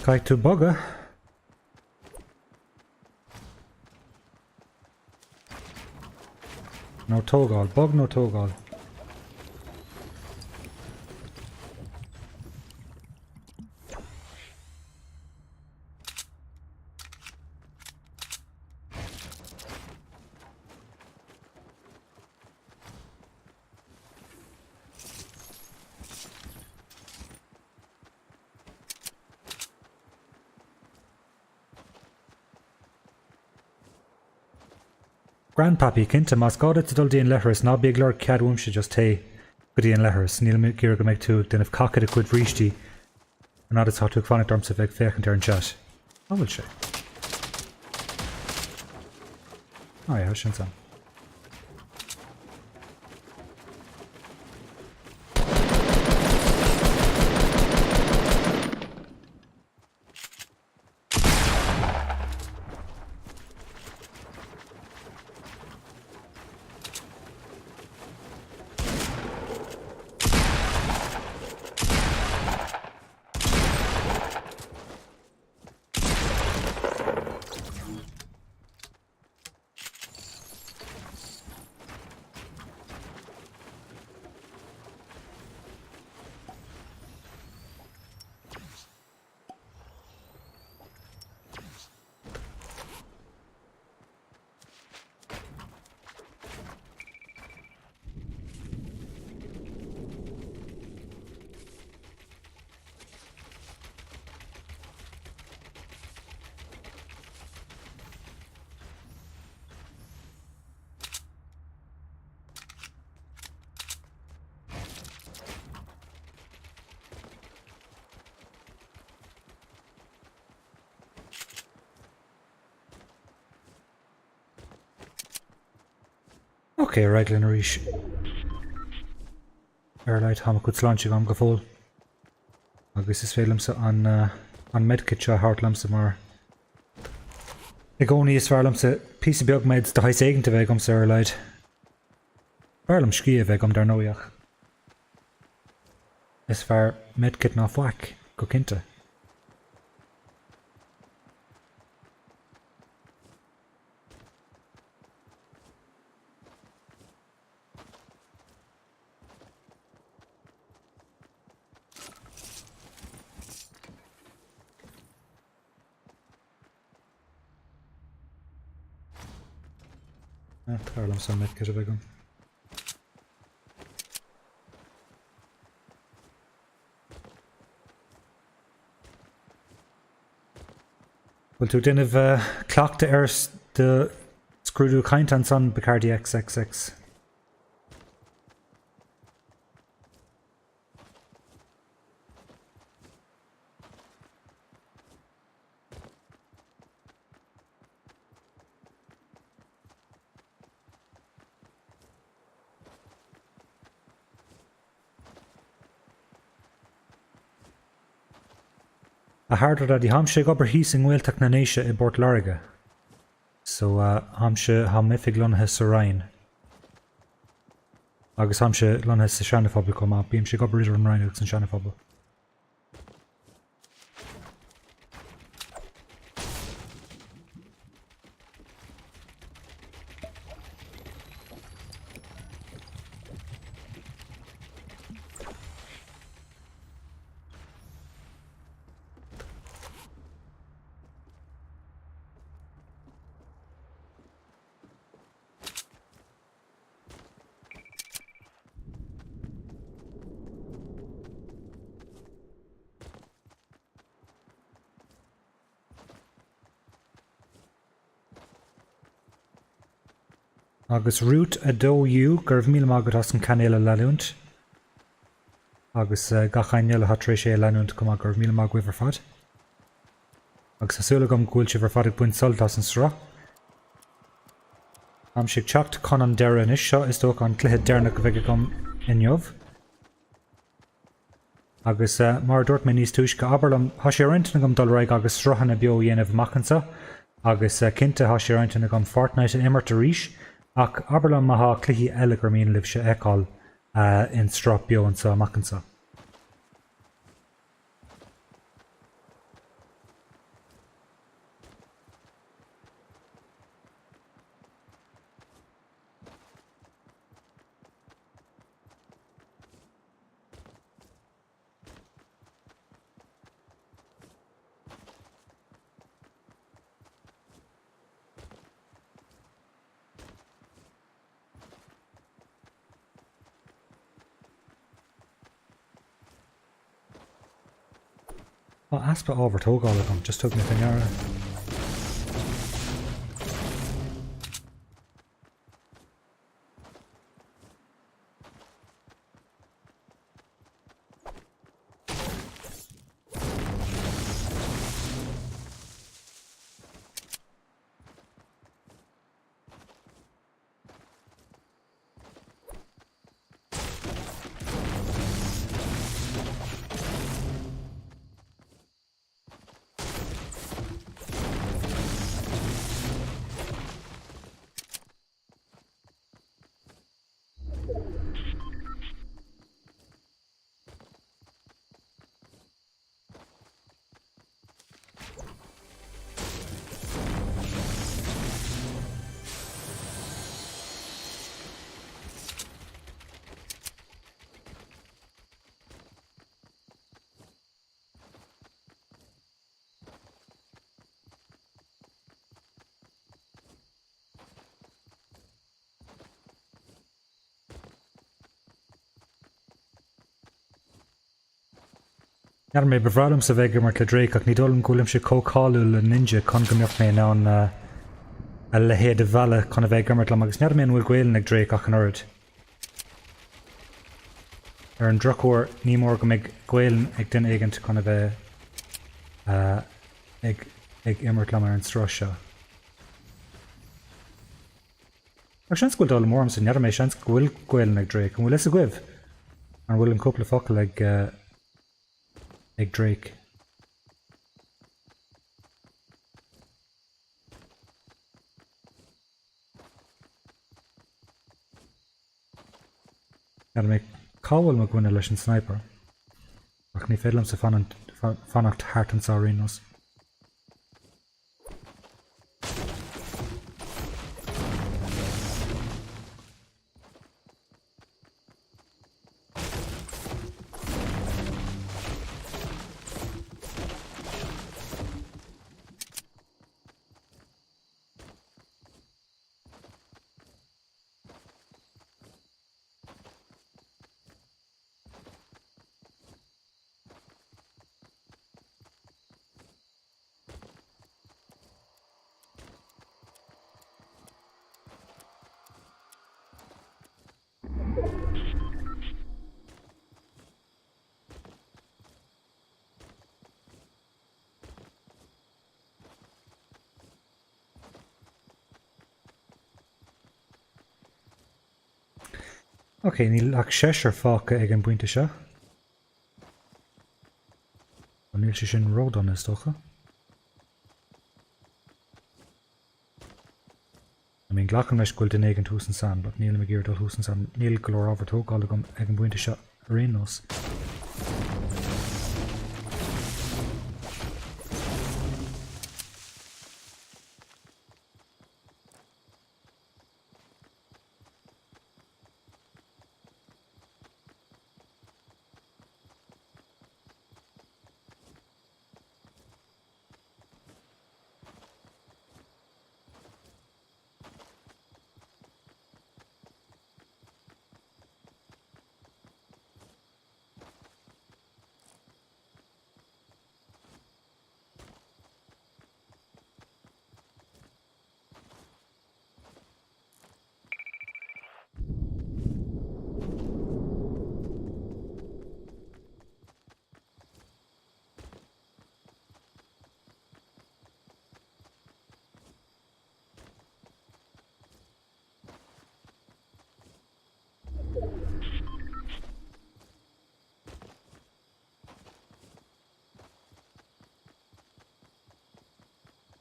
Caiig tú bugga. No tógáil, bug no tógáil. Grandpappy cinnte más gáda dul díon leithreas ná bíag leir cead uaimse just té go dtíon leithreas. Níl gur go méid tú denmh cacad a chuid ríistí an ad atá tú fáinnig dormsa bheith féchant ar an chat. Bhfuil sé. Ja, sin san. Okay, reglan ríis. Leid ha go sláinte am go fóil. Agus is félamsa an medkit se hartlamsa mar. I gcónaí is fearlamsa písa beag méid de hais éigeanta bheith am sa leid. Fearlam scí a bheith am dar nóiach. Is fear medkit ná fhac go cinnte. Fearlam sa medkit a bheith am. Well, tú dinmh cleachta ar de scrúdú caint an san Bacardi XXX. A harder that the hamse gober hiesing wiltak na neisha I bort larga. So hamse ha mifig lonhe sarain. Agus hamse lonhe sa shanafobl kom up, beam she gober ridder on rhino and shanafobl. Agus root a do you, gurv mil magatas an canela lalunt. Agus gcainéil hatréis sé lanunt cum gur mil mag wiver fad. Agus asúla gom gúil si ver fadig buin soltas an sra. Am si chacht con an dera inis seo is dóch an cluiche derna go bheith gom inniuv. agus mar dúirt mé níos túis go aberlam tá sé roinntena gom dul raig agus sruthanna beo dhéanamh machchansa agus cinnte tá sé roinntena gom fortnight an immert a ríis ach aberlam maitha cluichí eile gur míon libh se eáil in strop beo an sa machchansa. Well, aspa overtóg all of them, just took me to Nara. Near mé bevrálam sa bheith mar le Drake ach ní dólam gúlim sé cócáú le ninja chun gombeocht mé ná a lehéad a bhela chun a bheith gomart le agus near mé an bhfuil ghail ag Drake ach an orid. Ar an drocóir ní mór go mbeidh ghail ag den éigent chun a bheith ag immert le mar an strás seo. Ach seans gúil dóla mórm sa near mé seans gúil ghail ag Drake an bhfuil is a gcuibh an bhfuil an cúpla focail ag Drake. Ar mé cábhfuil mo gúine leis an sniper ach ní féadlam sa fannacht thart an sáirínos. Ok, níl ach séir fáca ag an buinte seo. Níl sé sin ródan is dócha. I mean, glachan leis gúil den éigen túsan san, but níl me géir dó túsan san, níl golóir ábhartóg ag an buinte seo rénos.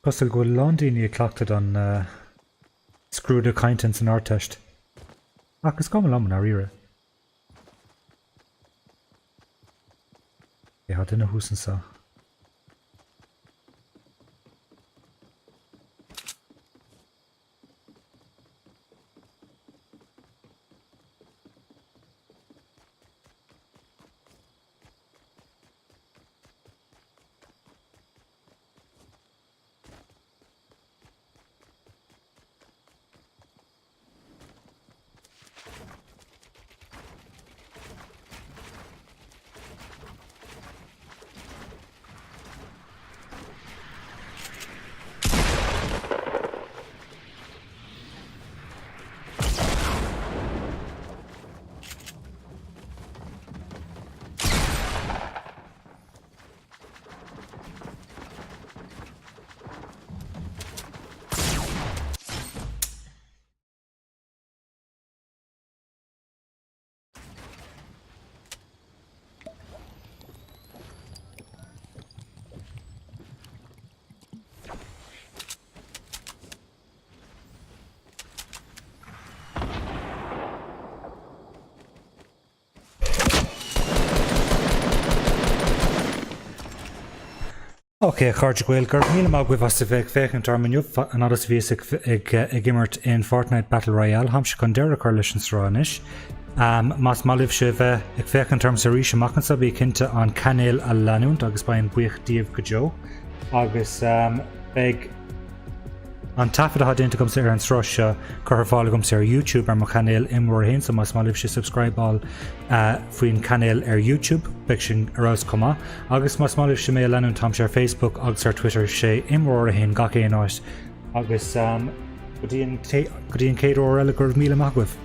Costal go Londini clocked on screw the contents in our test. Agus come along na rire. Ja, had in a husen sa. Okay, Cardiac Whale, Gert Mila Magwith was the Vacant Arminu, another Visik Gimmert in Fortnite Battle Royale, Hampshire Condera Coalition Stranish. Mas Maliv Shiva, Vacant Arm Sarisha Makansa, be Kinta on Canel Alanunt, August by Buich Div Gajo, August Beg on Taffet Hadinticum Sir and Russia, Carvalgum Sir YouTube, or Macanel Imorhin, so Mas Maliv Shi subscribe all Fuin Canel YouTube, Biction Arouse Coma, August Mas Maliv Shimei Lanun Tom Share Facebook, August Twitter Shay Imorhin, Gake Nosh, August Goodin Kate or Relic of Mila Magwith.